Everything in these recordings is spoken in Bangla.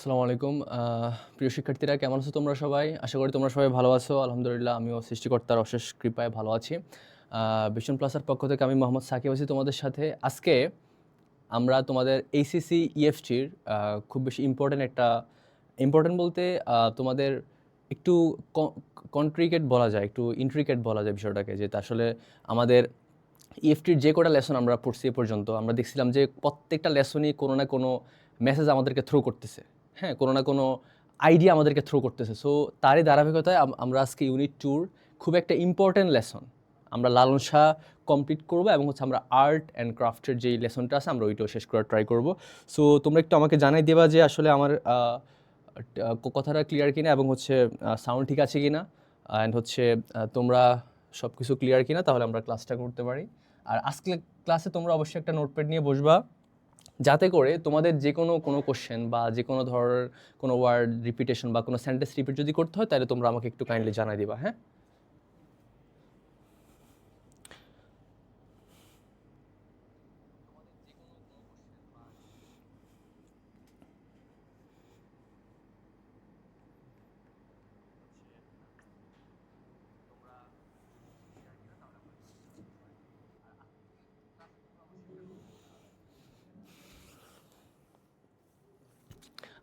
আসসালামু আলাইকুম। প্রিয় শিক্ষার্থীরা, কেমন আছো তোমরা সবাই? আশা করি তোমরা সবাই ভালো আছো। আলহামদুলিল্লাহ, আমিও সৃষ্টিকর্তার অশেষ কৃপায় ভালো আছি। ভিশন প্লাসের পক্ষ থেকে আমি মোহাম্মদ সাকিব আছি তোমাদের সাথে। আজকে আমরা তোমাদের এইচএসসি ইএফটির খুব বেশি ইম্পর্টেন্ট বলতে তোমাদের একটু ক কন্ট্রিকেট বলা যায়, একটু ইন্ট্রিকেট বলা যায় বিষয়টাকে, যেটা আসলে আমাদের ইএফটির যে কটা লেসন আমরা পড়ছি এ পর্যন্ত, আমরা দেখছিলাম যে প্রত্যেকটা লেসনই কোনো না কোনো মেসেজ আমাদেরকে থ্রো করতেছে। হ্যাঁ, কোনো না কোনো আইডিয়া আমাদেরকে থ্রো করতেছে। সো তারই ধারাবাহিকতায় আমরা আজকে ইউনিট 2 খুব একটা ইম্পর্ট্যান্ট লেসন আমরা লালন শাহ কমপ্লিট করবো, এবং হচ্ছে আমরা আর্ট অ্যান্ড ক্রাফটের যেই লেসনটা আছে আমরা ওইটাও শেষ করার ট্রাই করব। সো তোমরা একটু আমাকে জানাই দেবা যে আসলে আমার কথাটা ক্লিয়ার কিনা, এবং হচ্ছে সাউন্ড ঠিক আছে কিনা, অ্যান্ড হচ্ছে তোমরা সব কিছু ক্লিয়ার কিনা, তাহলে আমরা ক্লাসটা করতে পারি। আর আজকে ক্লাসে তোমরা অবশ্যই একটা নোটপ্যাড নিয়ে বসবা, যাতে করে তোমাদের যে কোনো কোশ্চেন বা যে কোনো ধরনের কোনো ওয়ার্ড রিপিটেশন বা কোনো সেন্টেন্স রিপিট যদি করতে হয়, তাহলে তোমরা আমাকে একটু কাইন্ডলি জানাই দিবা। হ্যাঁ,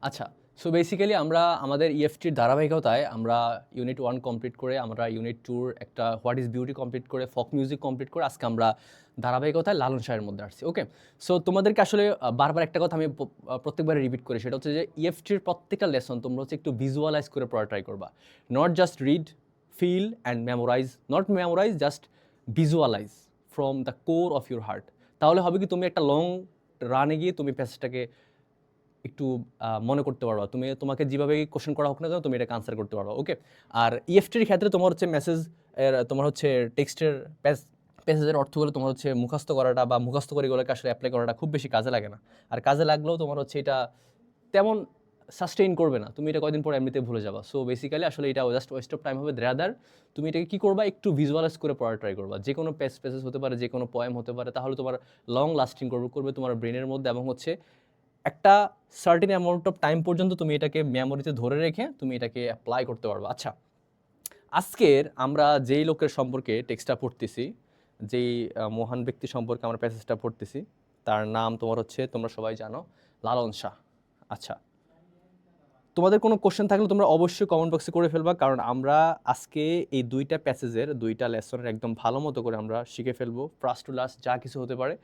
আচ্ছা। সো বেসিক্যালি আমরা আমাদের ইএফটির ধারাবাহিকতায় আমরা ইউনিট 1 কমপ্লিট করে, আমরা ইউনিট 2 একটা হোয়াট ইজ বিউটি কমপ্লিট করে, ফক মিউজিক কমপ্লিট করে, আজকে আমরা ধারাবাহিকতায় লালন শাহের মধ্যে আসছি। ওকে, সো তোমাদেরকে আসলে বারবার একটা কথা আমি প্রত্যেকবারে রিপিট করি, সেটা হচ্ছে যে ইএফটির প্রত্যেকটা লেসন তোমরা হচ্ছে একটু ভিজুয়ালাইজ করে পড়া ট্রাই করবা। Not just read, feel and memorize, not memorize, just visualize from the core of your heart. তাহলে হবে কি, তুমি একটা লং রানে গিয়ে তুমি প্যাসেজটাকে একটু মনে করতে পারবা। তোমাকে যেভাবে কোশ্চেন করা হোক না কেন, তুমি এটাকে আনসার করতে পারবা। ওকে, আর ইএফটির ক্ষেত্রে তোমার হচ্ছে তোমার হচ্ছে টেক্সটের প্যাসেজের অর্থগুলো তোমার হচ্ছে মুখস্থ করাটা বা মুখস্থ করে এগুলোকে আসলে অ্যাপ্লাই করাটা খুব বেশি কাজে লাগে না। আর কাজে লাগলেও তোমার হচ্ছে এটা তেমন সাস্টেইন করবে না, তুমি এটা কয়দিন পর এমনিতে ভুলে যাবা। সো বেসিক্যালি আসলে এটা জাস্ট ওয়েস্ট অফ টাইম হবে। রাদার তুমি এটাকে কী করবা, একটু ভিজুয়ালাইজ করে পড়ার ট্রাই করবা। যে কোনো প্যাসেজ হতে পারে, যে কোনো পয়েম হতে পারে, তাহলে তোমার লং লাস্টিং করবে তোমার ব্রেনের মধ্যে, এবং হচ্ছে একটা সার্টেন অ্যামাউন্ট অফ টাইম পর্যন্ত তুমি এটাকে মেমোরিতে ধরে রেখে তুমি এটাকে অ্যাপ্লাই করতে পারবে। আচ্ছা, আজকের আমরা যেই লোকের সম্পর্কে টেক্সটটা পড়তেছি, যেই মহান ব্যক্তি সম্পর্কে আমরা প্যাসেজটা পড়তেছি, তার নাম তোমার হচ্ছে, তোমরা সবাই জানো, লালন শাহ। আচ্ছা, তোমাদের কোনো কোশ্চেন থাকলে তোমরা অবশ্যই কমেন্ট বক্সে করে ফেলবা, কারণ আমরা আজকে এই দুইটা প্যাসেজের দুইটা লেসনের একদম ভালো মতো করে আমরা শিখে ফেলবো, ফার্স্ট টু লাস্ট যা কিছু হতে পারে।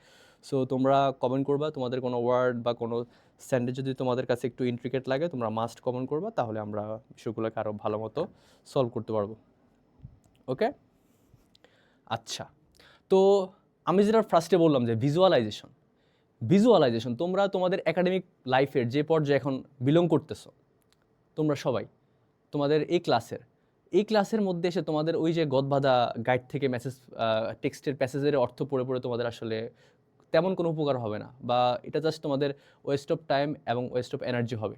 সো তোমরা কমেন্ট করবা, তোমাদের কোনো ওয়ার্ড বা কোনো সেন্টেন্স যদি তোমাদের কাছে একটু ইন্ট্রিকেট লাগে, তোমরা মাস্ট কমেন্ট করবা, তাহলে আমরা বিষয়গুলোকে আরও ভালো মতো সলভ করতে পারবো। ওকে, আচ্ছা। তো আমি যেটা ফার্স্টে বললাম যে ভিজুয়ালাইজেশন তোমরা তোমাদের একাডেমিক লাইফের যে পর্যায়ে এখন বিলং করতেছো, তোমরা সবাই তোমাদের এই ক্লাসের মধ্যে এসে তোমাদের ওই যে গদবাঁধা গাইড থেকে টেক্সটের প্যাসেজের অর্থ পড়ে পড়ে তোমাদের আসলে তেমন কোনো উপকার হবে না, বা এটা জাস্ট তোমাদের ওয়েস্ট অফ টাইম এবং ওয়েস্ট অফ এনার্জি হবে।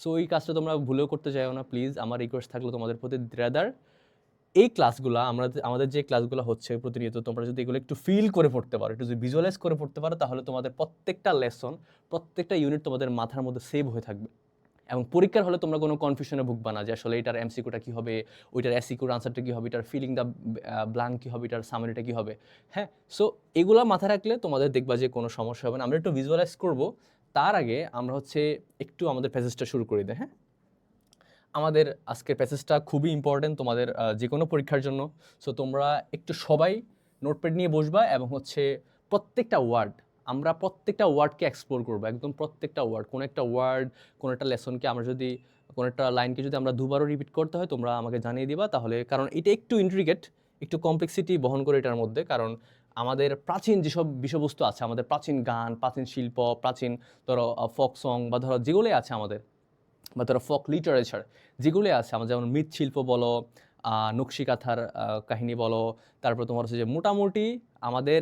সো এই কাজটা তোমরা ভুলেও করতে চাইও না, প্লিজ। আমার রিকোয়েস্ট থাকলো তোমাদের প্রতি, রাদার এই ক্লাসগুলো আমাদের যে ক্লাসগুলো হচ্ছে প্রতিনিয়ত, তোমরা যদি এগুলো একটু ফিল করে পড়তে পারো, একটু যদি ভিজুয়ালাইজ করে পড়তে পারো, তাহলে তোমাদের প্রত্যেকটা লেসন, প্রত্যেকটা ইউনিট তোমাদের মাথার মধ্যে সেভ হয়ে থাকবে, এবং পরীক্ষার হলে তোমরা কোনো কনফিউশনে ভুগবা না যে আসলে এটার এমসিকিউটা কী হবে, ওইটার এসিকিউর আনসারটা কী হবে, এটার ফিলিং দ্য ব্ল্যাঙ্ক কী হবে, এটার সামারিটা কী হবে। হ্যাঁ, সো এগুলো মাথায় রাখলে তোমাদের দেখবা যে কোনো সমস্যা হবে না। আমরা একটু ভিজুয়ালাইজ করব, তার আগে আমরা হচ্ছে একটু আমাদের প্যাসেজটা শুরু করে দিই। হ্যাঁ, আমাদের আজকের প্যাসেজটা খুবই ইম্পর্টেন্ট তোমাদের যে কোনো পরীক্ষার জন্য। সো তোমরা একটু সবাই নোটপ্যাড নিয়ে বসবা, এবং হচ্ছে প্রত্যেকটা ওয়ার্ড, আমরা প্রত্যেকটা ওয়ার্ডকে এক্সপ্লোর করবো, একদম প্রত্যেকটা ওয়ার্ড, কোনো একটা ওয়ার্ড, কোনো একটা লেসনকে আমরা যদি, কোনো একটা লাইনকে যদি আমরা দুবারও রিপিট করতে হয়, তোমরা আমাকে জানিয়ে দিবা। তাহলে কারণ এটা একটু ইন্ট্রিকেট, একটু কমপ্লেক্সিটি বহন করে এটার মধ্যে, কারণ আমাদের প্রাচীন যেসব বিষয়বস্তু আছে, আমাদের প্রাচীন গান, প্রাচীন শিল্প, প্রাচীন ধরো ফোক সং, বা ধরো যেগুলোই আছে আমাদের, বা ধরো ফোক লিটারেচার যেগুলো আছে আমাদের, যেমন মৃৎশিল্প বলো, নকশিকাঁথার কাহিনী বলো, তারপর তোমার হচ্ছে যে মোটামুটি আমাদের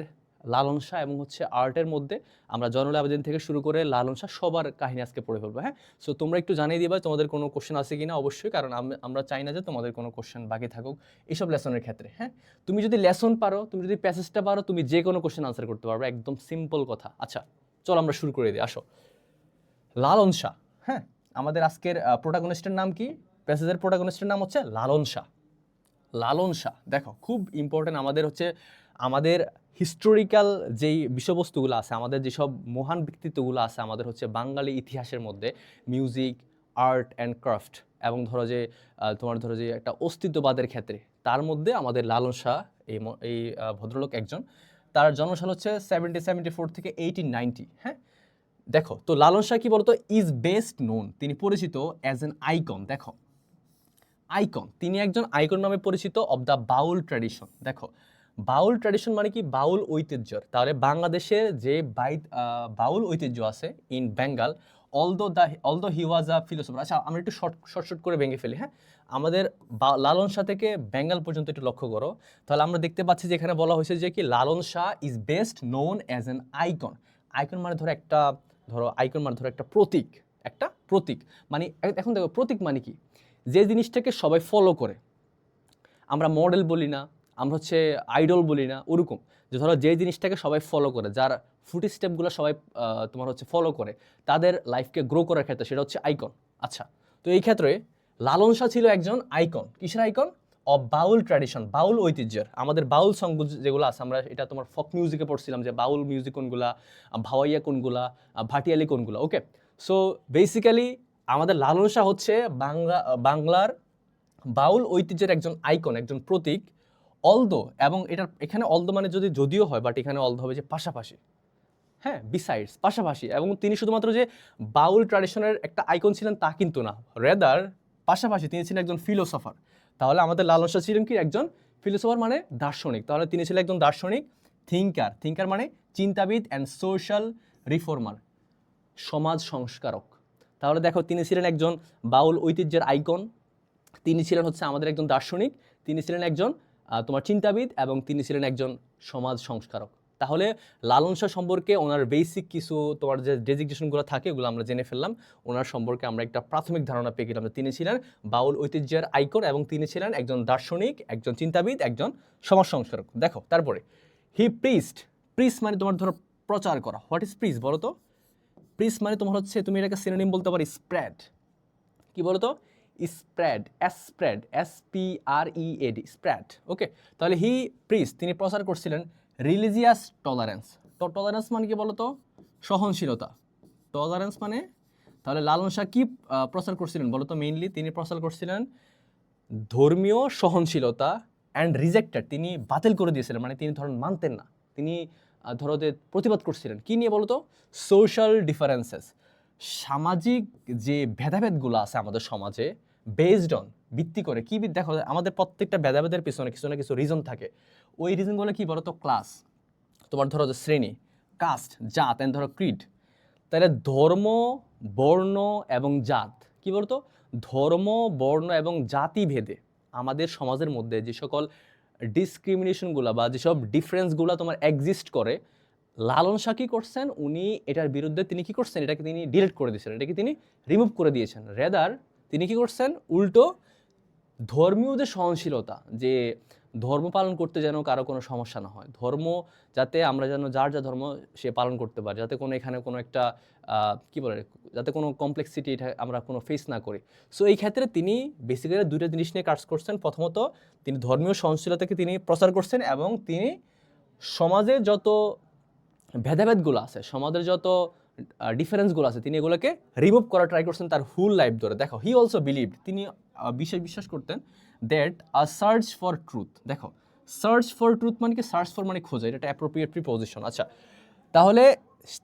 লালন শাহ এবং হচ্ছে আর্টের মধ্যে আমরা জয়নুল আবেদিন থেকে শুরু করে লালন শাহ সবার কাহিনী আজকে পড়ে ফেলবো। হ্যাঁ, সো তোমরা একটু জানিয়ে দিবা তোমাদের কোনো কোশ্চেন আছে কিনা, অবশ্যই, কারণ আমরা চাই না যে তোমাদের কোনো কোশ্চেন বাকি থাকুক এইসব লেসনের ক্ষেত্রে। হ্যাঁ, তুমি যদি লেসন পারো, তুমি যদি প্যাসেজটা পারো, তুমি যে কোনো কোশ্চেন আনসার করতে পারবে, একদম সিম্পল কথা। আচ্ছা, চলো আমরা শুরু করে দিই, আসো। লালন শাহ, হ্যাঁ, আমাদের আজকের প্রোটাগনিস্টের নাম কি? প্যাসেজের প্রোটাগনিস্টের নাম হচ্ছে লালন শাহ। লালন শাহ দেখো খুব ইম্পর্টেন্ট আমাদের হচ্ছে আমাদের হিস্টোরিক্যাল যেই বিষয়বস্তুগুলো আছে, আমাদের যেসব মহান ব্যক্তিত্বগুলো আছে আমাদের হচ্ছে বাঙালি ইতিহাসের মধ্যে, মিউজিক, আর্ট অ্যান্ড ক্রাফট এবং ধরো যে তোমার ধরো যে একটা অস্তিত্ববাদের ক্ষেত্রে, তার মধ্যে আমাদের লালন শাহ এই ভদ্রলোক একজন। তার জন্মসাল হচ্ছে 1774 থেকে 1890। হ্যাঁ, দেখো তো লালন শাহ কি বলতো, ইজ বেস্ট নোন, তিনি পরিচিত অ্যাজ অ্যান আইকন। দেখো আইকন, তিনি একজন আইকন নামে পরিচিত অব দ্য বাউল ট্র্যাডিশন। দেখো বাউল ট্র্যাডিশন মানে কি? বাউল ঐতিহ্যর। তাহলে বাংলাদেশের যে বাউল ঐতিহ্য আছে in Bengal, although he was a philosopher. আচ্ছা আমরা একটু শর্ট করে ভেঙে ফেলি। হ্যাঁ, আমাদের লালন শাহ থেকে বেঙ্গল পর্যন্ত একটু লক্ষ্য করো, তাহলে আমরা দেখতে পাচ্ছি যে এখানে বলা হয়েছে যে কি Lalon Shah is best known as an icon. Icon মানে ধরো একটা প্রতীক, একটা প্রতীক মানে, এখন দেখো প্রতীক মানে কি? যে জিনিসটাকে সবাই ফলো করে, আমরা মডেল বলি না, আমরা হচ্ছে আইডল বলি না, ওরকম যে ধরো যে জিনিসটাকে সবাই ফলো করে, যার ফুট স্টেপগুলো সবাই তোমার হচ্ছে ফলো করে, তাদের লাইফকে গ্রো করার ক্ষেত্রে সেটা হচ্ছে আইকন। আচ্ছা, তো এই ক্ষেত্রে লালন শাহ ছিল একজন আইকন। কিসের আইকন? অফ বাউল ট্র্যাডিশন, বাউল ঐতিহ্যের। আমাদের বাউল সং যেগুলো আছে, আমরা এটা তোমার ফক মিউজিকে পড়ছিলাম যে বাউল মিউজিক কোনগুলা, ভাওয়াইয়া কোনগুলা, ভাটিয়ালি কোনগুলা। ওকে, সো বেসিক্যালি আমাদের লালন শাহ হচ্ছে বাংলার বাউল ঐতিহ্যের একজন আইকন, একজন প্রতীক। অলদো, এবং এখানে অলদো মানে যদিও হয়, বাট এখানে অলদো হবে যে পাশাপাশি। হ্যাঁ, বিসাইডস, পাশাপাশি। এবং তিনি শুধুমাত্র যে বাউল ট্র্যাডিশনের একটা আইকন ছিলেন তা কিন্তু না, রেদার পাশাপাশি তিনি ছিলেন একজন ফিলোসফার। তাহলে আমাদের লালন শাহ ছিলেন কি? একজন ফিলোসফার মানে দার্শনিক। তাহলে তিনি ছিলেন একজন দার্শনিক, থিঙ্কার মানে চিন্তাবিদ, অ্যান্ড সোশ্যাল রিফর্মার, সমাজ সংস্কারক। তাহলে দেখো তিনি ছিলেন একজন বাউল ঐতিহ্যের আইকন, তিনি ছিলেন হচ্ছে আমাদের একজন দার্শনিক, তিনি ছিলেন একজন তোমার চিন্তাবিদ, এবং তিনি ছিলেন একজন সমাজ সংস্কারক। তাহলে লালন শাহ সম্পর্কে ওনার বেসিক কিছু তোমার যে ডেজিগনেশনগুলো থাকে ওগুলো আমরা জেনে ফেললাম। ওনার সম্পর্কে আমরা একটা প্রাথমিক ধারণা পেয়ে গেলাম যে তিনি ছিলেন বাউল ঐতিহ্যের আইকন, এবং তিনি ছিলেন একজন দার্শনিক, একজন চিন্তাবিদ, একজন সমাজ সংস্কারক। দেখো তারপরে হি প্রিস্ট মানে তোমার ধরো প্রচার করা। হোয়াট ইজ প্রিস্ট বলো তো? প্রিস্ট মানে তোমার হচ্ছে, তুমি এটাকে সিনোনিম বলতে পারো স্প্রেড। কি বলো তো? Spread, SPREAD, spread. ওকে, তাহলে তিনি প্রচার করছিলেন রিলিজিয়াস টলারেন্স। তো টলারেন্স মানে কি বলো তো? সহনশীলতা। টলারেন্স মানে, তাহলে লালন শাহ কি প্রচার করছিলেন বলো তো? মেইনলি তিনি প্রচার করছিলেন ধর্মীয় সহনশীলতা, অ্যান্ড রিজেক্টেড, তিনি বাতিল করে দিয়েছিলেন, মানে তিনি ধরেন মানতেন না, তিনি ধরো যে প্রতিবাদ করছিলেন কি নিয়ে বলো তো? সোশ্যাল ডিফারেন্সেস, সামাজিক যে ভেদাভেদগুলো আছে আমাদের সমাজে, বেসড অন, ভিত্তি করে কি, দেখো আমাদের প্রত্যেকটা ভেদাভেদের পিছনে কিছু না কিছু রিজন থাকে। ওই রিজনগুলো কি বলো তো? ক্লাস, তোমার ধরো যে শ্রেণী, কাস্ট, জাত, অ্যান্ড ধরো ক্রিড। তাহলে ধর্ম, বর্ণ এবং জাত, কি বলতো? ধর্ম, বর্ণ এবং জাতি ভেদে আমাদের সমাজের মধ্যে যে সকল ডিসক্রিমিনেশনগুলো বা যেসব ডিফারেন্সগুলো তোমার এক্সিস্ট করে, লালন শাহ কি করছেন? উনি এটার বিরুদ্ধে তিনি কি করছেন? এটাকে তিনি ডিলিট করে দিয়েছেন, এটাকে তিনি রিমুভ করে দিয়েছেন। রেদার তিনি কি করছেন? উল্টো ধর্মীয় যে সহনশীলতা, যে ধর্ম পালন করতে যেন কারো কোনো সমস্যা না হয়, ধর্ম যাতে আমরা যেন যার যা ধর্ম সে পালন করতে পারি, যাতে কোনো এখানে কোনো একটা কি বলে, যাতে কোনো কমপ্লেক্সিটি এটা আমরা কোনো ফেস না করি। সো এই ক্ষেত্রে তিনি বেসিক্যালি দুইটা জিনিস নিয়ে কাজ করছেন। প্রথমত তিনি ধর্মীয় সহনশীলতাকে তিনি প্রচার করছেন, এবং তিনি সমাজে যত ভেদাভেদগুলো আছে, সমাজের যত ডিফারেন্সগুলো আছে, তিনি এগুলোকে রিমুভ করার ট্রাই করছেন তার ফুল লাইফ ধরে। দেখো হি অলসো বিলিভড, তিনি বিশ্বাস করতেন that a search for truth. দেখো সার্চ ফর ট্রুথ মানে কি? সার্চ ফর মানে খোঁজা, এটা একটা অ্যাপ্রোপ্রিয়েট প্রিপোজিশন। আচ্ছা, তাহলে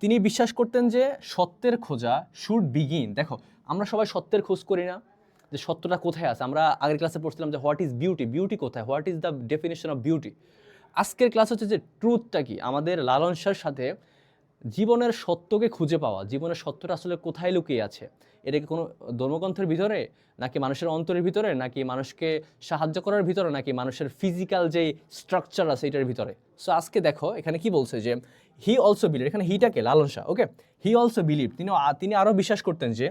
তিনি বিশ্বাস করতেন যে সত্যের খোঁজা শুড বিগিন। দেখো আমরা সবাই সত্যের খোঁজ করি না, যে সত্যটা কোথায় আছে। আমরা আগের ক্লাসে পড়ছিলাম যে হোয়াট ইজ বিউটি, বিউটি কোথায়, what is the definition of beauty. আজকের ক্লাস হচ্ছে যে ট্রুথটা কি। আমাদের লালন শাহর সাথে জীবনের সত্যকে খুঁজে পাওয়া, জীবনের সত্যটা আসলে কোথায় লুকিয়ে আছে, এটা কি কোনো ধর্মগ্রন্থের ভিতরে, নাকি মানুষের অন্তরের ভিতরে, নাকি মানুষকে সাহায্য করার ভিতরে, নাকি মানুষের ফিজিক্যাল যে স্ট্রাকচার আছে এটার ভিতরে। সো আজকে দেখো এখানে কি বলছে যে হি অলসো বিলিভ, এখানে হিটাকে লালন শাহ। ওকে, হি অলসো বিলিভ, তিনি আরও বিশ্বাস করতেন যে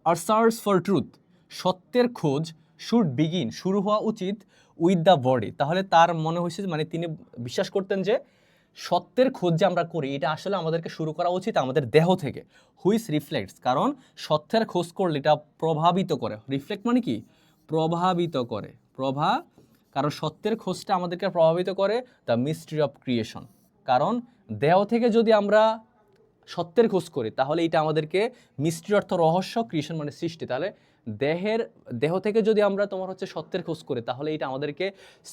আর সার্চ ফর ট্রুথ, সত্যের খোঁজ শুড বিগিন, শুরু হওয়া উচিত উইথ দ্য বডি। তাহলে তার মনে হয়েছে, মানে তিনি বিশ্বাস করতেন যে সত্যের খোঁজ যে আমরা করি এটা আসলে আমাদেরকে শুরু করা উচিত আমাদের দেহ থেকে, হুইচ রিফ্লেক্টস, কারণ সত্যের খোঁজ করলে এটা প্রভাবিত করে। রিফ্লেক্ট মানে কি? প্রভাবিত করে, কারণ সত্যের খোঁজটা আমাদেরকে প্রভাবিত করে দ্য মিস্ট্রি অফ ক্রিয়েশন। কারণ দেহ থেকে যদি আমরা সত্যের খোঁজ করি তাহলে এটা আমাদেরকে মিস্ট্রি অর্থ রহস্য, ক্রিয়েশন মানে সৃষ্টি, তাহলে দেহ থেকে যদি আমরা তোমার হচ্ছে সত্যের খোঁজ করি তাহলে এটা আমাদেরকে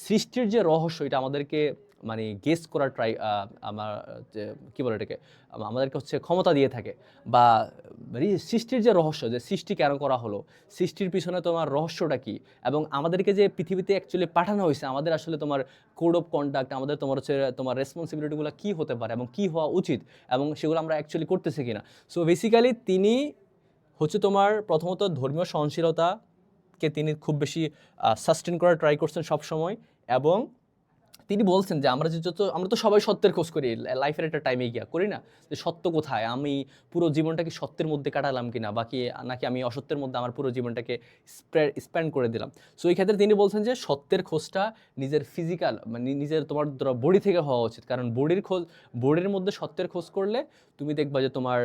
সৃষ্টির যে রহস্য এটা আমাদেরকে মানে গেস করার আমার যে কী বলে এটাকে আমাদেরকে হচ্ছে ক্ষমতা দিয়ে থাকে, বা সৃষ্টির যে রহস্য, যে সৃষ্টি কেন করা হলো, সৃষ্টির পিছনে তোমার রহস্যটা কি, এবং আমাদেরকে যে পৃথিবীতে অ্যাকচুয়ালি পাঠানো হয়েছে আমাদের আসলে তোমার কোড অফ কন্ডাক্ট, আমাদের তোমার হচ্ছে তোমার রেসপন্সিবিলিটিগুলো কী হতে পারে এবং কী হওয়া উচিত এবং সেগুলো আমরা অ্যাকচুয়ালি করতেছি কিনা। সো বেসিক্যালি তিনি হচ্ছে তোমার প্রথমত ধর্মীয় সহনশীলতাকে তিনি খুব বেশি সাস্টেন করার ট্রাই করছেন সবসময়, এবং তিনি বলছেন যে আমরা তো সবাই সত্যের খোঁজ করি লাইফের একটা টাইমে গিয়া করি না, যে সত্য কোথায়, আমি পুরো জীবনটা কি সত্যের মধ্যে কাটালাম কিনা, বাকি নাকি আমি অসত্যের মধ্যে আমার পুরো জীবনটাকে স্পেন্ড করে দিলাম। সো এই ক্ষেত্রে তিনি বলছেন যে সত্যের খোঁজটা নিজের ফিজিক্যাল মানে নিজের তোমার বডি থেকে হওয়া উচিত, কারণ বডির মধ্যে সত্যের খোঁজ করলে তুমি দেখবা যে তোমার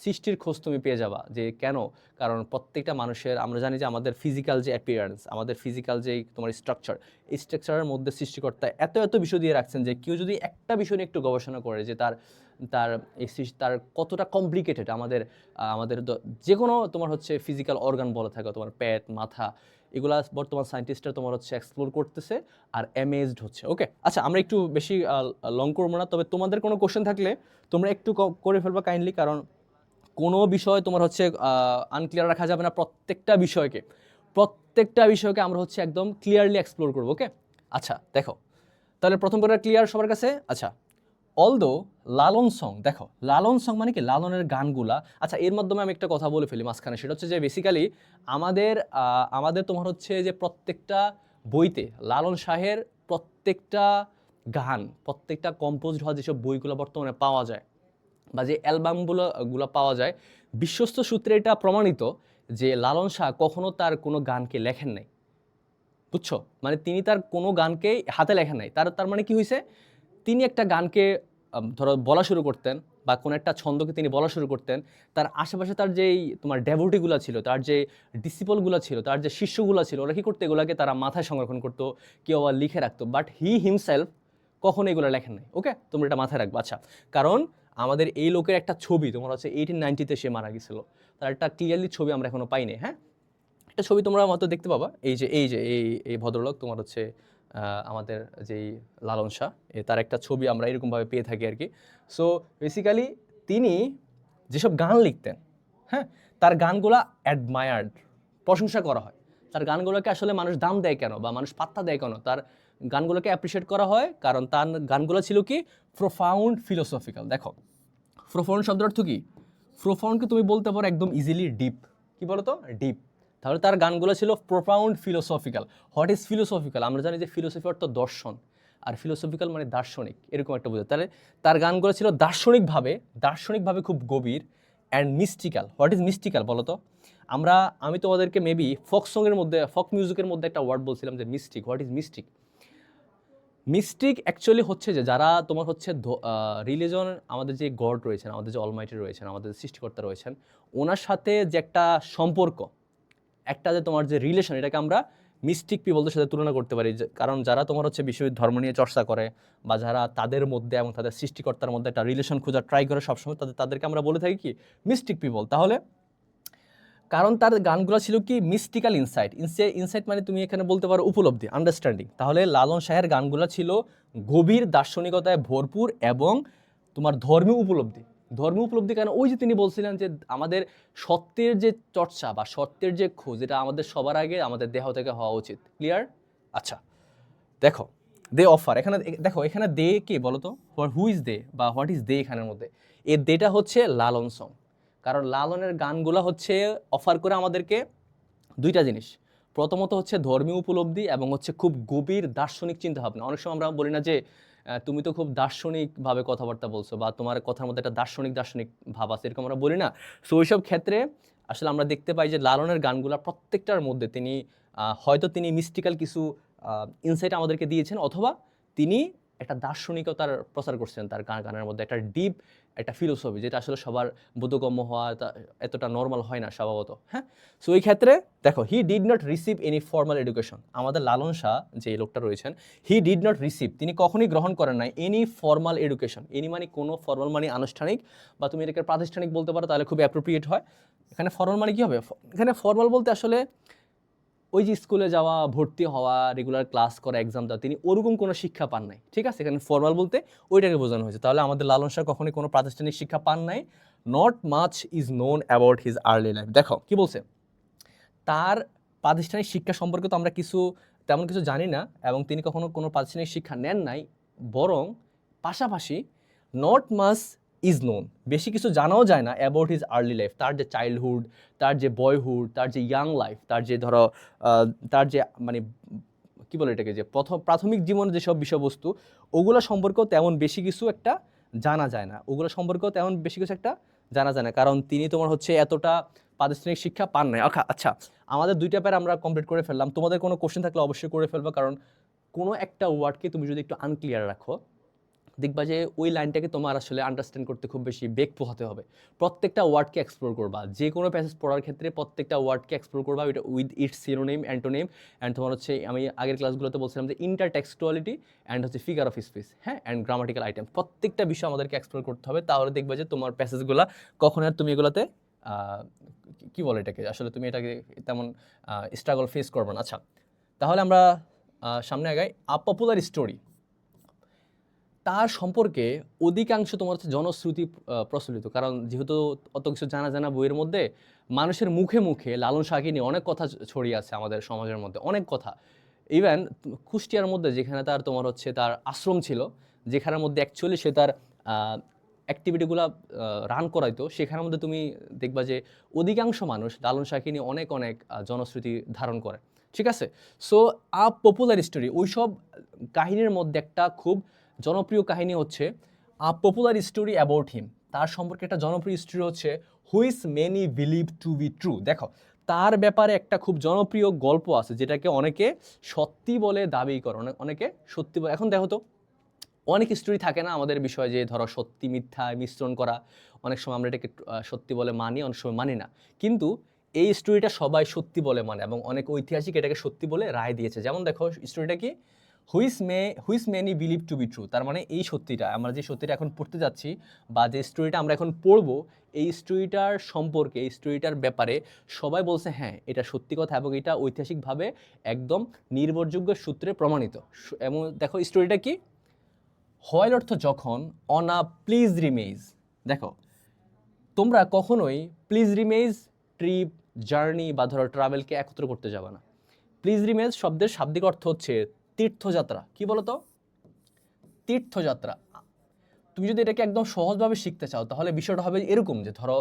সৃষ্টির খোঁজ তুমি পেয়ে যাবা। যে কেন? কারণ প্রত্যেকটা মানুষের, আমরা জানি যে আমাদের ফিজিক্যাল যে অ্যাপিয়ারেন্স, আমাদের ফিজিক্যাল যে তোমার স্ট্রাকচার, এই স্ট্রাকচারের মধ্যে সৃষ্টিকর্তা এত বিষয় দিয়ে রাখছেন যে কেউ যদি একটা বিষয় নিয়ে একটু গবেষণা করে যে তার কতটা কমপ্লিকেটেড আমাদের যে কোনো তোমার হচ্ছে ফিজিক্যাল অর্গান বলা থাকে, তোমার পেট, মাথা, এগুলা বর্তমান সায়েন্টিস্টরা তোমার হচ্ছে এক্সপ্লোর করতেছে আর অ্যামেজড হচ্ছে। ওকে, আচ্ছা আমরা একটু বেশি লং করবো না, তবে তোমাদের কোনো কোশ্চেন থাকলে তোমরা একটু করে ফেলবা কাইন্ডলি, কারণ কোনো বিষয় তোমার হচ্ছে আনক্লিয়ার রাখা যাবে না। প্রত্যেকটা বিষয়কে আমরা হচ্ছে একদম ক্লিয়ারলি এক্সপ্লোর করবো। ওকে, আচ্ছা দেখো তাহলে প্রথম করে ক্লিয়ার সবার কাছে। আচ্ছা, অলদো লালন সং, দেখো লালন সং মানে কি? লালনের গানগুলা। আচ্ছা, এর মাধ্যমে আমি একটা কথা বলে ফেলি মাঝখানে, সেটা হচ্ছে যে বেসিক্যালি আমাদের তোমার হচ্ছে যে প্রত্যেকটা বইতে লালন শাহের প্রত্যেকটা গান, প্রত্যেকটা কম্পোজড হওয়া যেসব বইগুলো বর্তমানে পাওয়া যায় বা যে অ্যালবামগুলো পাওয়া যায়, বিশ্বস্ত সূত্রে এটা প্রমাণিত যে লালন শাহ কখনো তার কোনো গানকে লেখেন নাই। বুঝছো? মানে তিনি তার কোনো গানকে হাতে লেখেন নাই। তার মানে কি হয়েছে? তিনি একটা গানকে ধরো বলা শুরু করতেন বা কোনো একটা ছন্দকে তিনি বলা শুরু করতেন, তার আশেপাশে তার যেই তোমার ডেভোটিগুলো ছিল, তার যে ডিসিপলগুলো ছিল, তার যে শিষ্যগুলো ছিল, ওরা কী করতো? এগুলোকে তারা মাথায় সংরক্ষণ করতো, কেউ আবার লিখে রাখতো, বাট হি হিমসেলফ কখনো এগুলো লেখেন নাই। ওকে, তোমরা এটা মাথায় রাখবো। আচ্ছা, কারণ আমাদের এই লোকের একটা ছবি তোমার হচ্ছে 1890-তে সে মারা গেছিল, তার একটা ক্লিয়ারলি ছবি আমরা এখনো পাইনি। হ্যাঁ, একটা ছবি তোমরা হয়তো দেখতে পাবা, এই ভদ্রলোক তোমার হচ্ছে আমাদের যেই লালন শাহ, তার একটা ছবি আমরা এরকমভাবে পেয়ে থাকি আর কি। সো বেসিক্যালি তিনি যেসব গান লিখতেন, হ্যাঁ, তার গানগুলা অ্যাডমায়ার্ড, প্রশংসা করা হয়। তার গানগুলোকে আসলে মানুষ দাম দেয় কেন বা মানুষ পাত্তা দেয় কেন? তার গানগুলোকে অ্যাপ্রিসিয়েট করা হয় কারণ তার গানগুলো ছিল কি? Profound philosophical. দেখো, প্রোফাউন্ড শব্দের অর্থ কি? প্রোফাউন্ডকে তুমি বলতে পারো একদম ইজিলি ডিপ। কি বলো তো? ডিপ। তাহলে তার গানগুলো ছিল profound philosophical. What is philosophical? আমরা জানি যে ফিলোসফি অর্থ দর্শন, আর ফিলোসফিক্যাল মানে দার্শনিক, এরকম একটা বোঝায়। তাহলে তার গানগুলো ছিল দার্শনিকভাবে খুব গভীর and mystical. What is mystical বলো তো? আমি তোমাদেরকে মেবি ফক মিউজিকের মধ্যে একটা ওয়ার্ড বলছিলাম যে mystic. What is mystic? Mystic actually হচ্ছে যে যারা তোমার হচ্ছে রিলিজন, আমাদের যে গড রয়েছেন, আমাদের যে অলমাইটি রয়েছেন, আমাদের সৃষ্টিকর্তা রয়েছেন, ওনার সাথে যে একটা সম্পর্ক, একটা যে তোমার যে রিলেশন, এটাকে আমরা মিস্টিক পিপলদের সাথে তুলনা করতে পারি। কারণ যারা তোমার হচ্ছে বিশ্ববিদ ধর্ম নিয়ে চর্চা করে বা যারা তাদের মধ্যে এবং তাদের সৃষ্টিকর্তার মধ্যে একটা রিলেশন খোঁজার ট্রাই করে সবসময়, তাদেরকে আমরা বলে থাকি কি? Mystic people. তাহলে কারণ তার গানগুলো ছিল কি? মিস্টিক্যাল ইনসাইট মানে তুমি এখানে বলতে পারো উপলব্ধি, আন্ডারস্ট্যান্ডিং। তাহলে লালন শাহের গানগুলো ছিল গভীর দার্শনিকতায় ভরপুর এবং তোমার ধর্মীয় উপলব্ধি কেন? ওই যে তিনি বলছিলেন যে আমাদের সত্যের যে চর্চা বা সত্যের যে খোঁজ, এটা আমাদের সবার আগে আমাদের দেহ থেকে হওয়া উচিত। ক্লিয়ার? আচ্ছা দেখো, দে অফার, এখানে দেখো, এখানে দে কে বলো তো? হু ইজ দে বা হোয়াট ইজ দে? এখানের মধ্যে এই দেটা হচ্ছে লালন সং। কারণ লালনের গানগুলো হচ্ছে অফার করে আমাদেরকে দুইটা জিনিস। প্রথমত হচ্ছে ধর্মীয় উপলব্ধি এবং হচ্ছে খুব গভীর দার্শনিক চিন্তাভাবনা। অনেক সময় আমরা বলি না যে তুমি তো খুব দার্শনিকভাবে কথাবার্তা বলছো বা তোমার কথার মধ্যে একটা দার্শনিক ভাব আছে, এরকম আমরা বলি না? সো ওইসব ক্ষেত্রে আসলে আমরা দেখতে পাই যে লালনের গানগুলো প্রত্যেকটার মধ্যে তিনি হয়তো তিনি মিস্টিক্যাল কিছু ইনসাইট আমাদেরকে দিয়েছেন, অথবা তিনি একটা দার্শনিকতার প্রচার করছেন তার গানের মধ্যে, একটা ডিপ একটা ফিলোসফি, যেটা আসলে সবার বোধগম্য হওয়া এতটা নর্মাল হয় না স্বভাবত। হ্যাঁ, সো এই ক্ষেত্রে দেখো, he did not receive any formal education. আমাদের লালন শাহ যে লোকটা রয়েছেন, হি ডিড নট রিসিভ, তিনি কখনোই গ্রহণ করেন নাই এনি ফর্মাল এডুকেশন। এনি মানে কোনো ফর্মাল মানে আনুষ্ঠানিক, বা তুমি এটাকে প্রাতিষ্ঠানিক বলতে পারো, তাহলে খুব অ্যাপ্রোপ্রিয়েট হয়। এখানে ফর্মাল মানে কী হবে? এখানে ফর্মাল বলতে আসলে ওই যে স্কুলে যাওয়া, ভর্তি হওয়া, রেগুলার ক্লাস করা, এক্সাম দেওয়া, তিনি ওরকম কোনো শিক্ষা পান নাই। ঠিক আছে, এখানে ফর্মাল বলতে ওইটাকে বোঝানো হয়েছে। তাহলে আমাদের লালন শাহ কখনোই কোনো প্রাতিষ্ঠানিক শিক্ষা পান নাই। Not much is known about his early life. দেখো কি বলছে, তার প্রাতিষ্ঠানিক শিক্ষা সম্পর্কে তো আমরা তেমন কিছু জানি না, এবং তিনি কখনো কোনো প্রাতিষ্ঠানিক শিক্ষা নেন নাই। বরং পাশাপাশি নট মাচ ইজ নোন, বেশি কিছু জানাও যায় না অ্যাবাউট হিজ আর্লি লাইফ, তার যে চাইল্ডহুড, তার যে বয়হুড, তার যে ইয়াং লাইফ, তার যে ধরো তার যে মানে কী বলে এটাকে, যে প্রাথমিক জীবনের যেসব বিষয়বস্তু, ওগুলো সম্পর্কেও তেমন বেশি কিছু একটা জানা যায় না। ওগুলো সম্পর্কেও তেমন বেশি কিছু একটা জানা যায় না, কারণ তিনি তোমার হচ্ছে এতটা প্রাতিষ্ঠানিক শিক্ষা পান নাই। আচ্ছা, আমাদের 2টা প্যারা আমরা কমপ্লিট করে ফেললাম। তোমাদের কোনো কোশ্চেন থাকলে অবশ্যই করে ফেলবো, কারণ কোনো একটা ওয়ার্ডকে তুমি যদি একটু আনক্লিয়ার রাখো, দেখবা যে ওই লাইনটাকে তোমার আসলে আন্ডারস্ট্যান্ড করতে খুব বেশি বেগ পোহাতে হবে। প্রত্যেকটা ওয়ার্ডকে এক্সপ্লোর করবা, যে কোনো প্যাসেজ পড়ার ক্ষেত্রে প্রত্যেকটা ওয়ার্ডকে এক্সপ্লোর করবা with its synonym, antonym, and তোমার হচ্ছে আমি আগের ক্লাসগুলোতে বলছিলাম যে ইন্টারটেক্সচুয়ালিটি অ্যান্ড হচ্ছে ফিগার অফ স্পিচ, হ্যাঁ, অ্যান্ড গ্রামাটিক্যাল আইটেম, প্রত্যেকটা বিষয় আমাদেরকে এক্সপ্লোর করতে হবে। তাহলে দেখবা যে তোমার প্যাসেজগুলো কখন আর তুমি এগুলোতে কী বলে এটাকে, আসলে তুমি এটাকে তেমন স্ট্রাগল ফেস করবে না। আচ্ছা, তাহলে আমরা সামনে আগাই। আ পপুলার স্টোরি, তার সম্পর্কে অধিকাংশ তোমার হচ্ছে জনশ্রুতি প্রচলিত, কারণ যেহেতু অত কিছু জানা বইয়ের মধ্যে মানুষের মুখে মুখে লালন শাহকে নিয়ে অনেক কথা ছড়িয়ে আছে আমাদের সমাজের মধ্যে, অনেক কথা। ইভেন কুষ্টিয়ার মধ্যে যেখানে তার তোমার হচ্ছে তার আশ্রম ছিল, যেখানের মধ্যে অ্যাকচুয়ালি সে তার অ্যাক্টিভিটিগুলো রান করাইতো, সেখানের মধ্যে তুমি দেখবা যে অধিকাংশ মানুষ লালন শাহকে নিয়ে অনেক জনশ্রুতি ধারণ করে। ঠিক আছে, সো আ পপুলার স্টোরি, ওইসব কাহিনীর মধ্যে একটা খুব জনপ্রিয় কাহিনী হচ্ছে a popular story about him. তার সম্পর্কে একটা জনপ্রিয় স্টোরি হচ্ছে which many believe two be true. দেখো, তার ব্যাপারে একটা খুব জনপ্রিয় গল্প আছে, যেটাকে অনেকে সত্যি বলে দাবি করে, অনেকে সত্যি বলে। এখন দেখো তো, অনেক স্টোরি থাকে না আমাদের বিষয়ে, যে ধরো সত্যি মিথ্যা মিশ্রণ করা, অনেক সময় আমরা এটাকে সত্যি বলে মানি, অনেক সময় মানি না। কিন্তু এই স্টোরিটা সবাই সত্যি বলে মানে, এবং অনেক ঐতিহাসিক এটাকে সত্যি বলে রায় দিয়েছে। যেমন দেখো স্টোরিটা কি, which many believe two be true. তার মানে এই সত্যিটা, আমরা যে সত্যিটা এখন পড়তে যাচ্ছি, বা যে স্টোরিটা আমরা এখন পড়বো, এই স্টোরিটার সম্পর্কে, এই স্টোরিটার ব্যাপারে সবাই বলছে হ্যাঁ এটা সত্যি কথা, এবং এটা ঐতিহাসিকভাবে একদম নির্ভরযোগ্য সূত্রে প্রমাণিত। এবং দেখো স্টোরিটা কি, হোয়াইল অর্থ যখন, অন আ প্লিজ রিমেজ। দেখো, তোমরা কখনোই প্লিজ রিমেজ, ট্রিপ, জার্নি বা ধরো ট্রাভেলকে একত্র করতে যাবে না। প্লিজ রিমেজ শব্দের শাব্দিক অর্থ হচ্ছে তীর্থযাত্রা। কি বলতো? তীর্থযাত্রা। তুমি যদি এটাকে একদম সহজভাবে শিখতে চাও, তাহলে বিষয়টা হবে এরকম যে ধরো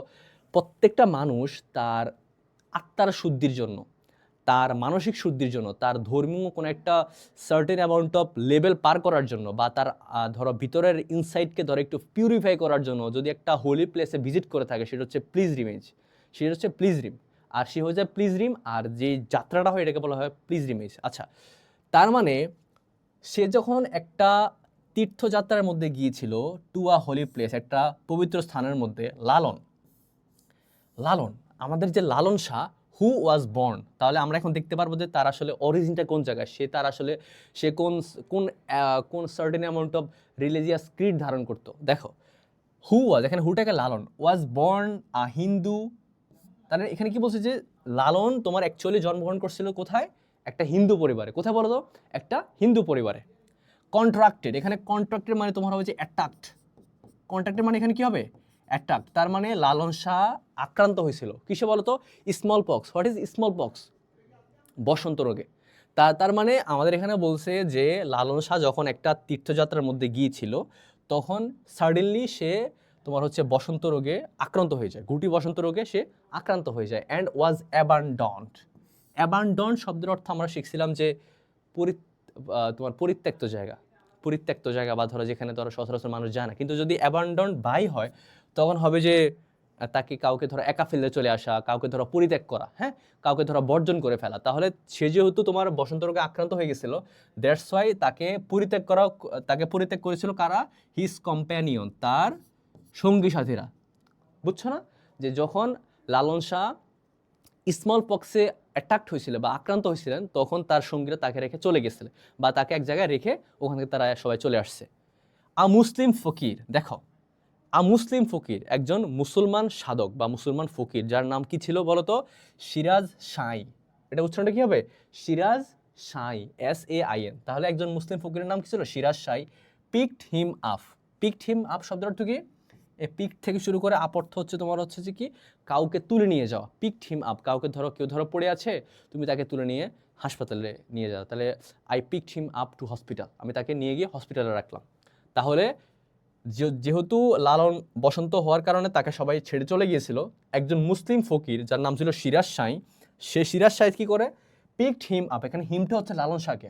প্রত্যেকটা মানুষ তার আত্মার শুদ্ধির জন্য, তার মানসিক শুদ্ধির জন্য, তার ধর্মীয় কোনো একটা সার্টেন অ্যামাউন্ট অফ লেভেল পার করার জন্য, বা তার ধরো ভিতরের ইনসাইটকে ধরো একটু পিউরিফাই করার জন্য যদি একটা হোলি প্লেসে ভিজিট করে থাকে, সেটা হচ্ছে প্লিজ রিমেজ, সেটা হচ্ছে প্লিজ রিম। আর সে হয়ে যায় প্লিজ রিম, আর যে যাত্রাটা হয় এটাকে বলা হয় প্লিজ রিমেজ। আচ্ছা, তার মানে সে যখন একটা তীর্থযাত্রার মধ্যে গিয়েছিল, টু আ হোলি প্লেস, একটা পবিত্র স্থানের মধ্যে, লালন আমাদের যে লালন শাহ, হু ওয়াজ বর্ন, তাহলে আমরা এখন দেখতে পারবো যে তার আসলে অরিজিনটা কোন জায়গায়, সে কোন কোন কোন certain amount of religious Creed ধারণ করতো। দেখো, হু ওয়াজ, এখানে হুটাকে লালন, ওয়াজ বর্ন আ হিন্দু। তাহলে এখানে কি বলছে যে লালন তোমার অ্যাকচুয়ালি জন্মগ্রহণ করছিল কোথায়? একটা হিন্দু পরিবারে। কোথায় বলো তো? একটা হিন্দু পরিবারে। কন্ট্রাক্টেড, এখানে কন্ট্রাক্টেড মানে তোমার হবে যে অ্যাটাক্ট। কন্ট্রাক্টেড মানে এখানে কি হবে? অ্যাটাক। তার মানে লালন শাহ আক্রান্ত হয়েছিল কিসে বলো তো? Smallpox. What is smallpox? বসন্ত রোগে। তার মানে আমাদের এখানে বলছে যে লালন শাহ যখন একটা তীর্থযাত্রার মধ্যে গিয়েছিল, তখন সাডেনলি সে তোমার হচ্ছে বসন্ত রোগে আক্রান্ত হয়ে যায়, গুটি বসন্ত রোগে সে আক্রান্ত হয়ে যায়, অ্যান্ড ওয়াজ অ্যাবান্ডন্ড। অ্যাবান্ডন্ড শব্দের অর্থ আমরা শিখছিলাম যে তোমার পরিত্যক্ত জায়গা, বা ধরো যেখানে ধরো সচরাচর মানুষ যায় না। কিন্তু যদি অ্যাবান্ডন্ড বাই হয়, তখন হবে যে তাকে কাউকে ধরো একা ফেলে চলে আসা, কাউকে ধরো পরিত্যাগ করা, হ্যাঁ, কাউকে ধরো বর্জন করে ফেলা, তাহলে সে যেহেতু তোমার বসন্ত রোগে আক্রান্ত হয়ে গেছিল, দ্যাটস ওয়াই তাকে পরিত্যাগ করেছিল কারা? হিজ কম্প্যানিয়ন, তার সঙ্গী সাথীরা। বুঝছো না, যে যখন লালন শাহ স্মল পক্সে অ্যাটাক্ট হয়েছিল বা আক্রান্ত হয়েছিলেন, তখন তার সঙ্গীরা তাকে রেখে চলে গেছিলেন, বা তাকে এক জায়গায় রেখে ওখান থেকে তারা সবাই চলে আসছে। মুসলিম ফকির, দেখো মুসলিম ফকির, একজন মুসলমান সাধক বা মুসলমান ফকির, যার নাম কি ছিল বলতো? সিরাজ শাই। এটা উচ্চারণটা কি হবে? সিরাজ শাই, SAIN। তাহলে একজন মুসলিম ফকিরের নাম কি ছিল? Siraj Sai. Picked him up. Picked him up শব্দের অর্থ কি? এই পিক থেকে শুরু করে আপ অর্থ হচ্ছে তোমার হচ্ছে যে কি, কাউকে তুলে নিয়ে যাওয়া। পিকড হিম আপ, কাউকে ধরো, কেউ ধরো পড়ে আছে, তুমি তাকে তুলে নিয়ে হাসপাতালে নিয়ে যাও, তাহলে I picked him up to hospital, আমি তাকে নিয়ে গিয়ে হসপিটালে রাখলাম। তাহলে যেহেতু লালন বসন্ত হওয়ার কারণে তাকে সবাই ছেড়ে চলে গিয়েছিল, একজন মুসলিম ফকির যার নাম ছিল সিরাজ শাহ, সে সিরাজ শাহ কি করে? পিকড হিম আপ, এখানে হিমটা হচ্ছে লালন শাহকে।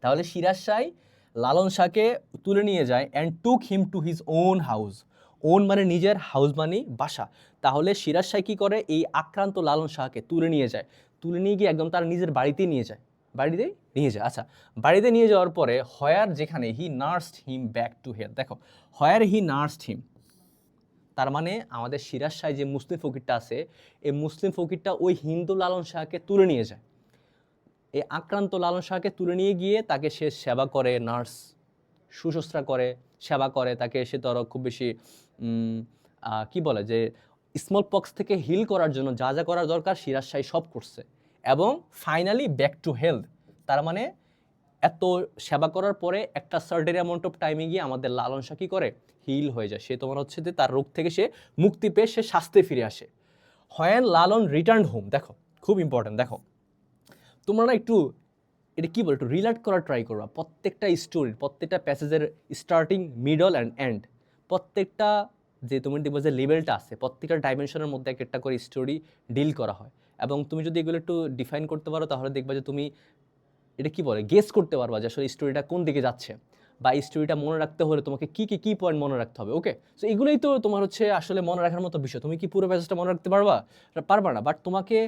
তাহলে সিরাজ শাহ লালন শাহকে তুলে নিয়ে যায় and took him to his own house. Own মানে নিজের, হাউস মানে বাসা। তাহলে সিরাজ শাহ কি করে? এই আক্রান্ত লালন শাহকে তুলে নিয়ে যায়, তুলে নিয়ে গিয়ে একদম তার নিজের বাড়িতেই নিয়ে যায়, বাড়িতে নিয়ে যায়। আচ্ছা, বাড়িতে নিয়ে যাওয়ার পরে হোয়ার, যেখানে he nursed him back to health. দেখো, হোয়ার হি নার্সড হিম, তার মানে আমাদের সিরাজ শাহ যে মুসলিম ফকিরটা আছে, এই মুসলিম ফকিরটা ওই হিন্দু লালন শাহকে তুলে নিয়ে যায়, এই আক্রান্ত লালন শাহকে তুলে নিয়ে গিয়ে তাকে সে সেবা করে, নার্স শুশ্রূষা করে, সেবা করে তাকে। সে ধরো খুব বেশি কি বলে যে স্মল পক্স থেকে হিল করার জন্য যা যা করার দরকার সিরাজ শাহ সব করছে, এবং ফাইনালি ব্যাক টু হেলথ। তার মানে এত সেবা করার পরে একটা সার্টেন অ্যামাউন্ট অফ টাইমে গিয়ে আমাদের লালন শাহ কি করে? হিল হয়ে যায়, সে তোমার হচ্ছে যে তার রোগ থেকে সে মুক্তি পেয়ে সে স্বাস্থ্যে ফিরে আসে। হোয়েন লালন রিটার্ন হোম, দেখো খুব ইম্পর্টেন্ট, দেখো তোমরা না একটু এটা কি বল, একটু রিলেট করার ট্রাই করবা। প্রত্যেকটা স্টোরির, প্রত্যেকটা প্যাসেজের স্টার্টিং, মিডল অ্যান্ড এন্ড, প্রত্যেকটা যে তুমি দেখবে যে লেভেলটা আছে, প্রত্যেকটা ডাইমেনশনের মধ্যে একটা করে স্টোরি ডিল করা হয়। এবং তুমি যদি এগুলো একটু ডিফাইন করতে পারো, তাহলে দেখবা যে তুমি এটা কি বলে, গেস করতে পারবা যে আসলে স্টোরিটা কোন দিকে যাচ্ছে, বা এই স্টোরিটা মনে রাখতে হলে তোমাকে কি পয়েন্ট মনে রাখতে হবে। ওকে, সো এগুলোই তো তোমার হচ্ছে আসলে মনে রাখার মতো বিষয়। তুমি কি পুরো প্যাসেজটা মনে রাখতে পারবা না, বাট তোমাকে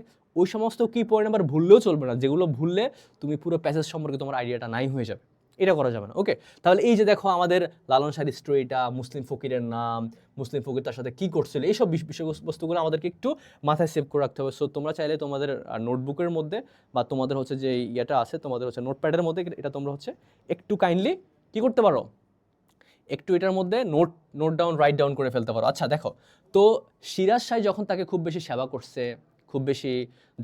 ওই সমস্ত কি পয়েন্ট আবার ভুললেও চলবে না, যেগুলো ভুললে তুমি পুরো প্যাসেজ সম্পর্কে তোমার আইডিয়াটা নাই হয়ে যাবে, এটা করা যাবে না। ওকে, তাহলে এই যে দেখো আমাদের লালন শাহর স্টোরিটা, মুসলিম ফকিরের নাম, মুসলিম ফকির তার সাথে কী করছিল, এইসব বিষয়বস্তুগুলো আমাদেরকে একটু মাথায় সেভ করে রাখতে হবে। সো তোমরা চাইলে তোমাদের নোটবুকের মধ্যে বা তোমাদের হচ্ছে যে ইয়েটা আছে তোমাদের হচ্ছে নোটপ্যাডের মধ্যে, এটা তোমরা হচ্ছে একটু কাইন্ডলি কী করতে পারো, একটু এটার মধ্যে রাইট ডাউন করে ফেলতে পারো। আচ্ছা দেখো, তো সিরাজ শাহ যখন তাকে খুব বেশি সেবা করছে, খুব বেশি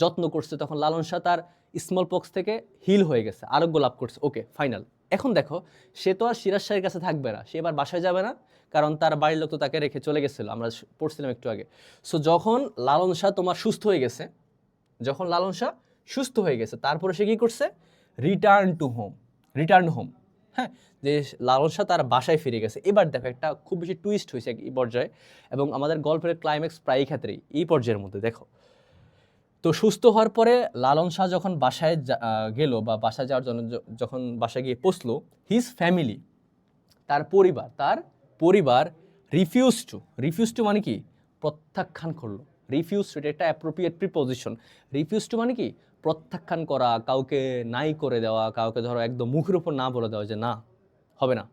যত্ন করছে, তখন লালন শাহ তার স্মল পক্স থেকে হিল হয়ে গেছে, আরোগ্য লাভ করছে। ওকে, ফাইনাল। এখন দেখো, সে তো আর সিরাজ শাহের কাছে থাকবে না, সে এবার বাসায় যাবে না, কারণ তার বাড়ির লোক তো তাকে রেখে চলে গেছিলো, আমরা পড়ছিলাম একটু আগে। সো যখন লালন শাহ তোমার সুস্থ হয়ে গেছে, তারপরে সে কী করছে? Return home. হ্যাঁ, যে লালন শাহ তার বাসায় ফিরে গেছে। এবার দেখো একটা খুব বেশি টুইস্ট হয়েছে এই পর্যায়ে, এবং আমাদের গল্পের ক্লাইম্যাক্স প্রায় ক্ষেত্রেই এই পর্যায়ের মধ্যে। দেখো, তো সুস্থ হওয়ার পরে লালন শাহ যখন বাসায় গেল, বা বাসায় যাওয়ার জন্য যখন বাসায় গিয়ে পৌঁছলো, হিজ ফ্যামিলি, তার পরিবার রিফিউজ টু মানে কি? প্রত্যাখ্যান করলো। রিফিউজ, এটা একটা অ্যাপ্রোপ্রিয়েট প্রিপোজিশন। রিফিউজ টু মানে কি? প্রত্যাখ্যান করা, কাউকে নাই করে দেওয়া, কাউকে ধরো একদম মুখের উপর না বলে দেওয়া যে না, হবে না।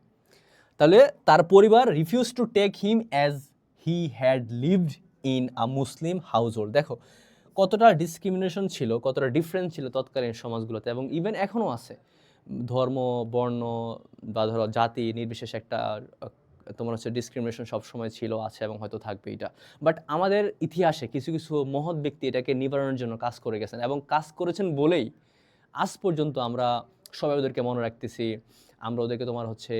তাহলে তার পরিবার refuse to take him as he had lived in a Muslim household. দেখো কতটা ডিসক্রিমিনেশন ছিল, কতটা ডিফারেন্স ছিল তৎকালীন সমাজগুলোতে, এবং ইভেন এখনও আছে। ধর্ম, বর্ণ বা ধরো জাতি নির্বিশেষে একটা তোমার হচ্ছে ডিসক্রিমিনেশন সবসময় ছিল, আছে এবং হয়তো থাকবে এটা। বাট আমাদের ইতিহাসে কিছু কিছু মহৎ ব্যক্তি এটাকে নিবারণের জন্য কাজ করে গেছেন, এবং কাজ করেছেন বলেই আজ পর্যন্ত আমরা সবাই ওদেরকে মনে রাখতেছি, আমরা ওদেরকে তোমার হচ্ছে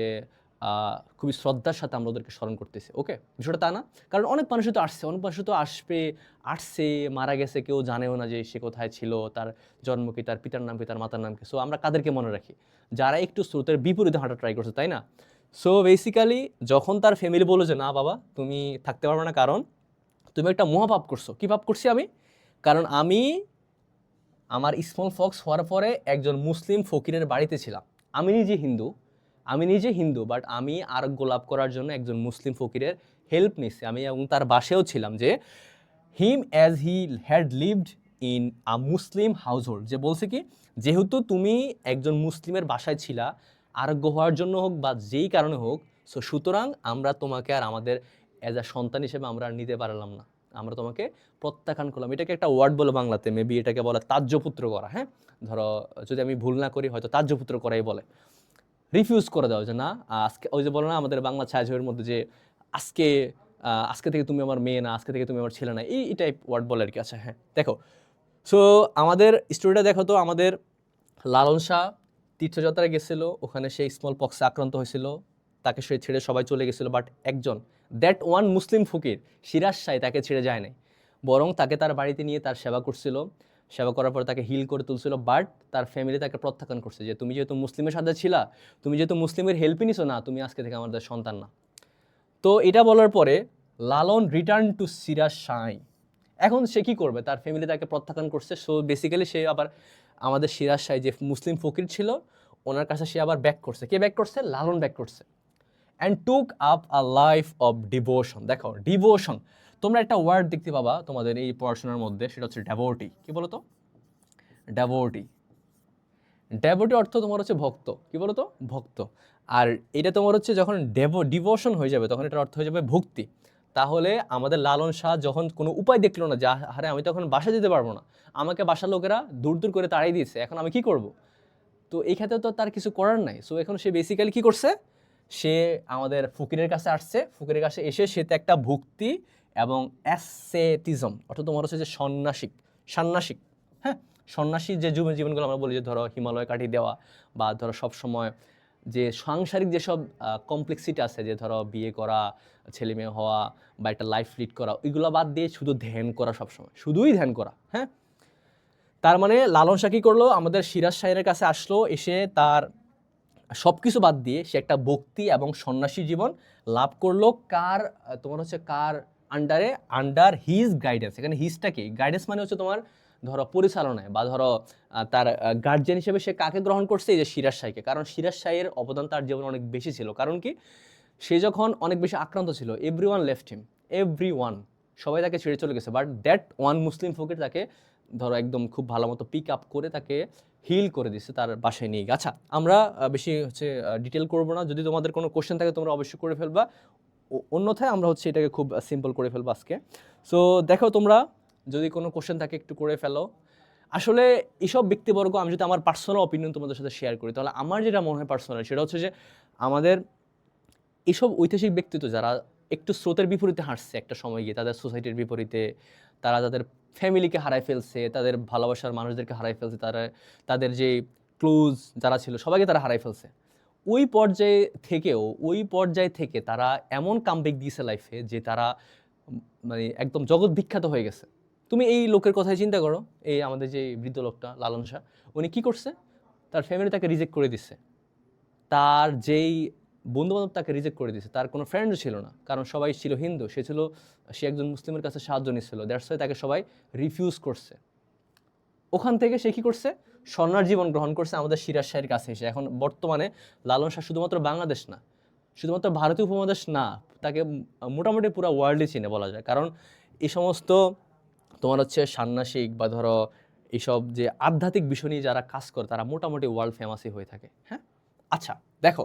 খুবই শ্রদ্ধার সাথে আমরা ওদেরকে স্মরণ করতেছি। ওকে, বিষয়টা তা না? কারণ অনেক মানুষই তো আসছে, মারা গেছে, কেউ জানেও না যে সে কোথায় ছিল, তার জন্ম কি, তার পিতার নাম কি, তার মাতার নাম কি। সো আমরা কাদেরকে মনে রাখি? যারা একটু স্রোতের বিপরীতে হাঁটা ট্রাই করছে, তাই না? সো বেসিক্যালি যখন তার ফ্যামিলি বললো যে না বাবা তুমি থাকতে পারবে না, কারণ তুমি একটা মহাপাপ করছো। কী পাপ করছি আমি? কারণ আমি আমার স্মল পক্স হওয়ার পরে একজন মুসলিম ফকিরের বাড়িতে ছিলাম। আমি নিজে হিন্দু, বাট আমি আরোগ্য লাভ করার জন্য একজন মুসলিম ফকিরের হেল্প নিছে, আমি এবং তার বাসায়ও ছিলাম, যে হিম as he had lived in a Muslim household, যে বলছে কি যেহেতু তুমি একজন মুসলিমের বাসায় ছিলা, আরোগ্য হওয়ার জন্য হোক বা যেই কারণে হোক, সো সুতরাং আমরা তোমাকে আর আমাদের অ্যাজ আ সন্তান হিসেবে আমরা আর নিতে পারলাম না, আমরা তোমাকে প্রত্যাখ্যান করলাম। এটাকে একটা ওয়ার্ড বলো বাংলাতে, মেবি এটাকে বলে তাহ্যপুত্র করা। হ্যাঁ, ধরো যদি আমি ভুল না করি হয়তো তাহ্যপুত্র করাই বলে, রিফিউজ করে দেওয়া, যে না আজকে ওই যে বলো না আমাদের বাংলা ছায়াছবির মধ্যে যে আজকে আজকে থেকে তুমি আমার মেয়ে না, আজকে থেকে তুমি আমার ছেলে না, এই টাইপ ওয়ার্ড বলে আর কি। আচ্ছা হ্যাঁ, দেখো সো আমাদের স্টোরিটা দেখো তো, আমাদের লালন শাহ তীর্থযাত্রায় গেছিল, ওখানে সেই স্মল পক্সে আক্রান্ত হয়েছিল, তাকে সে ছেড়ে সবাই চলে গেছিল, বাট একজন দ্যাট ওয়ান মুসলিম ফকির সিরাজ শাহ তাকে ছেড়ে যায় নাই, বরং তাকে তার বাড়িতে নিয়ে তার সেবা করছিল, সেবা করার পর তাকে হিল করে তুলছিল, বাট তার ফ্যামিলি তাকে প্রত্যাখ্যান করছে, যে তুমি যেহেতু মুসলিমের সাথে ছিলা, তুমি যেহেতু মুসলিমের হেল্পই নিছো না, তুমি আজকে থেকে আমাদের সন্তান না। তো এটা বলার পরে লালন রিটার্ন টু সিরাজ শাহ। এখন সে কি করবে, তার ফ্যামিলি তাকে প্রত্যাখ্যান করছে, সো বেসিক্যালি সে আবার আমাদের সিরাজ শাহ যে মুসলিম ফকির ছিল ওনার কাছে সে আবার ব্যাক করছে। কে ব্যাক করছে? লালন ব্যাক করছে। And took up a life of devotion. দেখো ডিভোশন, তোমরা একটা ওয়ার্ড দেখতে পাবা তোমাদের এই পড়াশোনার মধ্যে, সেটা হচ্ছে ডেভোটি। কি বলো তো? ডেভোটি। ডেভোটি অর্থ তোমার হচ্ছে ভক্ত। কি বলো তো? ভক্ত। আর এটা তোমার হচ্ছে যখন ডিভোশন হয়ে যাবে তখন এটার অর্থ হয়ে যাবে ভক্তি। তাহলে আমাদের লালন শাহ যখন কোনো উপায় দেখলো না, যে আরে আমি তখন বাসা যেতে পারবো না, আমাকে বাসার লোকেরা দূর দূর করে তাড়াই দিয়েছে, এখন আমি কি করব? তো এই ক্ষেত্রে তো তার কিছু করার নাই। সো এখন সে বেসিক্যালি কি করছে, সে আমাদের ফকিরের কাছে আসছে, ফকিরের কাছে এসে সে তো একটা ভক্তি এবং অ্যাসেটিজম অর্থাৎ তোমার হচ্ছে যে সন্ন্যাসিক, হ্যাঁ, সন্ন্যাসী যে জীবনগুলো আমরা বলি, যে ধরো হিমালয় কাটিয়ে দেওয়া, বা ধরো সবসময় যে সাংসারিক যেসব কমপ্লেক্সিটি আছে, যে ধরো বিয়ে করা, ছেলে মেয়ে হওয়া, বা একটা লাইফ লিড করা, ওইগুলো বাদ দিয়ে শুধু ধ্যান করা, সবসময় শুধুই ধ্যান করা। হ্যাঁ, তার মানে লালন শাহ কি করলো, আমাদের সিরাজ শাহের কাছে আসলো, এসে তার সব কিছু বাদ দিয়ে সে একটা ভক্তি এবং সন্ন্যাসী জীবন লাভ করলো। কার? তোমার হচ্ছে কার আন্ডারে? Under his guidance. এখানে হিজটা কি? গাইডেন্স মানে হচ্ছে তোমার ধরো পরিচালনায়, বা ধরো তার গার্জিয়ান হিসেবে সে কাকে গ্রহণ করছে? এই যে সিরাজ শাহকে। কারণ সিরাজ শাহের অবদান তার জীবনে অনেক বেশি ছিল। কারণ কি, সে যখন অনেক বেশি আক্রান্ত ছিল, এভরিওয়ান লেফট হিম, এভরিওয়ান, সবাই তাকে ছেড়ে চলে গেছে, বাট দ্যাট ওয়ান মুসলিম ফকির তাকে ধরো একদম খুব ভালো মতো পিক আপ করে তাকে হিল করে দিচ্ছে, তার বাসায় নিয়ে গিয়ে। আচ্ছা, আমরা বেশি হচ্ছে ডিটেল করবো না, যদি তোমাদের কোনো কোশ্চেন থাকে তোমরা অবশ্যই করে ফেলবা, অন্যথায় আমরা হচ্ছে এটাকে খুব সিম্পল করে ফেলবো আজকে। সো দেখো তোমরা যদি কোনো কোশ্চেন থাকে একটু করে ফেলো। আসলে এইসব ব্যক্তিবর্গ, আমি যদি আমার পার্সোনাল অপিনিয়ন তোমাদের সাথে শেয়ার করি, তাহলে আমার যেটা মনে হয় পার্সোনাল, সেটা হচ্ছে যে আমাদের এসব ঐতিহাসিক ব্যক্তিত্ব যারা একটু স্রোতের বিপরীতে হাঁটছে একটা সময় গিয়ে, তাদের সোসাইটির বিপরীতে, তারা তাদের ফ্যামিলিকে হারায় ফেলছে, তাদের ভালোবাসার মানুষদেরকে হারায় ফেলছে, তাদের যে ক্লোজ যারা ছিল সবাইকে তারা হারায় ফেলছে। ওই পর্যায় থেকে তারা এমন কামব্যাক দিয়েছে লাইফে, যে তারা মানে একদম জগৎ বিখ্যাত হয়ে গেছে। তুমি এই লোকের কথাই চিন্তা করো, এই আমাদের যে বৃদ্ধ লোকটা লালন শাহ, উনি কি করছে? তার ফ্যামিলি তাকে রিজেক্ট করে দিচ্ছে, তার যেই বন্ধুবান্ধব তাকে রিজেক্ট করে দিয়েছে, তার কোনো ফ্রেন্ডও ছিল না, কারণ সবাই ছিল হিন্দু, সে একজন মুসলিমের কাছে সাহায্য নিচ্ছিল, দ্যাটস ওয়াই তাকে সবাই রিফিউজ করছে। ওখান থেকে সে কী করছে? স্বর্ণার জীবন গ্রহণ করছে আমাদের সিরাজ শাহের কাছে এসে। এখন বর্তমানে লালন শাহ শুধুমাত্র বাংলাদেশ না, শুধুমাত্র ভারতীয় উপমহাদেশ না, তাকে মোটামুটি পুরো ওয়ার্ল্ডই চিনে বলা যায়। কারণ এই সমস্ত তোমার হচ্ছে সান্নাসিক বা ধরো এইসব যে আধ্যাত্মিক বিষয় নিয়ে যারা কাজ করে, তারা মোটামুটি ওয়ার্ল্ড ফেমাসই হয়ে থাকে। হ্যাঁ, আচ্ছা দেখো,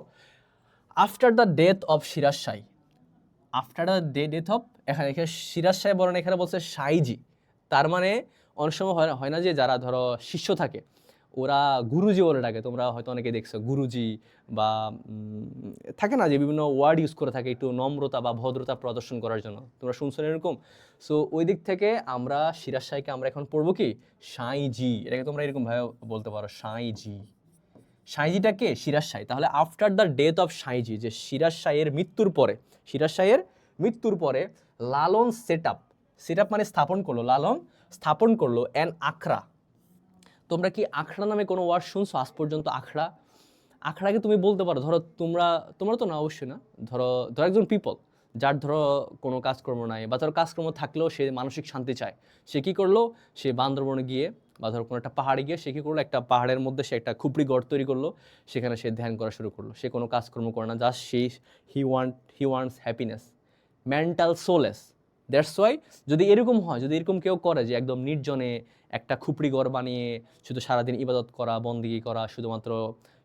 after the death of Siraj Shah, after the death of, এখানে সিরাজ শাহ বলেন, এখানে বলছে শাহজি। তার মানে অনেক সময় হয় না যে যারা ধরো শিষ্য থাকে, ওরা গুরুজি বলে ডাকে, তোমরা হয়তো অনেকে দেখছো গুরুজি, বা থাকে না যে বিভিন্ন ওয়ার্ড ইউজ করে থাকে একটু নম্রতা বা ভদ্রতা প্রদর্শন করার জন্য, তোমরা শুনছো এরকম। সো ওই দিক থেকে আমরা সিরাজ শাহকে আমরা এখন পড়বো কি সাঁইজি, এটাকে তোমরা এরকম ভাবে বলতে পারো, সাঁইজি। সাঁইজিটা কে? সিরাজ শাহ। তাহলে আফটার দ্য ডেথ অফ সাঁইজি, যে সিরাজ শাহের মৃত্যুর পরে, সিরাজ শাহের মৃত্যুর পরে লালন সেট আপ মানে স্থাপন করলো, লালন স্থাপন করলো অ্যান আখড়া। তোমরা কি আখড়া নামে কোনো ওয়ার্ড শুনছো আজ পর্যন্ত? আখড়াকে তুমি বলতে পারো, ধরো তোমরা তো না, অবশ্যই না, ধরো একজন পিপল যার ধরো কোনো কাজকর্ম নাই, বা ধরো কাজকর্ম থাকলেও সে মানসিক শান্তি চায়, সে কি করলো? সে বান্দরবনে গিয়ে বা ধরো কোনো একটা পাহাড়ে গিয়ে সে কী করলো? একটা পাহাড়ের মধ্যে সে একটা খুপড়ি গড় তৈরি করলো, সেখানে সে ধ্যান করা শুরু করলো। সে কোনো কাজকর্ম করে না, just he wants happiness, mental solace. That's why যদি এরকম হয়, যদি এরকম কেউ করে যে একদম নির্জনে একটা খুপড়ি ঘর বানিয়ে শুধু সারাদিন ইবাদত করা, বন্দিগি করা, শুধুমাত্র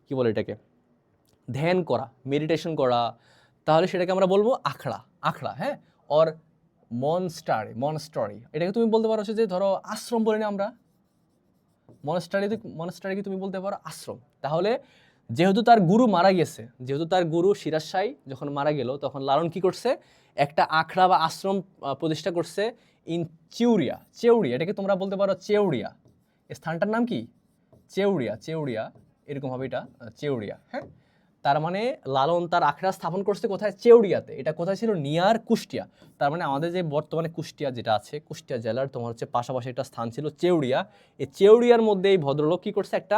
কি বলে এটাকে ধ্যান করা, মেডিটেশন করা, তাহলে সেটাকে আমরা বলবো আখড়া। আখড়া, হ্যাঁ। অর মনস্টারি, এটাকে তুমি বলতে পারো যে ধরো আশ্রম বলি না আমরা, মনস্টারিকে তুমি বলতে পারো আশ্রম। তাহলে যেহেতু তার গুরু মারা গেছে, যেহেতু তার গুরু সিরাজ শাহ যখন মারা গেল, তখন লালন কি করছে, একটা আখড়া বা আশ্রম প্রতিষ্ঠা করছে ইন চেউরিয়া। এটাকে তোমরা বলতে পারো চেউরিয়া। স্থানটার নাম কি? চেউরিয়া এরকম হবে এটা, চেউরিয়া, হ্যাঁ। তার মানে লালন তার আখড়া স্থাপন করছে কোথায়? চেউরিয়াতে। এটা কোথায় ছিল? নিয়ার কুষ্টিয়া। তার মানে আমাদের যে বর্তমানে কুষ্টিয়া যেটা আছে, কুষ্টিয়া জেলার তোমার হচ্ছে পাশাপাশি একটা স্থান ছিল চেউরিয়া। এই চেউরিয়ার মধ্যে এই ভদ্রলোক কি করছে, একটা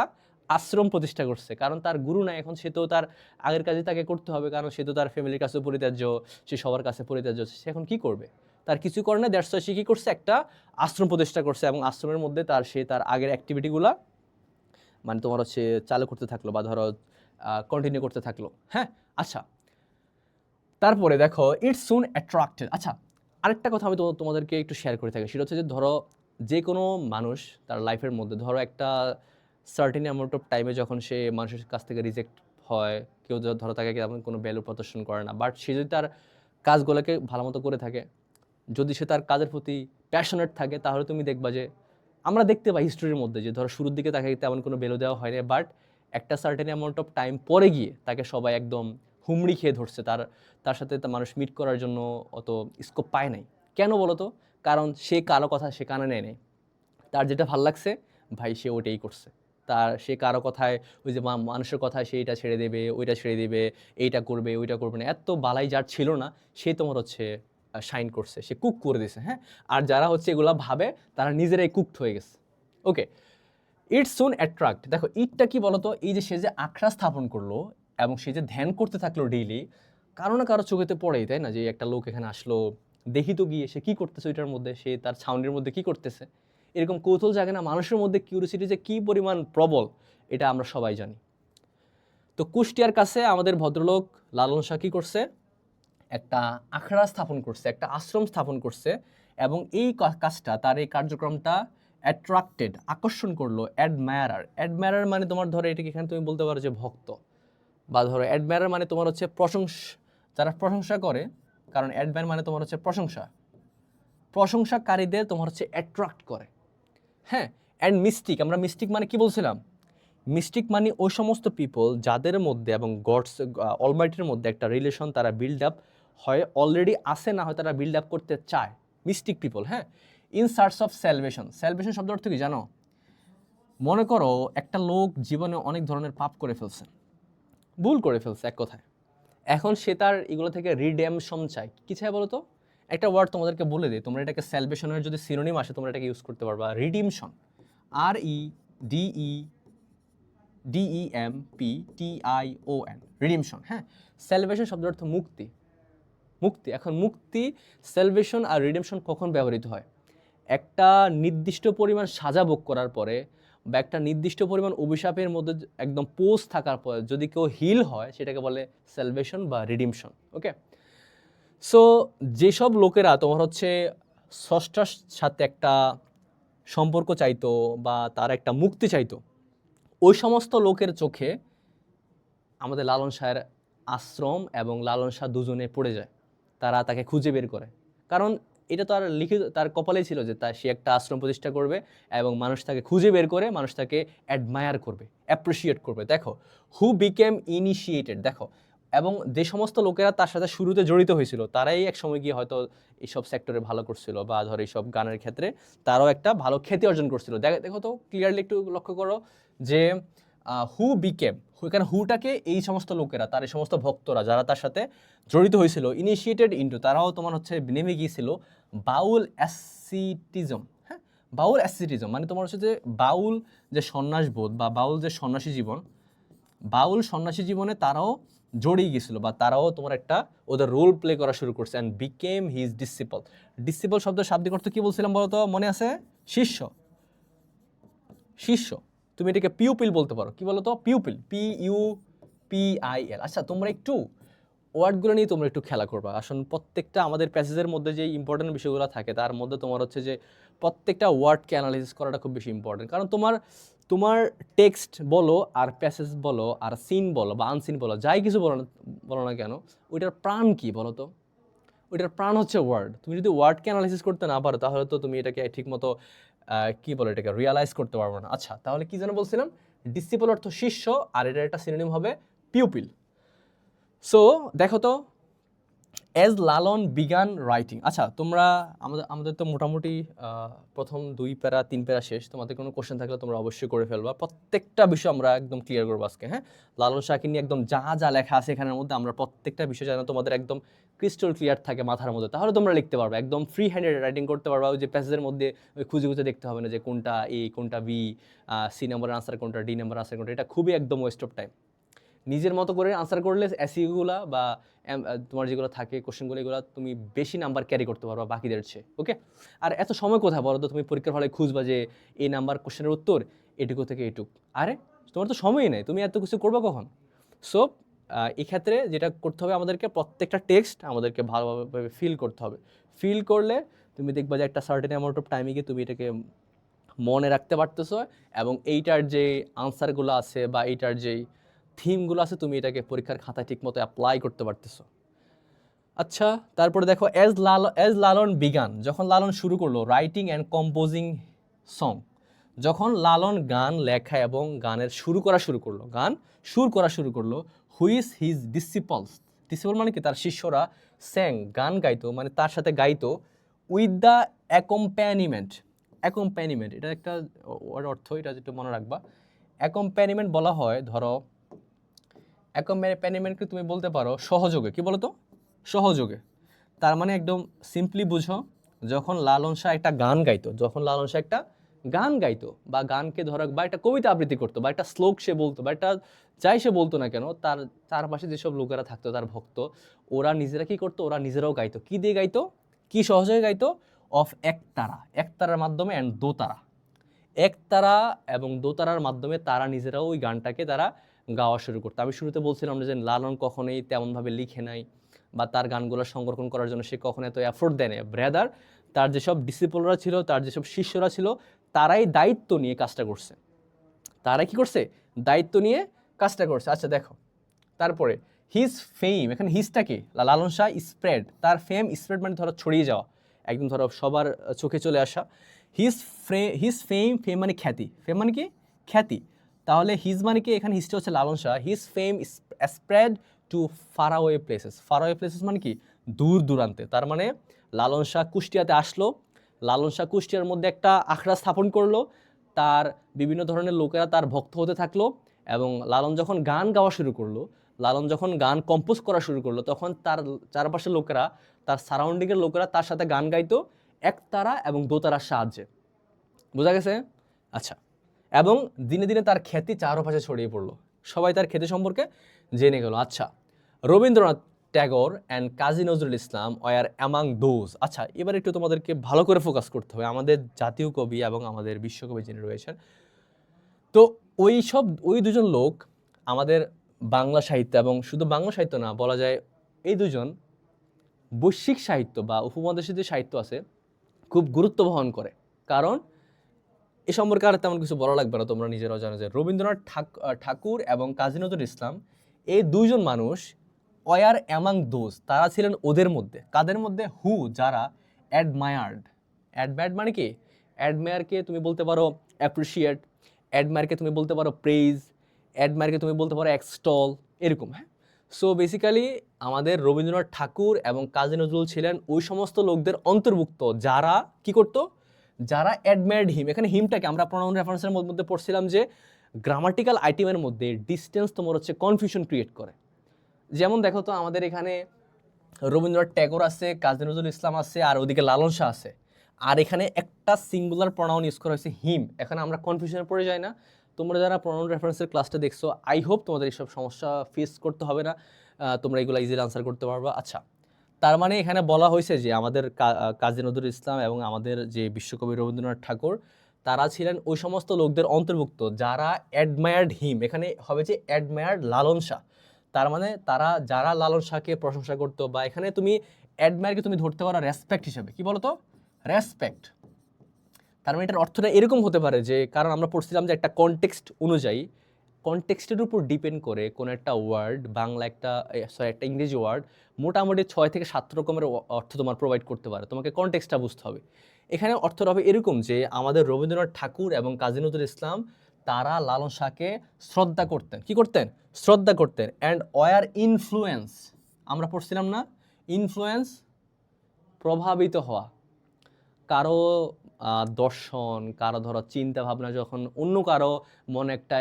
আশ্রম প্রতিষ্ঠা করছে। কারণ তার গুরু নাই এখন, সে তো তার আগের কাজে তাকে করতে হবে, কারণ সে তো তার ফ্যামিলির কাছে পরিত্যাজ্য, সে সবার কাছে পরিত্যাজ্য, সে এখন কি করবে? তার কিছু করে না, দ্যাটস ওয়াই সে কি করছে, একটা আশ্রম প্রতিষ্ঠা করছে, এবং আশ্রমের মধ্যে সে তার আগের অ্যাক্টিভিটিগুলা মানে তোমার হচ্ছে চালু করতে থাকলো, বা ধরো কন্টিনিউ করতে থাকলো, হ্যাঁ। আচ্ছা, তারপরে দেখো ইটস সুন অ্যাট্রাক্টেড। আচ্ছা, আরেকটা কথা আমি তোমাদেরকে একটু শেয়ার করে থাকি, সেটা হচ্ছে যে ধরো যে কোনো মানুষ তার লাইফের মধ্যে ধরো একটা সার্টেন অ্যামাউন্ট অফ টাইমে যখন সে মানুষের কাছ থেকে রিজেক্ট হয়, কেউ ধরো তাকে তেমন কোনো ভ্যালু প্রদর্শন করে না, বাট সে যদি তার কাজগুলোকে ভালো মতো করে থাকে, যদি সে তার কাজের প্রতি প্যাশনেট থাকে, তাহলে তুমি দেখবা যে আমরা দেখতে পাই হিস্ট্রির মধ্যে যে ধরো শুরুর দিকে তাকে তেমন কোনো ভ্যালু দেওয়া হয়নি, বাট একটা সার্টেন অ্যামাউন্ট অফ টাইম পরে গিয়ে তাকে সবাই একদম হুমড়ি খেয়ে ধরছে, তার সাথে মানুষ মিট করার জন্য অত স্কোপ পায় নাই। কেন বলো তো? কারণ সে কারো কথা সে কানে নেয় নাই, তার যেটা ভাল লাগছে ভাই সে ওটাই করছে। সে কারো কথায়, ওই যে মানুষের কথায় সে এটা ছেড়ে দেবে, ওইটা ছেড়ে দেবে, এইটা করবে ওইটা করবে না, এত বালাই যার ছিল না সে তোমার হচ্ছে শাইন করছে, সে কুক করে দিছে, হ্যাঁ। আর যারা হচ্ছে এগুলা ভাবে তারা নিজেরাই কুকড হয়ে গেছে। ওকে, ইটস সুন অ্যাট্রাক্ট। দেখো ইটটা কি বলতো, এই যে সে যে আখড়া স্থাপন করলো এবং সে যে ধ্যান করতে থাকলো ডেইলি, কারো না কারো চোখেতে পড়েই, তাই না, যে একটা লোক এখানে আসলো, দেখি তো গিয়ে সে কি করতেছে ওইটার মধ্যে, সে তার ছাউনির মধ্যে কি করতেছে, এরকম কৌতূহল জাগে না মানুষের মধ্যে, কিউরিওসিটি যে কি পরিমাণ প্রবল এটা আমরা সবাই জানি। তো কুষ্টিয়ার কাছে আমাদের ভদ্রলোক লালন শাহ কি করছে, একটা আখড়া স্থাপন করছে, একটা আশ্রম স্থাপন করছে, এবং এই কাজটা, তার এই কার্যক্রমটা অ্যাট্রাক্টেড, আকর্ষণ করলো অ্যাডমায়ারার মানে তোমার ধরো এটাকে এখানে তুমি বলতে পারো যে ভক্ত, বা ধরো অ্যাডমায়ারার মানে তোমার হচ্ছে যারা প্রশংসা করে, কারণ অ্যাডমায়ার মানে তোমার হচ্ছে প্রশংসাকারীদের তোমার হচ্ছে অ্যাট্রাক্ট করে, হ্যাঁ। অ্যান্ড মিস্টিক, আমরা মিস্টিক মানে কি বলছিলাম? মিস্টিক মানে ওই সমস্ত পিপল যাদের মধ্যে এবং গডস অলমাইটির মধ্যে একটা রিলেশন তারা বিল্ড আপ হয়, অলরেডি আসে, না হয় তারা বিল্ড আপ করতে চায়, মিস্টিক পিপল, হ্যাঁ। ইন সার্চ অফ স্যালভেশন শব্দ অর্থ কি জানো? মনে করো একটা লোক জীবনে অনেক ধরনের পাপ করে ফেলছে, ভুল করে ফেলছে এক কথায়, এখন সে তার এগুলো থেকে রিডেমশন চায়। কি চায় বলো তো? একটা ওয়ার্ড তোমাদেরকে বলে দিই, তোমরা এটাকে স্যালভেশনের যদি সিনোনিম আসে তোমরা এটাকে ইউজ করতে পারবা, রিডিমশন। REDEMPTION, রিডিমশন, হ্যাঁ। স্যালভেশন শব্দের অর্থ মুক্তি। এখন মুক্তি, স্যালভেশন আর রিডেমশন কখন ব্যবহৃত হয়? একটা নির্দিষ্ট পরিমাণ সাজা ভোগ করার পরে, বা একটা নির্দিষ্ট পরিমাণ অভিশাপের মধ্যে একদম পোস্ট থাকার পরে যদি কেউ হিল হয়, সেটাকে বলে স্যালভেশন বা রিডিমশন। ওকে, সো যেসব লোকেরা তোমার হচ্ছে স্রষ্টার সাথে একটা সম্পর্ক চাইতো, বা তার একটা মুক্তি চাইতো, ওই সমস্ত লোকের চোখে আমাদের লালন শাহের আশ্রম এবং লালন শাহ দুজনে পড়ে যায়, তারা তাকে খুঁজে বের করে। কারণ এটা তো আর লিখিত, তার কপালেই ছিল যে সে একটা আশ্রম প্রতিষ্ঠা করবে এবং মানুষ তাকে খুঁজে বের করে, মানুষ তাকে অ্যাডমায়ার করবে, অ্যাপ্রিসিয়েট করবে। দেখো, হু বিকেম ইনিশিয়েটেড, দেখো, এবং যে সমস্ত লোকেরা তার সাথে শুরুতে জড়িত হয়েছিল তারাই এক সময় গিয়ে হয়তো এইসব সেক্টরে ভালো করছিল, বা ধরো এইসব গানের ক্ষেত্রে তারাও একটা ভালো খ্যাতি অর্জন করছিল। দেখো তো ক্লিয়ারলি একটু লক্ষ্য করো যে হু বিকেম, এখানে হুটাকে এই সমস্ত লোকেরা, তার এই সমস্ত ভক্তরা যারা তার সাথে জড়িত হয়েছিল, ইনিশিয়েটেড ইন্টু, তারাও তোমার হচ্ছে নেমে গিয়েছিল বাউল অ্যাসিটিজম, হ্যাঁ। বাউল অ্যাসিটিজম মানে তোমার হচ্ছে যে বাউল যে সন্ন্যাসবোধ, বা বাউল যে সন্ন্যাসী জীবন, বাউল সন্ন্যাসী জীবনে তারাও জড়িয়ে গেছিল, বা তারাও তোমার একটা ওদের রোল প্লে করা শুরু করছে, অ্যান্ড বিকেম হিজ ডিসিপল শব্দের শাব্দিক অর্থ কি বলছিলাম বলতো, মনে আছে? শিষ্য। তুমি এটাকে পিউপিল বলতে পারো, কি বলো তো? Pupil, PUPIL। আচ্ছা, তোমরা একটু ওয়ার্ডগুলো নিয়ে তোমরা একটু খেলা করবা। আসলে প্রত্যেকটা আমাদের প্যাসেজের মধ্যে যে ইম্পর্টেন্ট বিষয়গুলো থাকে তার মধ্যে তোমার হচ্ছে যে প্রত্যেকটা ওয়ার্ডকে অ্যানালাইসিস করাটা খুব বেশি ইম্পর্টেন্ট। কারণ তোমার তোমার টেক্সট বলো আর প্যাসেজ বলো আর সিন বলো বা আনসিন বলো, যাই কিছু বলো না কেন, ওইটার প্রাণ কি বলো তো? ওইটার প্রাণ হচ্ছে ওয়ার্ড। তুমি যদি ওয়ার্ডকে অ্যানালাইসিস করতে না পারো তাহলে তো তুমি এটাকে ঠিকমতো কি বলে এটাকে রিয়ালাইজ করতে পারবে না। আচ্ছা, তাহলে কি যেন বলছিলাম? ডিসিপল অর্থ শিষ্য, আর এটার একটা সিনোনিম হবে পিউপিল। সো দেখো তো, অ্যাজ লালন বিগান রাইটিং। আচ্ছা, তোমরা আমাদের তো মোটামুটি প্রথম 2 প্যারা 3 প্যারা শেষ। তোমাদের কোনো কোশ্চেন থাকলে তোমরা অবশ্যই করে ফেলবা। প্রত্যেকটা বিষয় আমরা একদম ক্লিয়ার করবো আজকে, হ্যাঁ? লালন শাহকে নিয়ে একদম যা যা লেখা আছে এখানের মধ্যে আমরা প্রত্যেকটা বিষয় যেন তোমাদের একদম ক্রিস্টাল ক্লিয়ার থাকে মাথার মধ্যে, তাহলে তোমরা লিখতে পারবে, একদম ফ্রি হ্যান্ডেড রাইটিং করতে পারবা। ওই যে প্যাসেজের মধ্যে ওই খুঁজে খুঁজে দেখতে হবে না যে কোনটা এ কোনটা বি, সি নাম্বার আনসার কোনটা, ডি নাম্বার আনসার কোনটা। এটা খুবই একদম ওয়েস্ট অফ টাইম। নিজের মতো করে আনসার করলে এসইগুলা বা তোমার যেগুলো থাকে কোশ্চেনগুলো, এগুলো তুমি বেশি নাম্বার ক্যারি করতে পারবা বাকিদের চেয়ে, ওকে? আর এত সময় কোথায় বলো তো? তুমি পরীক্ষার হলে খুঁজবা যে এই নাম্বার কোশ্চেনের উত্তর এটুকু থেকে এটুক। আরে তোমার তো সময়ই নেই, তুমি এত কিছু করবা কখন? সো এক্ষেত্রে যেটা করতে হবে আমাদেরকে, প্রত্যেকটা টেক্সট আমাদেরকে ভালোভাবে ফিল করতে হবে। ফিল করলে তুমি দেখবা যে একটা সার্টেন অ্যামাউন্ট অফ টাইমে গিয়ে তুমি এটাকে মনে রাখতে পারতেছো, এবং এইটার যে আনসারগুলো আছে বা এইটার যেই থিমগুলো আছে তুমি এটাকে পরীক্ষার খাতায় ঠিকমতো অ্যাপ্লাই করতে পারতেছো। আচ্ছা, তারপরে দেখো, অ্যাজ লালন বিগান, যখন লালন শুরু করলো রাইটিং অ্যান্ড কম্পোজিং সং, যখন লালন গান লেখা এবং গানের গান শুরু করলো, হুইজ হিজ ডিসিপলস, ডিসিপল মানে কি? তার শিষ্যরা, স্যাং গান গাইতো, মানে তার সাথে গাইতো, উইথ দ্য অ্যাকম্প্যানিমেন্ট, এটা একটা অর্থ, এটা যেটা মনে রাখবা। অ্যাকম্প্যানিমেন্ট বলা হয়, ধরো অ্যাকম্প্যানিমেন্টকে তুমি বলতে পারো সহযোগে। কি বলো তো? সহযোগে। তার মানে একদম সিম্পলি বুঝো, যখন লালন শাহ একটা গান গাইতো বা গানকে ধরো বা একটা কবিতা আবৃত্তি করতো বা একটা শ্লোক সে বলতো বা একটা যাই সে বলতো না কেন, তার চারপাশে যেসব লোকেরা থাকতো, তার ভক্ত, ওরা নিজেরা কি করতো? ওরা নিজেরাও গাইতো। কি দিয়ে গাইতো? কি সহযোগে গাইতো? অফ একতারার মাধ্যমে অ্যান্ড দোতারা। একতারা এবং দোতারার মাধ্যমে তারা নিজেরাও ওই গানটাকে তারা গাওয়া শুরু করতো। আমি শুরুতে বলছিলাম যে লালন কখনোই তেমনভাবে লিখে নাই বা তার গানগুলো সংরক্ষণ করার জন্য সে কখনো এত এফোর্ট দেয় না। ব্রাদার, তার যেসব ডিসিপলরা ছিল, তার যেসব শিষ্যরা ছিল, তারাই দায়িত্ব নিয়ে কাজটা করছে। তারাই কি করছে? দায়িত্ব নিয়ে কাজটা করছে। আচ্ছা দেখো, তারপরে হিজ ফেম, এখানে হিজটাকে লালন শাহ স্প্রেড, তার ফেম স্প্রেড মানে ধরো ছড়িয়ে যাওয়া, একদম ধরো সবার চোখে চলে আসা। হিজ ফেম মানে খ্যাতি, ফেম মানে কি? খ্যাতি। তাহলে হিজ মানে কি? এখানে হিজটা হচ্ছে Lalon Shah. His fame spread to faraway places মানে কি? দূর দূরান্তে। তার মানে লালন শাহ কুষ্টিয়াতে আসলো, লালন শাহ কুষ্টিয়ার মধ্যে একটা আখড়া স্থাপন করলো, তার বিভিন্ন ধরনের লোকেরা তার ভক্ত হতে থাকলো, এবং লালন যখন গান গাওয়া শুরু করলো, লালন যখন গান কম্পোজ করা শুরু করলো, তখন তার চারপাশের লোকেরা, তার সারাউন্ডিংয়ের লোকেরা তার সাথে গান গাইতো একতারা এবং দোতারার সাহায্যে। বোঝা গেছে? আচ্ছা, এবং দিনে দিনে তার খ্যাতি চারপাশে ছড়িয়ে পড়লো, সবাই তার খ্যাতি সম্পর্কে জেনে গেল। আচ্ছা, Rabindranath Tagore and Kazi Nazrul Islam were among those. আচ্ছা, এবার একটু তোমাদেরকে ভালো করে ফোকাস করতে হবে, আমাদের জাতীয় কবি এবং আমাদের বিশ্বকবি যিনি রয়েছেন, তো ওই দুজন লোক আমাদের বাংলা সাহিত্য, এবং শুধু বাংলা সাহিত্য না, বলা যায় এই দুজন বৈশ্বিক সাহিত্য বা উপমহাদেশের যে সাহিত্য আছে খুব গুরুত্ব বহন করে। কারণ এ সম্পর্কে আর তেমন কিছু বলা লাগবে না, তোমরা নিজেরাও জানো যে রবীন্দ্রনাথ ঠাকুর এবং কাজী নজরুল ইসলাম, এই দুইজন মানুষ ওয়ার অ্যামাং দোজ, তারা ছিলেন ওদের মধ্যে। কাদের মধ্যে? হু, যারা অ্যাডমায়ার্ড মানে কি? অ্যাডমায়ারকে তুমি বলতে পারো অ্যাপ্রিসিয়েট, অ্যাডমায়ারকে তুমি বলতে পারো প্রেইজ, অ্যাডমায়ারকে তুমি বলতে পারো এক্সটল, এরকম, হ্যাঁ? সো বেসিক্যালি আমাদের রবীন্দ্রনাথ ঠাকুর এবং কাজী নজরুল ছিলেন ওই সমস্ত লোকদের অন্তর্ভুক্ত যারা কি করতো? যারা অ্যাডমায়ার্ড হিম। এখানে হিমটাকে আমরা প্রনাউন রেফারেন্সের মধ্যে পড়ছিলাম যে গ্রামাটিক্যাল আইটেমের মধ্যে ডিস্টেন্স তোমার হচ্ছে কনফিউশন ক্রিয়েট করে। যেমন দেখো তো, আমাদের এখানে রবীন্দ্রনাথ ট্যাগর আছে, কাজী নজরুল ইসলাম আছে, আর ওদিকে লালন শাহ আছে, আর এখানে একটা সিঙ্গুলার প্রনাউন ইউজ করা হয়েছে হিম। এখানে আমরা কনফিউশনে পড়ে যাই না? তোমরা যারা প্রনাউন রেফারেন্সের ক্লাসটা দেখছো, আই হোপ তোমাদের এইসব সমস্যা ফেস করতে হবে না, তোমরা এগুলো ইজিলি আনসার করতে পারবা। আচ্ছা, তার মানে এখানে বলা হয়েছে যে আমাদের কাজী নজরুল ইসলাম এবং আমাদের যে বিশ্বকবি রবীন্দ্রনাথ ঠাকুর, তারা ছিলেন ওই সমস্ত লোকদের অন্তর্ভুক্ত যারা অ্যাডমায়ার্ড হিম। এখানে হবে যে অ্যাডমায়ার্ড লালন শাহ, তার মানে তারা যারা লালন শাহকে প্রশংসা করতো, বা এখানে তুমি অ্যাডমায়ারকে তুমি ধরতে পারো রেসপেক্ট হিসেবে, কি বলতো, রেসপেক্ট। তার মানে এটার অর্থটা এরকম হতে পারে যে, কারণ আমরা পড়ছিলাম যে একটা কনটেক্সট অনুযায়ী, কনটেক্সটের উপর ডিপেন্ড করে কোনো একটা ওয়ার্ড, বাংলা একটা একটা ইংরেজি ওয়ার্ড মোটামুটি 6 থেকে 7 রকমের অর্থ তোমার প্রোভাইড করতে পারে, তোমাকে কনটেক্সটটা বুঝতে হবে। এখানে অর্থটা হবে এরকম যে, আমাদের রবীন্দ্রনাথ ঠাকুর এবং কাজী নজরুল ইসলাম তারা লালন শাহকে শ্রদ্ধা করতেন, কি করতেন, শ্রদ্ধা করতেন। অ্যান্ড ওয়ার ইনফ্লুয়েন্স, আমরা পড়ছিলাম না, ইনফ্লুয়েন্স প্রভাবিত হওয়া, কারো দর্শন, কারো ধরো চিন্তা ভাবনা যখন অন্য কারো মনে একটা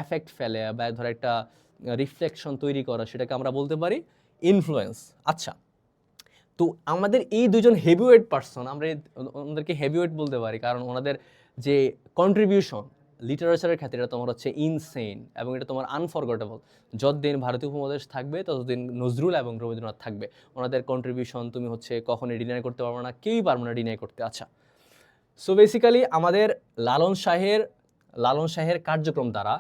এফেক্ট ফেলে বা ধরো একটা রিফ্লেকশন তৈরি করা, সেটাকে আমরা বলতে পারি ইনফ্লুয়েন্স। আচ্ছা, তো আমাদের এই দুজন হেভিওয়েট পার্সন, আমরা ওনাদেরকে হেভিওয়েট বলতে পারি কারণ ওনাদের যে কন্ট্রিবিউশন লিটারেচারের ক্ষেত্রে, এটা তোমার হচ্ছে ইনসেইন, এবং এটা তোমার আনফরগেটেবল। যতদিন ভারতীয় উপমহাদেশ থাকবে ততদিন নজরুল এবং রবীন্দ্রনাথ থাকবে। ওনাদের কন্ট্রিবিউশন তুমি হচ্ছে কখনোই ডিনাই করতে পারবে না, কেউই পারবে না ডিনাই করতে। আচ্ছা, সো বেসিক্যালি আমাদের লালন শাহের কার্যক্রম দ্বারা,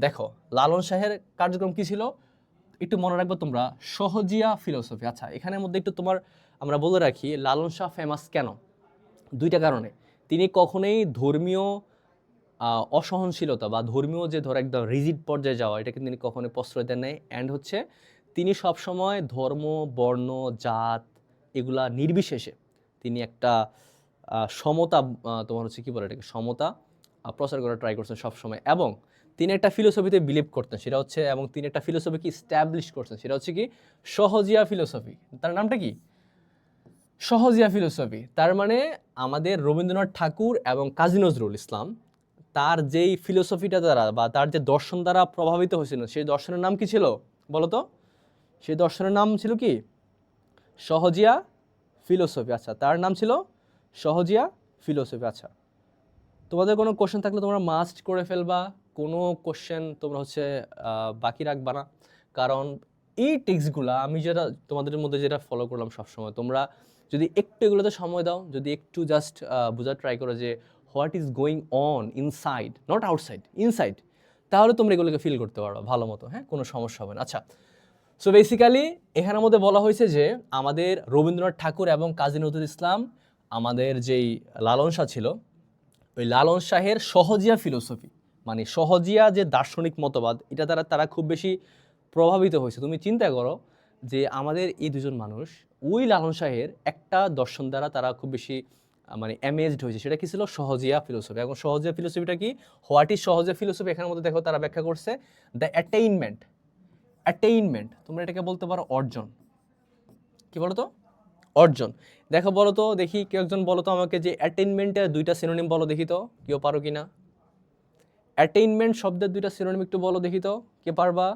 দেখো লালন শাহের কার্যক্রম কি ছিল একটু মনে রাখবো তোমরা, সহজিয়া ফিলোসফি। আচ্ছা, এখানের মধ্যে একটু আমরা বলে রাখি লালন শাহ ফেমাস কেন, দুইটা কারণে। তিনি কখনোই ধর্মীয় অসহনশীলতা বা ধর্মীয় যে ধর একদম রিজিড পর্যায়ে যাওয়া, এটাকে তিনি কখনোই প্রশ্রয় দেন নাই। অ্যান্ড হচ্ছে তিনি সবসময় ধর্ম, বর্ণ, জাত এগুলা নির্বিশেষে তিনি একটা সমতা, তোমার হচ্ছে কি বলে এটাকে, সমতা প্রচার করার ট্রাই করছেন সবসময়। এবং তিনি একটা ফিলোসফিতে বিলিভ করতেন, সেটা হচ্ছে, এবং তিনি একটা ফিলোসফিকে স্ট্যাবলিশ করছেন, সেটা হচ্ছে কি সহজিয়া ফিলোসফি। তার নামটা কি, সহজিয়া ফিলোসফি। তার মানে আমাদের রবীন্দ্রনাথ ঠাকুর এবং কাজী নজরুল ইসলাম তার যেই ফিলোসফিটা দ্বারা বা তার যে দর্শন দ্বারা প্রভাবিত হয়েছিল, সেই দর্শনের নাম কি ছিল বলো তো, সেই দর্শনের নাম ছিল কি সহজিয়া ফিলোসফি। আচ্ছা, তার নাম ছিল সহজিয়া ফিলোসফি। আচ্ছা, তোমাদের কোনো কোশ্চেন থাকলে তোমরা মাস্ট করে ফেলবা, কোনো কোশ্চেন তোমরা হচ্ছে বাকি রাখবা না, কারণ এই টেক্সটগুলো আমি যেটা তোমাদের মধ্যে যেটা ফলো করলাম সবসময়, তোমরা যদি একটু এগুলোতে সময় দাও, যদি একটু জাস্ট বোঝার ট্রাই করো যে what is going on inside, not outside, inside, তাহলে তোমরা এগুলোকে ফিল করতে পারো ভালো মতো, হ্যাঁ, কোনো সমস্যা হবে না। আচ্ছা, সো বেসিক্যালি এখানের মধ্যে বলা হয়েছে যে আমাদের রবীন্দ্রনাথ ঠাকুর এবং কাজী নজরুল ইসলাম, আমাদের যেই লালন শাহ ছিল, ওই লালন শাহের সহজিয়া ফিলোসফি, মানে সহজিয়া যে দার্শনিক মতবাদ, এটা দ্বারা তারা খুব বেশি প্রভাবিত হয়েছে। তুমি চিন্তা করো যে আমাদের এই দুজন মানুষ ওই লালন শাহের একটা দর্শন দ্বারা তারা খুব বেশি মানে অ্যামেজড হয়েছে, সেটা কি ছিল সহজিয়া ফিলোসফি। এখন সহজিয়া ফিলোসফিটা কি, হোয়াট ইজ সহজিয়া ফিলোসফি, এখানের মধ্যে দেখো তারা ব্যাখ্যা করছে দ্য অ্যাটেইনমেন্ট, তোমরা এটাকে বলতে পারো অর্জন, কি বলো তো, অর্জন। দেখো বলো তো, দেখি কেউ একজন বলো তো আমাকে যে অ্যাটেইনমেন্টের দুইটা সিনোনিম বলো দেখি তো, কেউ পারো কি না? অ্যাটেইনমেন্ট শব্দের দুইটা সিনোনিম একটু বলো দেখি তো, কে পারবা?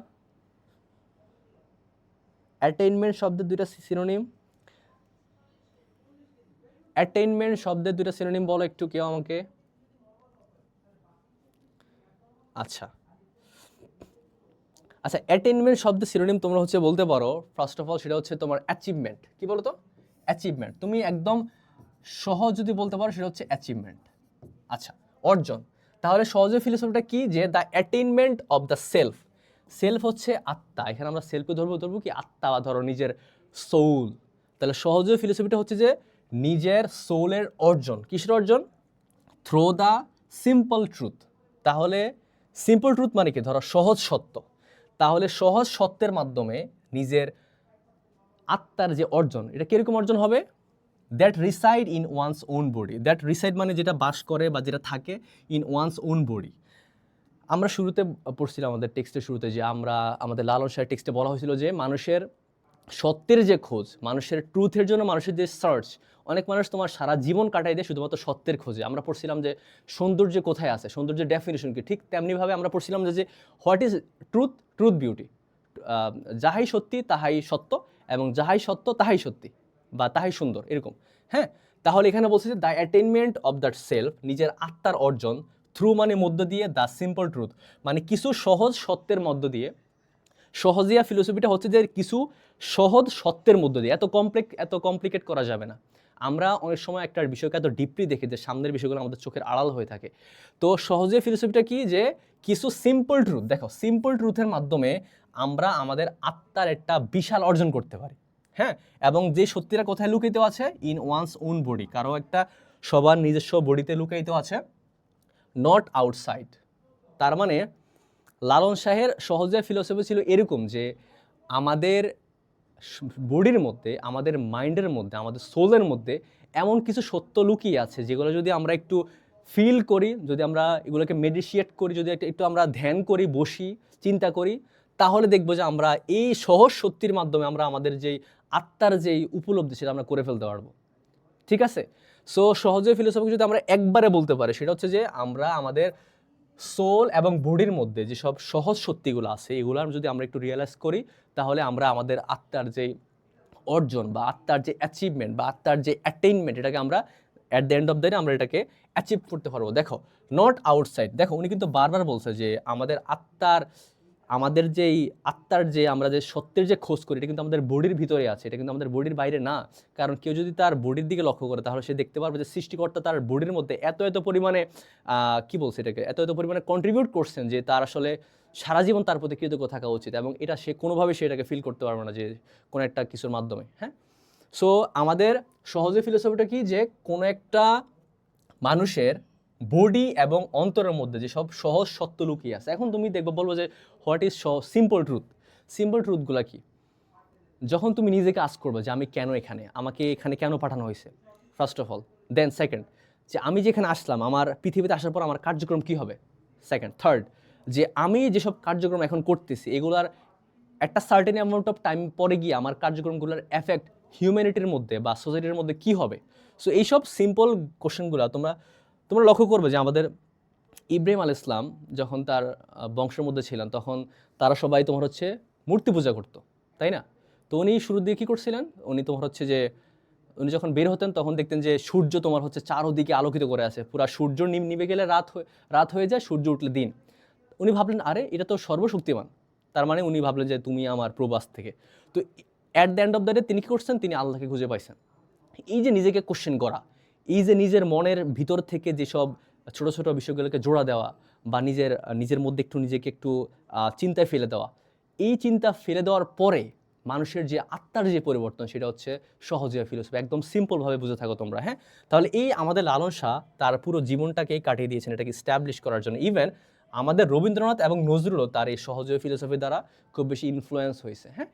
অ্যাটেইনমেন্ট শব্দের দুইটা সিনোনিম, অ্যাটেইনমেন্ট শব্দের দুইটা সিনোনিম বলো একটু কেউ আমাকে। আচ্ছা আচ্ছা, অ্যাটেইনমেন্ট শব্দের সিনোনিম তোমরা হচ্ছে বলতে পারো, ফার্স্ট অফ অল সেটা হচ্ছে তোমার অ্যাচিভমেন্ট, কি বলো তো, অ্যাচিভমেন্ট। তুমি একদম সহজ যদি বলতে পারো সেটা হচ্ছে অ্যাচিভমেন্ট। আচ্ছা, অর্জন। তাহলে সহজে ফিলোসফিটা কি, যে the attainment of the self, self হচ্ছে আত্মা, এখানে আমরা সেলফকে ধরবো কি আত্মা, বা ধরো নিজের সোল। তাহলে সহজে ফিলোসফিটা হচ্ছে যে নিজের সোলের অর্জন, কিসের অর্জন, থ্রো দ্য সিম্পল ট্রুথ। তাহলে সিম্পল ট্রুথ মানে কি, ধরো সহজ সত্য, তাহলে সহজ সত্যের মাধ্যমে নিজের আত্মার যে অর্জন, এটা কিরকম অর্জন হবে, that reside in one's own body, that reside মানে যেটা বাস করে বা যেটা থাকে ইন ওয়ান্স ওন বডি। আমরা শুরুতে পড়ছিলাম আমাদের টেক্সটের শুরুতে যে আমাদের লালন শাহের টেক্সটে বলা হয়েছিল যে মানুষের সত্যের যে খোঁজ, মানুষের ট্রুথের জন্য মানুষের যে সার্চ, অনেক মানুষ তোমার সারা জীবন কাটাই দেয় শুধুমাত্র সত্যের খোঁজে। আমরা পড়ছিলাম যে সৌন্দর্য কোথায় আছে, সৌন্দর্যের ডেফিনিশন কি, ঠিক তেমনিভাবে আমরা পড়ছিলাম যে হোয়াট ইজ ট্রুথ বিউটি, যাহাই সত্যি তাহাই সত্য, এবং যাহাই সত্য তাহাই সত্যি বা তাহাই সুন্দর, এরকম। হ্যাঁ, তাহলে এখানে বলছে যে the attainment of that self, নিজের আত্মার অর্জন, থ্রু মানে মধ্য দিয়ে, দ্য সিম্পল ট্রুথ মানে কিছু সহজ সত্যের মধ্য দিয়ে। সহজিয়া ফিলোসফিটা হচ্ছে যে কিছু সহজ সত্যের মধ্য দিয়ে, এত কমপ্লিকেট করা যাবে না। আমরা অনেক সময় একটা বিষয়কে এত ডিপলি দেখি যে সামনের বিষয়গুলো আমাদের চোখের আড়াল হয়ে থাকে। তো সহজিয়া ফিলোসফিটা কি, যে কিছু সিম্পল ট্রুথ, দেখো সিম্পল ট্রুথের মাধ্যমে আমরা আমাদের আত্মার একটা বিশাল অর্জন করতে পারি, হ্যাঁ। এবং যে সত্যিটা কোথায় লুকিত আছে, ইন ওয়ান্স ওন বডি, কারো একটা সবার নিজস্ব বডিতে লুকায়িত আছে, নট আউটসাইড। তার মানে লালন শাহের সহজে ফিলোসফি ছিল এরকম যে আমাদের বডির মধ্যে, আমাদের মাইন্ডের মধ্যে, আমাদের সোলের মধ্যে এমন কিছু সত্য লুকিয়ে আছে যেগুলো যদি আমরা একটু ফিল করি, যদি আমরা এগুলোকে মেডিটেট করি, যদি একটু আমরা ধ্যান করি, বসি, চিন্তা করি, তাহলে দেখবো যে আমরা এই সহজ সত্যির মাধ্যমে আমরা আমাদের যেই আত্মার যেই উপলব্ধি সেটা আমরা করে ফেলতে পারবো, ঠিক আছে। সো সহজে ফিলোসফি যদি আমরা একবারে বলতে পারি সেটা হচ্ছে যে আমরা আমাদের সোল এবং বডির মধ্যে যেসব সহজ সত্যিগুলো আছে এগুলো যদি আমরা একটু রিয়েলাইজ করি, তাহলে আমরা আমাদের আত্মার যে অর্জন বা আত্মার যে অ্যাচিভমেন্ট বা আত্মার যে অ্যাটেইনমেন্ট, এটাকে আমরা at the end of the day আমরা এটাকে অ্যাচিভ করতে পারবো। দেখো নট আউটসাইড, দেখো উনি কিন্তু বারবার বলছে যে আমাদের আত্মার, আমাদের যেই আত্মার যে আমরা যে সত্যের যে খোঁজ করি এটা কিন্তু আমাদের বডির ভিতরে আছে, এটা কিন্তু আমাদের বডির বাইরে না। কারণ কেউ যদি তার বডির দিকে লক্ষ্য করে তাহলে সে দেখতে পারবে যে সৃষ্টিকর্তা তার বডির মধ্যে এত এত পরিমাণে কি বলছে এটাকে, এত এত পরিমাণে কন্ট্রিবিউট করছেন যে তার আসলে সারা জীবন তার প্রতি কৃতজ্ঞ থাকা উচিত, এবং এটা সে কোনোভাবে সে এটাকে ফিল করতে পারবে না যে কোনো একটা কিছুর মাধ্যমে, হ্যাঁ। সো আমাদের সহজে ফিলোসফিটা কি, যে কোনো একটা মানুষের বডি এবং অন্তরের মধ্যে যে সব সহজ সত্য লুকিয়ে আছে। এখন তুমি দেখবে বলবো যে what is simple truth, simple ট্রুথগুলো কি? যখন তুমি নিজেকে আস্ক করবে যে আমি কেন এখানে, আমাকে এখানে কেন পাঠানো হয়েছে, first of all, then second যে আমি যেখানে আসলাম, আমার পৃথিবীতে আসার পর আমার কার্যক্রম কি হবে, সেকেন্ড, থার্ড যে আমি যেসব কার্যক্রম এখন করতেছি এগুলার একটা সার্টেন অ্যামাউন্ট অফ টাইম পরে গিয়ে আমার কার্যক্রমগুলোর এফেক্ট হিউম্যানিটির মধ্যে বা সোসাইটির মধ্যে কি হবে। সো এইসব সিম্পল কোশ্চেনগুলো তোমরা লক্ষ্য করবে যে আমাদের ইব্রাহিম আলাইহিস সালাম যখন তার বংশের মধ্যে ছিলেন তখন তারা সবাই তোমার হচ্ছে মূর্তি পূজা করতো, তাই না? তো উনি শুরুর দিকে কী করছিলেন, উনি তোমার হচ্ছে যে উনি যখন বের হতেন তখন দেখতেন যে সূর্য তোমার হচ্ছে চারোদিকে আলোকিত করে আছে, পুরা সূর্য নিভে গেলে রাত হয়ে যায়, সূর্য উঠলে দিন। উনি ভাবলেন আরে এটা তো সর্বশক্তিমান, তার মানে উনি ভাবলেন যে তুমি আমার প্রবাস থেকে। তো at the end of the day তিনি কী করছেন, তিনি আল্লাহকে খুঁজে পাইছেন। এই যে নিজেকে কোশ্চেন করা, এই যে নিজের মনের ভিতর থেকে যেসব ছোট ছোট বিষয়গুলোকে জোড়া দেওয়া বা নিজের মধ্যে একটু নিজেকে একটু চিন্তায় ফেলে দেওয়া, এই চিন্তা ফেলে দেওয়ার পরে মানুষের যে আত্মার যে পরিবর্তন সেটা হচ্ছে সহজে ফিলোসফি, একদম সিম্পলভাবে বুঝে থাকো তোমরা, হ্যাঁ। তাহলে এই আমাদের লালন শাহ তার পুরো জীবনটাকেই কাটিয়ে দিয়েছেন এটাকে স্ট্যাবলিশ করার জন্য। ইভেন আমাদের রবীন্দ্রনাথ এবং নজরুলও তার এই সহজ ফিলোসফি দ্বারা খুব বেশি ইনফ্লুয়েন্স হয়েছে, হ্যাঁ।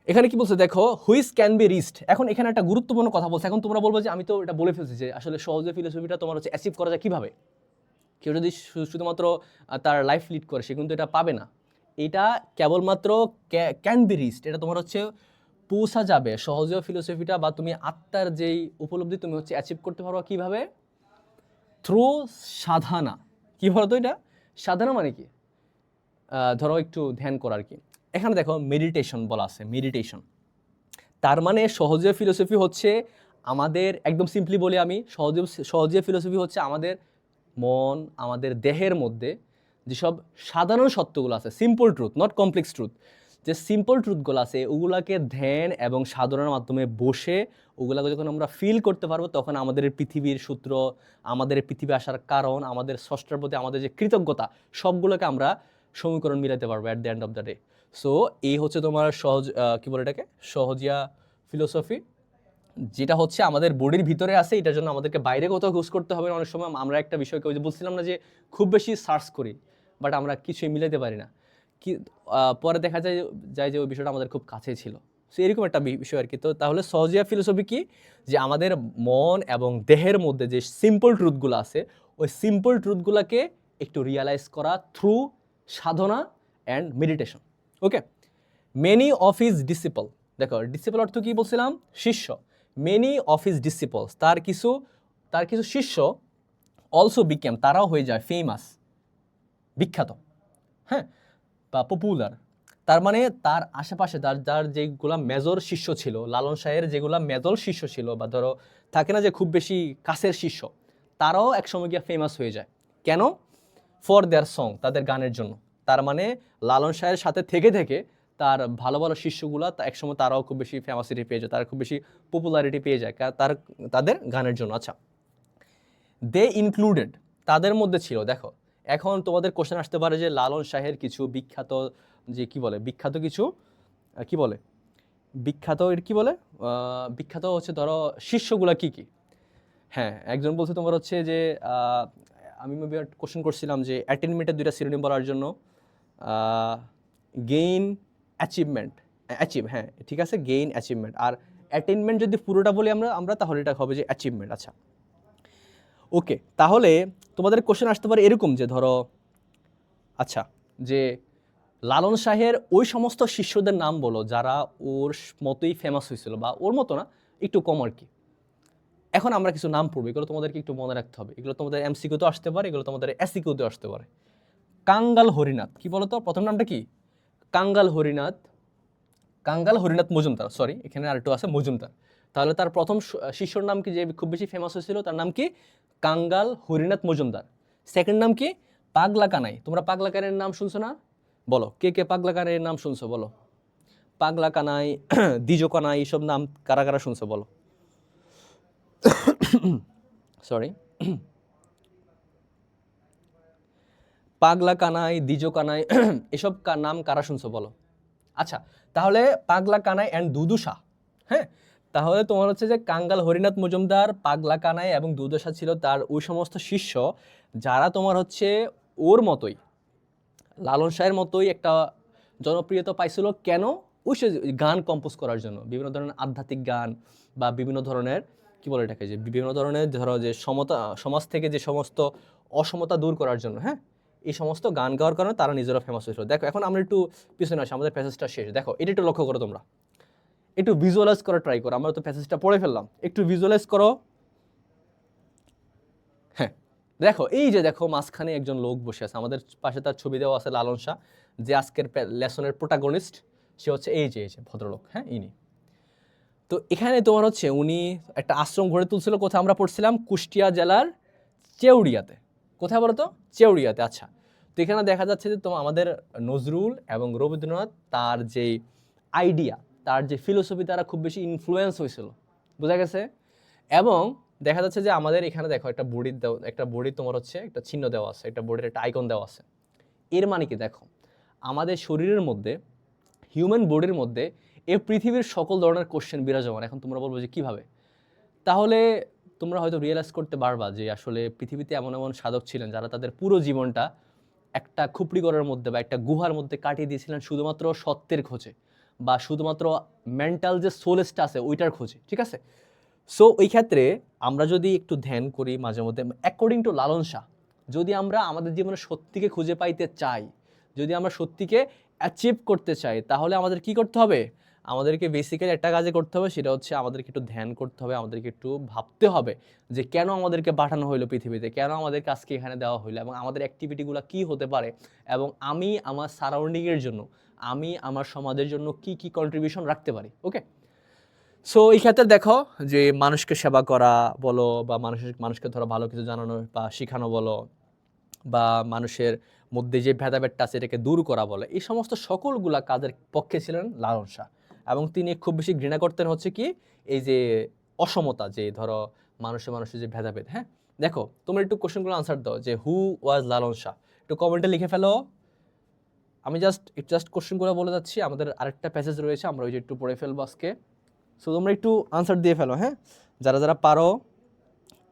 এখানে কি বলছে দেখো, হুইচ ক্যান বি রিচড। এখন এখানে একটা গুরুত্বপূর্ণ কথা বলছে। এখন তোমরা বলবো যে আমি তো এটা বলে ফেলছি যে আসলে সহজে ফিলোসফিটা তোমার হচ্ছে অ্যাচিভ করা যায় কীভাবে। কেউ যদি শুধুমাত্র তার লাইফ লিড করে সে কিন্তু এটা পাবে না। এটা কেবলমাত্র ক্যান বি রিচড, এটা তোমার হচ্ছে পৌঁছা যাবে সহজে ফিলোসফিটা বা তুমি আত্মার যেই উপলব্ধি তুমি হচ্ছে অ্যাচিভ করতে পারো কীভাবে, থ্রু সাধনা। কী বলতো এটা সাধনা মানে কি, ধরো একটু ধ্যান করার কি। এখানে দেখো মেডিটেশন বলা আছে, মেডিটেশন তার মানে সহজে ফিলোসফি হচ্ছে আমাদের, একদম সিম্পলি বলি আমি, সহজে ফিলোসফি হচ্ছে আমাদের মন, আমাদের দেহের মধ্যে যেসব সাধারণ সত্যগুলো আছে, simple truth, not complex truth, যে সিম্পল ট্রুথগুলো আছে ওগুলাকে ধ্যান এবং সাধনার মাধ্যমে বসে ওগুলাকে যখন আমরা ফিল করতে পারবো তখন আমাদের পৃথিবীর সূত্র, আমাদের পৃথিবী আসার কারণ, আমাদের স্রষ্টার প্রতি আমাদের যে কৃতজ্ঞতা, সবগুলোকে আমরা সমীকরণ মিলাতে পারবো at the end of the day. So এই হচ্ছে তোমার কী বলে এটাকে, সহজিয়া ফিলোসফি, যেটা হচ্ছে আমাদের বডির ভিতরে আছে। এটার জন্য আমাদেরকে বাইরে কোথাও খোঁজ করতে হবে না। অনেক সময় আমরা একটা বিষয়কে ওই যে বলছিলাম না যে খুব বেশি সার্চ করি বাট আমরা কিছুই মিলাতে পারি না, কি পরে দেখা যায় যে ওই বিষয়টা আমাদের খুব কাছেই ছিল। সো এরকম একটা বিষয় আর কি। তো তাহলে সহজিয়া ফিলোসফি কি, যে আমাদের মন এবং দেহের মধ্যে যে সিম্পল ট্রুথগুলো আছে ওই সিম্পল ট্রুথগুলোকে একটু রিয়ালাইজ করা through Sadhana and meditation. Okay, many of his disciple, দেখো ডিসিপল অর্থ কী বলছিলাম, শিষ্য। মেনি অফ হিজ ডিসিপলস, তার কিছু শিষ্য অলসো বিকেম, তারাও হয়ে যায় ফেমাস, বিখ্যাত, হ্যাঁ, বা পপুলার। তার মানে তার আশেপাশে যার যেগুলা মেজর শিষ্য ছিল, লালন শাহের যেগুলা মেজর শিষ্য ছিল, বা ধরো থাকে না যে খুব বেশি কাছের শিষ্য, তারাও একসময় গিয়ে ফেমাস হয়ে যায়। কেন? ফর দেয়ার সং, তাদের গানের জন্য। তার মানে লালন শাহের সাথে থেকে থেকে তার ভালো ভালো শিষ্যগুলো একসময় তারাও খুব বেশি ফেমাসিটি পেয়ে যায়, তারা খুব বেশি পপুলারিটি পেয়ে যায় তাদের গানের জন্য। আচ্ছা, দে ইনক্লুডেড, তাদের মধ্যে ছিল দেখো এখন তোমাদের কোশ্চেন আসতে পারে যে লালন শাহের কিছু বিখ্যাত যে কি বলে বিখ্যাত কিছু কি বলে বিখ্যাত এর কি বলে বিখ্যাত হচ্ছে ধরো শিষ্যগুলা কি কি। হ্যাঁ, একজন বলছে তোমার হচ্ছে যে আমি মেবি কোশ্চেন করছিলাম যে অ্যাটেনমেন্টের দুইটা সিনোনিম বলার জন্য গেইন অ্যাচিভমেন্ট অ্যাচিভ, হ্যাঁ ঠিক আছে, গেইন অ্যাচিভমেন্ট। আর অ্যাটেনমেন্ট যদি পুরোটা বলি আমরা তাহলে এটা হবে যে অ্যাচিভমেন্ট। আচ্ছা ওকে, তাহলে তোমাদের কোশ্চেন আসতে পারে এরকম যে ধরো আচ্ছা যে লালন শাহের ওই সমস্ত শিষ্যদের নাম বলো যারা ওর মতোই ফেমাস হয়েছিল, বা ওর মতো না একটু কম আর কি। এখন আমরা কিছু নাম পড়বো, এগুলো তোমাদেরকে একটু মনে রাখতে হবে। এগুলো তোমাদের এমসিকিউতে আসতে পারে, এগুলো তোমাদের এসিকিউতে আসতে পারে। কাঙ্গাল হরিনাথ, কি বলতো প্রথম নামটা কি? কাঙ্গাল হরিনাথ, কাঙ্গাল হরিনাথ মজুমদার, সরি এখানে আরেকটু আছে মজুমদার। তাহলে তার প্রথম শিষ্যর নাম কি যে খুব বেশি ফেমাস হয়েছিল, তার নাম কি? কাঙ্গাল হরিনাথ মজুমদার। সেকেন্ড নাম কি? পাগলা কানাই। তোমরা পাগলা কানাইয়ের নাম শুনছো না? বলো কে কে পাগলা কানাইয়ের নাম শুনছো, বলো। পাগলা কানাই, দ্বিজ কানাই, এইসব নাম কারা কারা শুনছো বলো। সরি, পাগলা কানাই, দ্বিজ কানাই, এসব নাম কারা শুনছো বলো। আচ্ছা, তাহলে পাগলা কানাই অ্যান্ড দুদু শাহ, হ্যাঁ, তাহলে তোমার হচ্ছে যে কাঙ্গাল হরিনাথ মজুমদার, পাগলা কানাই এবং দুদু শাহ ছিল তার ওই সমস্ত শিষ্য যারা তোমার হচ্ছে ওর মতোই, লালন শাহের মতোই একটা জনপ্রিয়তা পাইছিল। কেন? ওই সে গান কম্পোজ করার জন্য, বিভিন্ন ধরনের আধ্যাত্মিক গান বা বিভিন্ন ধরনের কি বলে এটাকে, যে বিভিন্ন ধরনের ধরো যে সমাজ থেকে যে সমস্ত অসমতা দূর করার জন্য, হ্যাঁ, এই সমস্ত গান গাওয়ার কারণে তারা নিজেরা ফেমাস হয়েছিল। দেখো এখন আমরা একটু পিছনে আসি, আমাদের প্যাসেজটা শেষ। দেখো এটা একটু লক্ষ্য করো, তোমরা একটু ভিজুয়ালাইজ করা ট্রাই করো। আমরা তো প্যাসেজটা পড়ে ফেললাম, একটু ভিজুয়ালাইজ করো। হ্যাঁ, দেখো এই যে দেখো মাঝখানে একজন লোক বসে আছে, আমাদের পাশে তার ছবি দেওয়া আছে লালন শাহ, যে আজকের লেসনের প্রোটাগনিস্ট। সে হচ্ছে এই যে ভদ্রলোক, হ্যাঁ ইনি। তো এখানে তোমার হচ্ছে উনি একটা আশ্রম গড়ে তুলছিল, কোথায় আমরা পড়ছিলাম? কুষ্টিয়া জেলার চেউড়িয়াতে। কোথায় বলো তো? চেউড়িয়াতে। আচ্ছা, তো এখানে দেখা যাচ্ছে যে তোমার আমাদের নজরুল এবং রবীন্দ্রনাথ তার যে আইডিয়া, তার যে ফিলোসফি, তারা খুব বেশি ইনফ্লুয়েন্স হয়েছিল, বোঝা গেছে। এবং দেখা যাচ্ছে যে আমাদের এখানে দেখো একটা বডির তোমার হচ্ছে একটা চিহ্ন দেওয়া আছে, একটা বডির একটা আইকন দেওয়া আছে। এর মানে কি? দেখো আমাদের শরীরের মধ্যে, হিউম্যান বডির মধ্যে এই পৃথিবীর সকল ধরনের কোশ্চেন বিরাজমান। এখন তোমরা বলবো যে কিভাবে? তাহলে তোমরা হয়তো রিয়েলাইজ করতে পারবা যে আসলে পৃথিবীতে এমন এমন সাধক ছিলেন যারা তাদের পুরো জীবনটা একটা খুপড়িঘরের মধ্যে বা একটা গুহার মধ্যে কাটিয়ে দিয়েছিলেন শুধুমাত্র সত্যের খোঁজে, বা শুধুমাত্র মেন্টাল যে সোলেসটা আছে ওইটার খোঁজে, ঠিক আছে। সো ওই ক্ষেত্রে আমরা যদি একটু ধ্যান করি মাঝে মধ্যে, অ্যাকর্ডিং টু লালন শাহ, যদি আমরা আমাদের জীবনে সত্যিকে খুঁজে পাইতে চাই, যদি আমরা সত্যিকে অ্যাচিভ করতে চাই, তাহলে আমাদের কি করতে হবে? আমাদেরকে বেসিক্যালি একটা কাজে করতে হবে, সেটা হচ্ছে আমাদেরকে একটু ধ্যান করতে হবে, আমাদেরকে একটু ভাবতে হবে যে কেন আমাদেরকে পাঠানো হইলো পৃথিবীতে, কেন আমাদেরকে আজকে এখানে দেওয়া হইলো, এবং আমাদের অ্যাক্টিভিটিগুলো কি হতে পারে, এবং আমি আমার সারাউন্ডিংয়ের জন্য, আমি আমার সমাজের জন্য কি কি কন্ট্রিবিউশন রাখতে পারি। ওকে, সো এই ক্ষেত্রে দেখো যে মানুষকে সেবা করা বলো, বা মানুষকে ধরো ভালো কিছু জানানো বা শেখানো বলো, বা মানুষের মধ্যে যে ভেদাভেদটা আছে এটাকে দূর করা বলে, এই সমস্ত সকলগুলা কাজের পক্ষে ছিলেন লালন শাহ। এবং তিনি খুব বেশি ঘৃণা করতেন হচ্ছে কি, এই যে অসমতা, যে ধরো মানুষের যে ভেদাভেদ। হ্যাঁ, দেখো তোমরা একটু কোশ্চেনগুলো আনসার দাও যে হু ওয়াজ লালন শাহ, একটু কমেন্টে লিখে ফেলো। আমি জাস্ট কোশ্চেনগুলো বলে যাচ্ছি, আমাদের আরেকটা প্যাসেজ রয়েছে, আমরা ওই যে একটু পড়ে ফেলবো আজকে। সো তোমরা একটু আনসার দিয়ে ফেলো, হ্যাঁ, যারা যারা পারো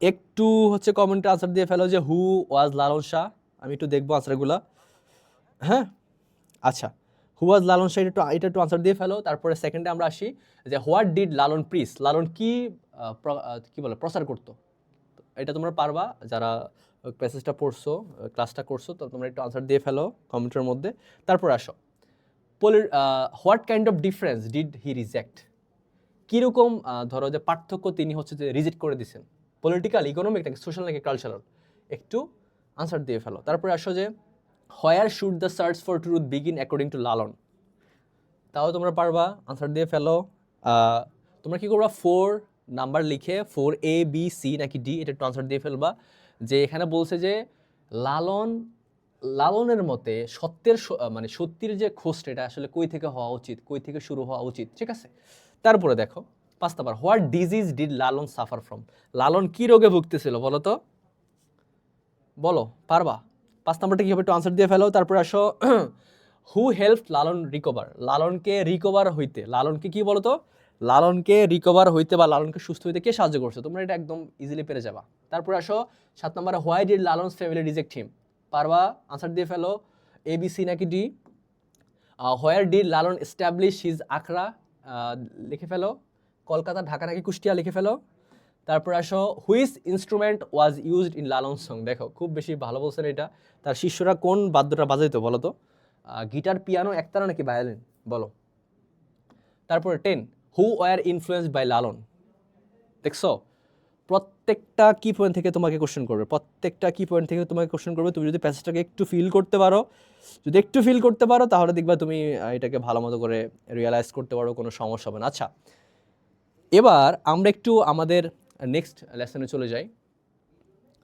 একটু হচ্ছে কমেন্টে আনসার দিয়ে ফেলো যে হু ওয়াজ লালন শাহ। আমি একটু দেখবো আনসারগুলো, হ্যাঁ। আচ্ছা, হু ওয়াজ লালন শাহ, এটা একটু আনসার দিয়ে ফেলো। তারপরে সেকেন্ডে আমরা আসি যে হোয়াট ডিড লালন প্রিচ, লালন কি কি বলে প্রচার করতো। এটা তোমরা পারবা যারা প্যাসেজটা পড়ছো, ক্লাসটা করছো, তো তোমরা একটু আনসার দিয়ে ফেলো কমেন্টের মধ্যে। তারপর আসো what kind of difference did he reject, কীরকম ধরো যে পার্থক্য তিনি হচ্ছে যে রিজেক্ট করে দিয়েছেন, পলিটিক্যাল, ইকোনমিক নাকি সোশ্যাল নাকি কালচারাল, একটু আনসার দিয়ে ফেলো। তারপরে আসো যে where should the search for truth begin according to Lalon, তাও তোমরা পারবা, আনসার দিয়ে ফেলো। তোমরা কি করবা, 4 নাম্বার লিখে 4 A B C নাকি D, এটা একটু আনসার দিয়ে ফেলবা। যে এখানে বলছে যে লালনের মতে সত্যের মানে সত্যির যে খোঁজটা, এটা আসলে কই থেকে হওয়া উচিত, কই থেকে শুরু হওয়া উচিত, ঠিক আছে। তারপরে দেখো 5 number, what disease did Lalon suffer from, লালন কি রোগে ভুগতেছিল বলো তো, বলো পারবা। 5 নাম্বারটা কি হবে একটু আনসার দিয়ে ফেলো। তারপরে আসো হু হেল্প লালন রিকভার, লালনকে রিকভার হইতে, লালনকে কি বলো তো, লালনকে রিকভার হইতে বা লালনকে সুস্থ হইতে কে সাহায্য করছে, তোমরা এটা একদম ইজিলি পেরে যাবা। তারপরে আসো 7 নাম্বারে হোয়াই ডিড লালনস ফ্যামিলি রিজেক্ট হিম, পারবা আনসার দিয়ে ফেলো, এ বি সি নাকি D. Where did Lalon establish his আখড়া, লিখে ফেলো, কলকাতা ঢাকা নাকি কুষ্টিয়া লিখে ফেলো। তারপর আসো which instrument was used in Lalon song, দেখো খুব বেশি ভালো বলছেন এটা, তার শিষ্যরা কোন বাদ্যটা বাজাইতো বলো তো, গিটার পিয়ানো একতারা নাকি ভায়োলিন বলো। তারপরে 10 হু ওয়ার ইনফ্লুয়েন্সড বাই লালন, দেখছো প্রত্যেকটা কি পয়েন্ট থেকে তোমাকে কোশ্চেন করবে, প্রত্যেকটা কি পয়েন্ট থেকে তোমাকে কোশ্চেন করবে। তুমি যদি প্যাসেজটাকে একটু ফিল করতে পারো, যদি একটু ফিল করতে পারো তাহলে দেখবা তুমি এটাকে ভালো মতো করে রিয়েলাইজ করতে পারো, কোনো সমস্যা হবে না। আচ্ছা এবার আমরা একটু আমাদের নেক্সট লেসনে চলে যাই,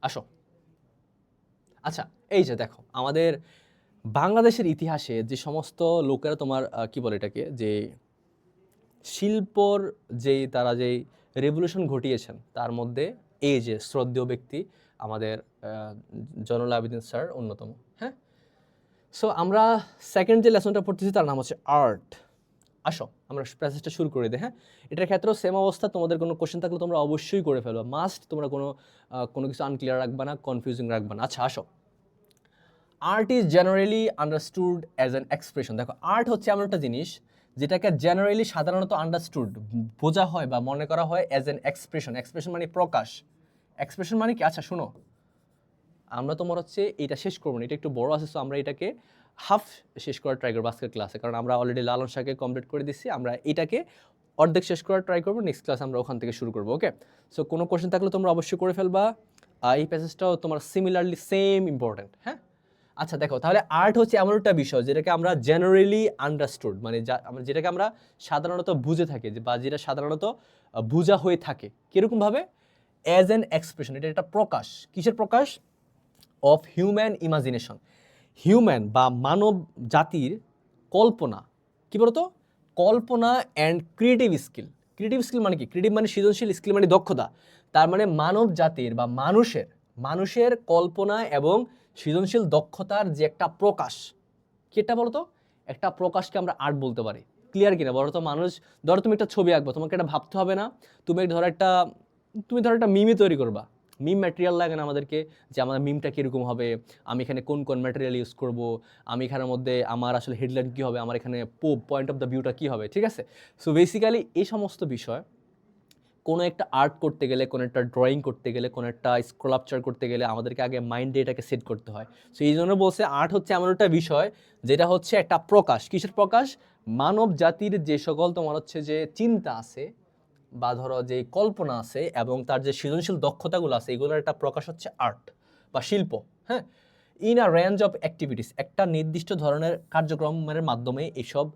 আসো। আচ্ছা এই যে দেখো আমাদের বাংলাদেশের ইতিহাসে যে সমস্ত লোকেরা তোমার কি বলে এটাকে, যে শিল্পর যেই তারা যেই রেভলিউশন ঘটিয়েছেন তার মধ্যে এই যে শ্রদ্ধেয় ব্যক্তি আমাদের জয়নুল আবেদিন স্যার অন্যতম। হ্যাঁ, সো আমরা সেকেন্ড যে লেসনটা পড়তেছি তার নাম হচ্ছে আর্ট। আসো আমরা প্যাসেজটা শুরু করে দিই। হ্যাঁ, এটার ক্ষেত্রেও সেম অবস্থা, তোমাদের কোনো কোশ্চেন থাকলে তোমরা অবশ্যই করে ফেলো, মাস্ট, তোমরা কোনো কিছু আনক্লিয়ার রাখবা না, কনফিউজিং রাখবা না। আচ্ছা আসো, art is generally understood as an expression, দেখো আর্ট হচ্ছে এমন একটা জিনিস যেটাকে জেনারেলি সাধারণত আন্ডারস্টুড বোঝা হয় বা মনে করা হয় অ্যাজ অ্যান এক্সপ্রেশন, এক্সপ্রেশন মানে প্রকাশ, এক্সপ্রেশন মানে কি, আচ্ছা শোনো আমরা তোমার হচ্ছে এটা শেষ করবো না, এটা একটু বড় আছে, সো আমরা এটাকে হাফ শেষ করার ট্রাই করবো আজকের ক্লাসে, কারণ আমরা অলরেডি লালন শাহকে কমপ্লিট করে দিচ্ছি, আমরা এটাকে অর্ধেক শেষ করার ট্রাই করবো, নেক্সট ক্লাস আমরা ওখান থেকে শুরু করবো। ওকে, সো কোনো কোশ্চেন থাকলে তোমরা অবশ্যই করে ফেলবা, এই প্যাসেজটাও তোমার সিমিলারলি সেম ইম্পর্টেন্ট। হ্যাঁ, আচ্ছা দেখো তাহলে আর্ট হচ্ছে এমন একটা বিষয় যেটাকে আমরা জেনারেলি আন্ডারস্টুড, মানে যেটাকে আমরা সাধারণত বুঝে থাকি, বা যেটা সাধারণত বোঝা হয়ে থাকে কীরকমভাবে, অ্যাজ অ্যান এক্সপ্রেশন, এটা একটা প্রকাশ, কিসের প্রকাশ, অফ হিউম্যান ইমাজিনেশন, হিউম্যান বা মানব জাতির কল্পনা, কি বলতো, কল্পনা and creative skill, creative skill মানে কি, ক্রিয়েটিভ মানে সৃজনশীল, স্কিল মানে দক্ষতা, তার মানে মানব জাতির বা মানুষের কল্পনা এবং সৃজনশীল দক্ষতার যে একটা প্রকাশ, কি একটা বলতো, একটা প্রকাশকে আমরা আর্ট বলতে পারি। ক্লিয়ার কিনা বলো তো, মানুষ ধরো তুমি একটা ছবি আঁকবো, তোমাকে এটা ভাবতে হবে না, তুমি ধরো একটা মিমই তৈরি করবা, মিম ম্যাটেরিয়াল লাগে না আমাদেরকে, যে আমাদের মিমটা কীরকম হবে, আমি এখানে কোন কোন ম্যাটেরিয়াল ইউজ করব, আমি এখানের মধ্যে আমার আসলে হেডলাইন কী হবে, আমার এখানে পয়েন্ট অফ দ্য ভিউটা কী হবে, ঠিক আছে। সো বেসিক্যালি এই সমস্ত বিষয় কোনো একটা আর্ট করতে গেলে, কোনো একটা ড্রয়িং করতে গেলে, কোনো একটা স্কাল্পচার করতে গেলে আমাদেরকে আগে মাইন্ডে এটাকে সেট করতে হয়। সো এই জন্য বলছে আর্ট হচ্ছে এমন একটা বিষয় যেটা হচ্ছে একটা প্রকাশ, কিসের প্রকাশ, মানব জাতির যে সকল তোমার হচ্ছে যে চিন্তা আছে বা ধরো যে কল্পনা আছে এবং তার যে সৃজনশীল দক্ষতাগুলো আছে, এগুলোর একটা প্রকাশ হচ্ছে আর্ট বা শিল্প। হ্যাঁ, in a range of activities, একটা নির্দিষ্ট ধরনের কার্যক্রমের মাধ্যমে এইসব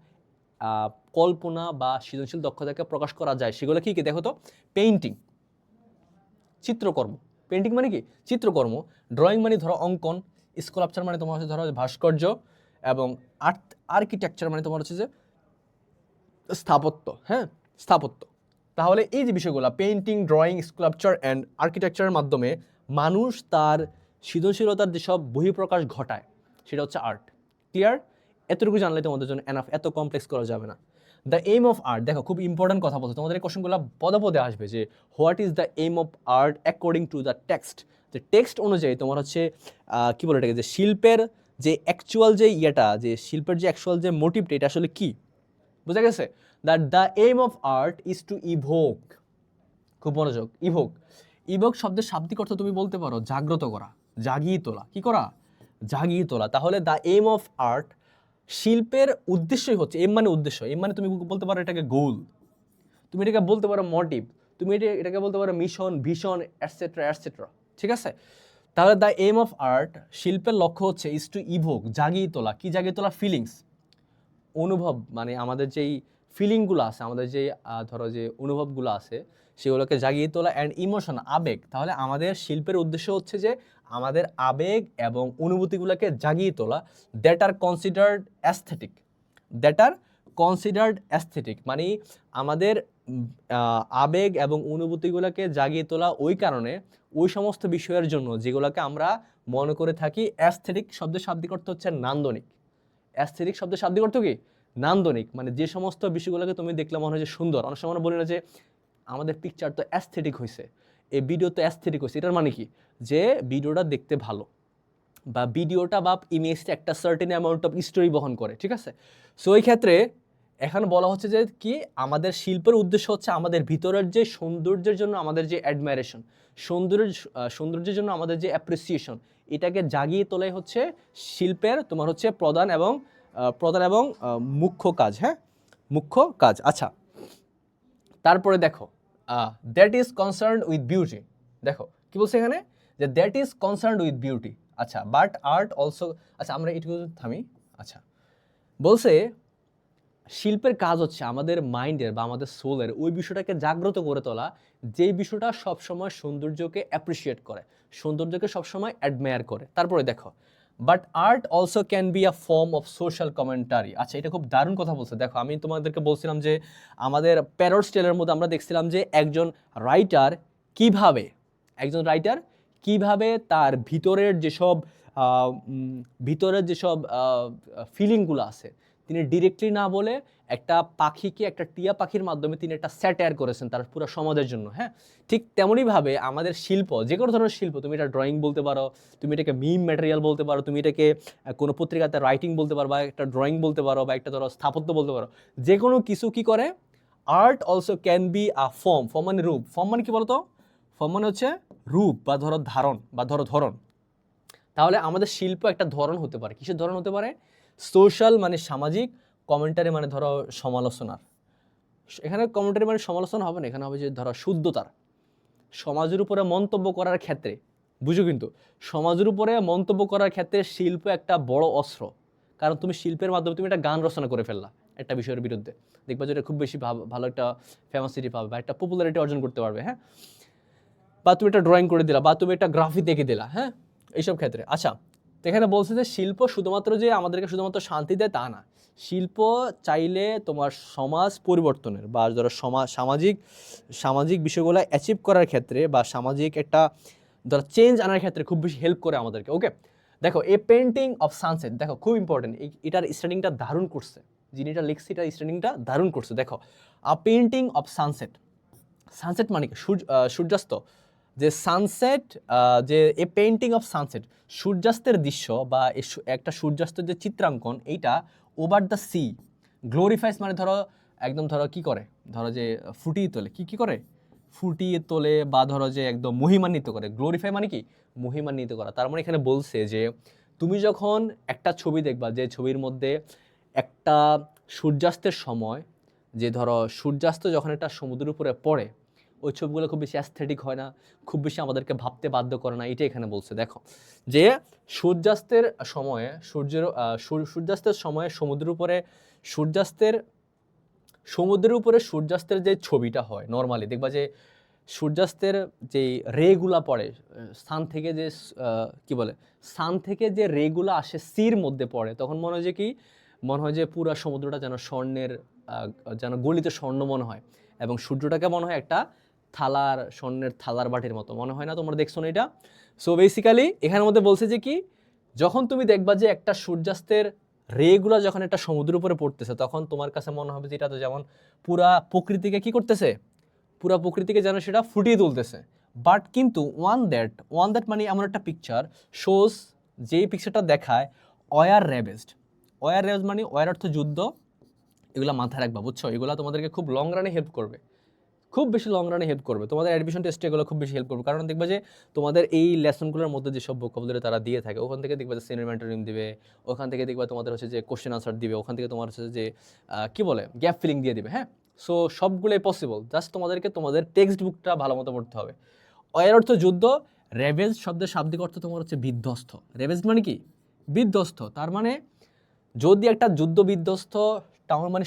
কল্পনা বা সৃজনশীল দক্ষতাকে প্রকাশ করা যায়। সেগুলো কি কি দেখো তো, পেইন্টিং, চিত্রকর্ম, পেইন্টিং মানে কি চিত্রকর্ম, ড্রয়িং মানে ধরো অঙ্কন, স্কাল্পচার মানে তোমার হচ্ছে ধরো ভাস্কর্য, এবং আর্কিটেকচার মানে তোমার হচ্ছে যে স্থাপত্য। হ্যাঁ, স্থাপত্য। তাহলে এই যে বিষয়গুলো পেইন্টিং, ড্রয়িং, স্কাল্পচার অ্যান্ড আর্কিটেকচারের মাধ্যমে মানুষ তার সৃজনশীলতার যেসব বহিঃপ্রকাশ ঘটায় সেটা হচ্ছে আর্ট। ক্লিয়ার? এতটুকু জানলে তোমাদের জন্য এনাফ, এত কমপ্লেক্স করা যাবে না। দ্য এইম অফ আর্ট, দেখো খুব ইম্পর্টেন্ট কথা বলছে, তোমাদের এই কোশ্চেনগুলো পদে পদে আসবে যে what is the aim of art according to the text, যে টেক্সট অনুযায়ী তোমার হচ্ছে কী বলে এটাকে, যে শিল্পের যে অ্যাকচুয়াল যে ইয়েটা, যে শিল্পের যে অ্যাকচুয়াল যে মোটিভটা, এটা আসলে কী, বুঝা গেছে? That the aim of art is to evoke, খুব মনোযোগ, ইভোক শব্দের শাব্দিক অর্থ তুমি বলতে পারো জাগ্রত করা, জাগিয়ে তোলা, কি করা, জাগিয়ে তোলা। তাহলে দ্য এইম অফ আর্ট, শিল্পের উদ্দেশ্যই হচ্ছে, এম মানে উদ্দেশ্য, এম মানে তুমি বলতে পারো এটাকে গোল, তুমি এটাকে বলতে পারো মোটিভ, তুমি এটাকে বলতে পারো মিশন, ভিশন, অ্যাটসেট্রা অ্যাটসেট্রা, ঠিক আছে। তাহলে দ্য এইম অফ আর্ট, শিল্পের লক্ষ্য হচ্ছে ইজ টু ইভোক, জাগিয়ে তোলা, কি জাগিয়ে তোলা, ফিলিংস, অনুভব, মানে আমাদের যেই ফিলিংগুলো আছে, আমাদের যে ধরো যে অনুভবগুলো আছে সেগুলোকে জাগিয়ে তোলা, অ্যান্ড ইমোশন, আবেগ। তাহলে আমাদের শিল্পের উদ্দেশ্য হচ্ছে যে আমাদের আবেগ এবং অনুভূতিগুলোকে জাগিয়ে তোলা, that R considered aesthetic, that R considered aesthetic, মানে আমাদের আবেগ এবং অনুভূতিগুলোকে জাগিয়ে তোলা ওই কারণে, ওই সমস্ত বিষয়ের জন্য যেগুলোকে আমরা মনে করে থাকি। অ্যাস্থেটিক শব্দের শাব্দিক অর্থ হচ্ছে নান্দনিক। অ্যাস্থেটিক শব্দের শাব্দিক অর্থ কি? নান্দনিক, মানে যে সমস্ত বিষয়গুলোকে তুমি দেখলে মনে হয় যে সুন্দর। অনেক সময় আমরা বলি না যে আমাদের পিকচার তো অ্যাস্থেটিক হয়েছে, এই ভিডিও তো অ্যাস্থেটিক হয়েছে। এটার মানে কি? যে ভিডিওটা দেখতে ভালো, বা ভিডিওটা বা ইমেজটা একটা সার্টেন অ্যামাউন্ট অফ স্টোরি বহন করে, ঠিক আছে? সো এই ক্ষেত্রে এখন বলা হচ্ছে যে কি, আমাদের শিল্পের উদ্দেশ্য হচ্ছে আমাদের ভিতরের যে সৌন্দর্যের জন্য আমাদের যে অ্যাডমাইরেশন, সৌন্দর্যের জন্য আমাদের যে অ্যাপ্রিসিয়েশন, এটাকে জাগিয়ে তোলাই হচ্ছে শিল্পের তোমার হচ্ছে প্রধান এবং মুখ্য কাজ। হ্যাঁ, মুখ্য কাজ। আচ্ছা, তারপরে দেখো that is concerned with beauty. দেখো কি বলছে এখানে, যে that is concerned with beauty. আচ্ছা, বাট আর্ট অলসো, আচ্ছা আমরা এটুকু থামি। আচ্ছা, বলছে শিল্পের কাজ হচ্ছে আমাদের মাইন্ডের বা আমাদের সোলের ওই বিষয়টাকে জাগ্রত করে তোলা, যেই বিষয়টা সবসময় সৌন্দর্যকে অ্যাপ্রিসিয়েট করে, সৌন্দর্যকে সবসময় অ্যাডমায়ার করে। তারপরে দেখো, but art also can be a form of social commentary. আচ্ছা, এটা খুব দারুণ কথা বলছে। দেখো, আমি তোমাদেরকে বলছিলাম যে আমাদের প্যারট স্টাইলের মধ্যে আমরা দেখছিলাম যে একজন রাইটার কিভাবে তার ভিতরের যেসব ফিলিংগুলো আছে, তিনি ডিরেক্টলি না বলে একটা পাখিকে, একটা টিয়া পাখির মাধ্যমে তিনি একটা স্যাটায়ার করেছেন তার পুরো সমাজের জন্য। হ্যাঁ, ঠিক তেমনইভাবে আমাদের শিল্প, যে কোনো ধরনের শিল্প, তুমি এটা ড্রয়িং বলতে পারো, তুমি এটাকে মিম ম্যাটেরিয়াল বলতে পারো, তুমি এটাকে কোনো পত্রিকাতে রাইটিং বলতে পারো, বা একটা ড্রয়িং বলতে পারো, বা একটা ধরো স্থাপত্য বলতে পারো। যে কোনো কিছু কি করে, art also can be a form. Form মানে রূপ। ফর্ম মানে কি বলতো? ফর্ম মানে হচ্ছে রূপ বা ধরো ধারণ বা ধরন। তাহলে আমাদের শিল্প একটা ধরন হতে পারে। কিসের ধরন হতে পারে? সোশ্যাল মানে সামাজিক, কমেন্টারি মানে ধরো সমালোচনার। এখানে কমেন্টারি মানে সমালোচনা হবে না, এখানে হবে যে ধরো শুদ্ধতার, সমাজের উপরে মন্তব্য করার ক্ষেত্রে। বুঝো, কিন্তু সমাজের উপরে মন্তব্য করার ক্ষেত্রে শিল্প একটা বড় অস্ত্র। কারণ তুমি শিল্পের মাধ্যমে তুমি একটা গান রচনা করে ফেললা একটা বিষয়ের বিরুদ্ধে, দেখবা যে এটা খুব বেশি ভালো একটা ফেমাসিটি পাবে বা একটা পপুলারিটি অর্জন করতে পারবে। হ্যাঁ, বা তুমি একটা ড্রয়িং করে দিলা, বা তুমি একটা গ্রাফিক দেখে দিলা। হ্যাঁ, এইসব ক্ষেত্রে। আচ্ছা, তো এখানে বলছে যে শিল্প শুধুমাত্র যে আমাদেরকে শুধুমাত্র শান্তি দেয় তা না, শিল্প চাইলে তোমার সমাজ পরিবর্তনের বা ধরো সামাজিক বিষয়গুলো অ্যাচিভ করার ক্ষেত্রে বা সামাজিক একটা ধরো চেঞ্জ আনার ক্ষেত্রে খুব বেশি হেল্প করে আমাদেরকে। ওকে, দেখো এ পেন্টিং অফ সানসেট, দেখো খুব ইম্পর্টেন্ট, এটার স্টার্টিংটা দারুণ করছে, যিনি এটা লিখছে এটার স্টার্টিংটা দারুণ করছে। দেখো, আ পেন্টিং অফ সানসেট। সানসেট মানে কি? সূর্যাস্ত। যে সানসেট, যে এ পেইন্টিং অফ সানসেট, সূর্যাস্তের দৃশ্য বা একটা সূর্যাস্তের যে চিত্রাঙ্কন, এইটা ওভার দ্য সি গ্লোরিফাইস, মানে ধরো একদম ধরো কি করে, ধরো যে ফুটিয়ে তোলে, কি করে ফুটিয়ে তোলে, বা ধরো যে একদম মহিমান্বিত করে। গ্লোরিফাই মানে কি? মহিমান্বিত করা। তার মানে এখানে বলছে যে তুমি যখন একটা ছবি দেখবা, যে ছবির মধ্যে একটা সূর্যাস্তের সময়, যে ধরো সূর্যাস্ত যখন একটা সমুদ্রের উপরে পড়ে, ওই ছবিগুলো খুব বেশি অ্যাস্থেটিক হয় না, খুব বেশি আমাদেরকে ভাবতে বাধ্য করে না। এটা এখানে বলছে। দেখো যে সূর্যাস্তের সময়ে সূর্যাস্তের সময়ে সমুদ্রের উপরে সূর্যাস্তের যে ছবিটা হয়, নর্মালি দেখবা যে সূর্যাস্তের যে রেগুলা পড়ে সান থেকে, যে কি বলে, সান থেকে যে রেগুলা আসে সির মধ্যে পড়ে, তখন মনে হয় যে কি, মনে হয় যে পুরা সমুদ্রটা যেন স্বর্ণের, যেন গলিত স্বর্ণ মনে হয়, এবং সূর্যটাকে মনে হয় একটা স্বর্ণের থালার বাটির মতো মনে হয় না? তোমরা দেখছো না এটা? সো বেসিক্যালি এখানের মধ্যে বলছে যে কি, যখন তুমি দেখবা যে একটা সূর্যাস্তের রেগুলা যখন একটা সমুদ্রের উপরে পড়তেছে, তখন তোমার কাছে মনে হবে যে এটা তো যেমন পুরা প্রকৃতিকে কি করতেছে, পুরা প্রকৃতিকে যেন সেটা ফুটিয়ে তুলতেছে। বাট কিন্তু ওয়ান দ্যাট মানে এমন একটা পিকচার শোজ, যেই পিকচারটা দেখায় ওয়ার রেভেজড মানে ওয়ার অর্থ যুদ্ধ। এগুলো মাথায় রাখবা, বুঝছো? এগুলো তোমাদেরকে খুব লং রানে হেল্প করবে, খুব বেশি লং রানে হেল্প করবে। তোমাদের অ্যাডমিশন টেস্টে এগুলো খুব বেশি হেল্প করবে, কারণ দেখবে যে তোমাদের এই লেসনগুলোর মধ্যে যেসব ভোকাবুলারি তারা দিয়ে থাকে, ওখান থেকে দেখবে যে সিনিয়র মেন্টরিং দিবে, ওখান থেকে দেখবে তোমাদের হচ্ছে যে কোশ্চেন আনসার দিবে, ওখান থেকে তোমার হচ্ছে যে কি বলে গ্যাপ ফিলিং দিয়ে দিবে। হ্যাঁ, সো সবগুলোই পসিবল, জাস্ট তোমাদেরকে তোমাদের টেক্সট বুকটা ভালো মতো পড়তে হবে। এর অর্থ যুদ্ধ। রেভেজ শব্দের শাব্দিক অর্থ তোমার হচ্ছে বিধ্বস্ত। রেভেজ মানে কি? বিধ্বস্ত। তার মানে যদি একটা যুদ্ধ বিধ্বস্ত, টাউন মানে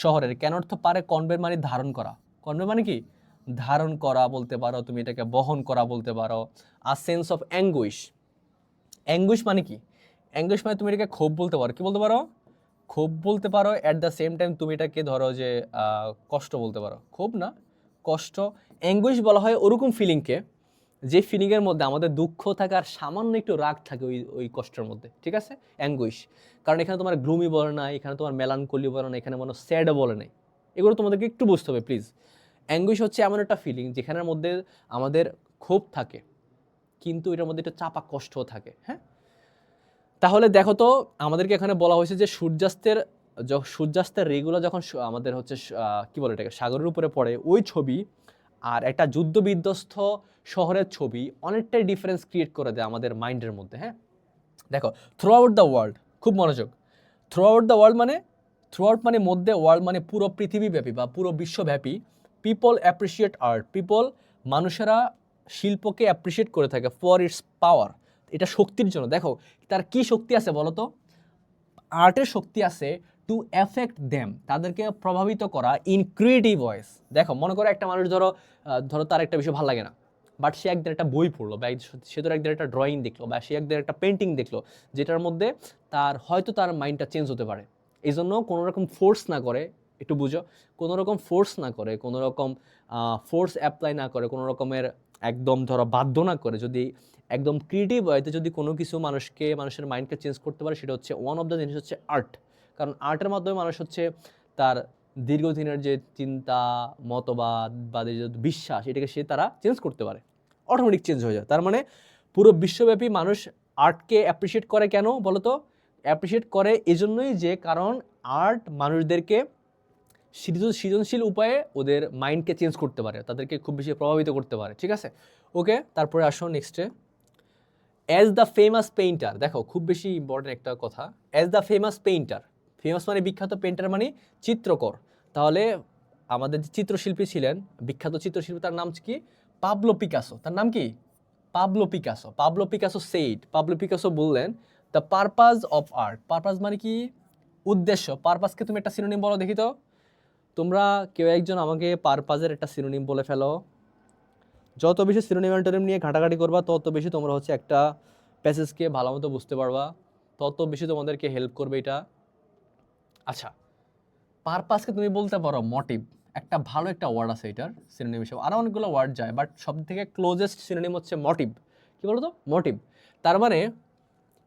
শহরের, কেন অর্থ পারে, কনভে মানে ধারণ করা। কনভে মানে কি? ধারণ করা বলতে পারো, তুমি এটাকে বহন করা বলতে পারো। আর সেন্স অফ অ্যাঙ্গুইশ মানে কি? অ্যাঙ্গুইশ মানে তুমি এটাকে ক্ষোভ বলতে পারো। কি বলতে পারো? ক্ষোভ বলতে পারো, অ্যাট দ্য সেম টাইম তুমি এটাকে ধরো যে কষ্ট বলতে পারো। ক্ষোভ না, কষ্ট, অ্যাঙ্গুইশ বলা হয় ওরকম ফিলিংকে যে ফিলিংয়ের মধ্যে আমাদের দুঃখ থাকে আর সামান্য একটু রাগ থাকে ওই ওই কষ্টের মধ্যে, ঠিক আছে, অ্যাঙ্গুইশ। কারণ এখানে তোমার গ্লুমি বলে না, এখানে তোমার মেলানকলি বলে না, এখানে মনে স্যাডও বলে নাই। এগুলো তোমাদেরকে একটু বুঝতে হবে প্লিজ। অ্যাঙ্গুইশ হচ্ছে এমন একটা ফিলিং যেখানের মধ্যে আমাদের ক্ষোভ থাকে কিন্তু এটার মধ্যে একটা চাপা কষ্টও থাকে। হ্যাঁ, তাহলে দেখো তো আমাদেরকে এখানে বলা হয়েছে যে সূর্যাস্তের রেগুলো যখন আমাদের হচ্ছে কি বলে এটাকে সাগরের উপরে পড়ে ওই ছবি আর একটা যুদ্ধ বিধ্বস্ত শহরের ছবি অনেকটাই ডিফারেন্স ক্রিয়েট করে দেয় আমাদের মাইন্ডের মধ্যে। হ্যাঁ, দেখো থ্রু আউট দ্য ওয়ার্ল্ড, খুব মনোযোগ, থ্রু আউট দ্য ওয়ার্ল্ড মানে থ্রু আউট মানে মধ্যে, ওয়ার্ল্ড মানে পুরো পৃথিবীব্যাপী বা পুরো বিশ্বব্যাপী, পিপল অ্যাপ্রিসিয়েট আর্ট, পিপল মানুষেরা শিল্পকে অ্যাপ্রিসিয়েট করে থাকে ফর ইটস পাওয়ার, এটা শক্তির জন্য। দেখো তার কি শক্তি আছে বলো তো, আর্টের শক্তি আছে টু এফেক্ট দেম, তাদেরকে প্রভাবিত করা ইন ক্রিয়েটিভ ভয়েস। দেখো মনে করো একটা মানুষ ধরো ধরো তার একটা বিষয় ভালো লাগে না, বাট সে একদিন একটা বই পড়লো বা সে ধরো একদিন একটা ড্রয়িং দেখলো বা সে একদিন একটা পেন্টিং দেখলো যেটার মধ্যে তার হয়তো তার মাইন্ডটা চেঞ্জ হতে পারে। এই জন্য কোনো রকম ফোর্স না করে, একটু বুঝো, কোনো রকম ফোর্স না করে, কোনো রকম ফোর্স অ্যাপ্লাই না করে, কোনো রকমের একদম ধরো বাধ্য না করে, যদি একদম ক্রিয়েটিভ ওয়েতে যদি কোনো কিছু মানুষের মাইন্ডকে চেঞ্জ করতে পারে, সেটা হচ্ছে ওয়ান অফ দ্য জিনিস হচ্ছে আর্ট। কারণ আর্টের মাধ্যমে মানুষ হচ্ছে তার দীর্ঘদিনের যে চিন্তা, মতবাদ বা যে বিশ্বাস, এটাকে তারা চেঞ্জ করতে পারে, অটোমেটিক চেঞ্জ হয়ে যায়। তার মানে পুরো বিশ্বব্যাপী মানুষ আর্টকে অ্যাপ্রিসিয়েট করে কেন বলো তো? অ্যাপ্রিসিয়েট করে এজন্যই যে কারণ আর্ট মানুষদেরকে সৃজনশীল উপায়ে ওদের মাইন্ডকে চেঞ্জ করতে পারে, তাদেরকে খুব বেশি প্রভাবিত করতে পারে। ঠিক আছে, ওকে, তারপরে আসো নেক্সটে। অ্যাজ দ্য ফেমাস পেইন্টার, দেখো খুব বেশি ইম্পর্টেন্ট একটা কথা, as the famous painter, famous মানে বিখ্যাত, পেইন্টার মানে চিত্রকর। তাহলে আমাদের যে চিত্রশিল্পী ছিলেন, বিখ্যাত চিত্রশিল্পী, তার নাম কি? Pablo Picasso. তার নাম কি? Pablo Picasso. Pablo Picasso said, Pablo Picasso বললেন, the purpose of art, purpose মানে কি? উদ্দেশ্য। পারপাসকে তুমি একটা সিনোনিম বলো দেখি তো, তোমরা কেউ একজন আমাকে পারপাসের একটা সিনোনিম বলে ফেলো। যত বেশি সিনোনিম অ্যান্টোনিম নিয়ে ঘাটাঘাটি করবা তত বেশি তোমরা হচ্ছে একটা প্যাসেজকে ভালো মতো বুঝতে পারবা, তত বেশি তোমাদেরকে হেল্প করবে এটা। আচ্ছা, পারপাসকে তুমি বলতে পারো মোটিভ, একটা ভালো একটা ওয়ার্ড আছে এটার সিনোনিম হিসেবে, আরও অনেকগুলো ওয়ার্ড যায়, বাট সব থেকে ক্লোজেস্ট সিনোনিম হচ্ছে মোটিভ। কি বলো তো? মোটিভ। তার মানে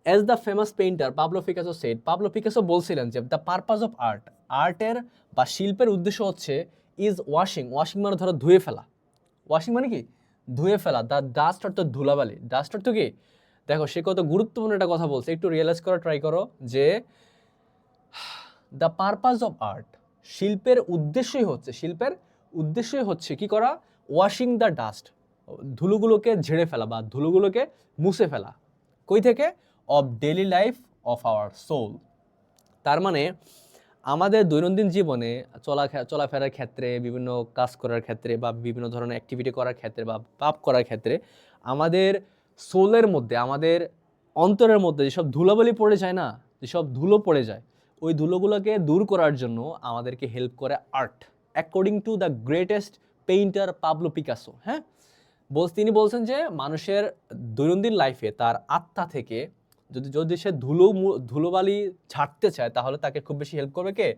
as the famous painter Pablo Picasso said, Pablo Picasso বলছিলেন যে দ্য পারপাস অফ আর্ট, আর্টের বা শিল্পের উদ্দেশ্য হচ্ছে ইজ ওয়াশিং, ওয়াশিং মানে ধরো ধুয়ে ফেলা, ওয়াশিং মানে কি? ধুয়ে ফেলা, দ্য ডাস্ট অর্থ ধুলাবালি, ডাস্ট অর্থ কি? দেখো সে কত গুরুত্বপূর্ণ একটা কথা বলছে, একটু রিয়েলাইজ করা ট্রাই করো যে দ্য পারপাস অফ আর্ট, শিল্পের উদ্দেশ্যই হচ্ছে কি করা? ওয়াশিং দ্য ডাস্ট, ধুলোগুলোকে ঝেড়ে ফেলা বা ধুলোগুলোকে মুছে ফেলা। কই থেকে? Of daily life of our soul. তার মানে আমাদের দৈনন্দিন জীবনে চলাফেরার ক্ষেত্রে, বিভিন্ন কাজ করার ক্ষেত্রে বা বিভিন্ন ধরনের অ্যাক্টিভিটি করার ক্ষেত্রে বা পাপ করার ক্ষেত্রে আমাদের সোলের মধ্যে, আমাদের অন্তরের মধ্যে যেসব ধুলোবালি পড়ে যায় না, যেসব ধুলো পড়ে যায়, ওই ধুলোগুলোকে দূর করার জন্য আমাদেরকে হেল্প করে art, according to the greatest painter Pablo Picasso. হ্যাঁ, তিনি বলছেন যে মানুষের দৈনন্দিন লাইফে তার আত্মা থেকে যদি সে ধুলোবালি ছাড়তে চায় তাহলে তাকে খুব বেশি হেল্প করবে কে?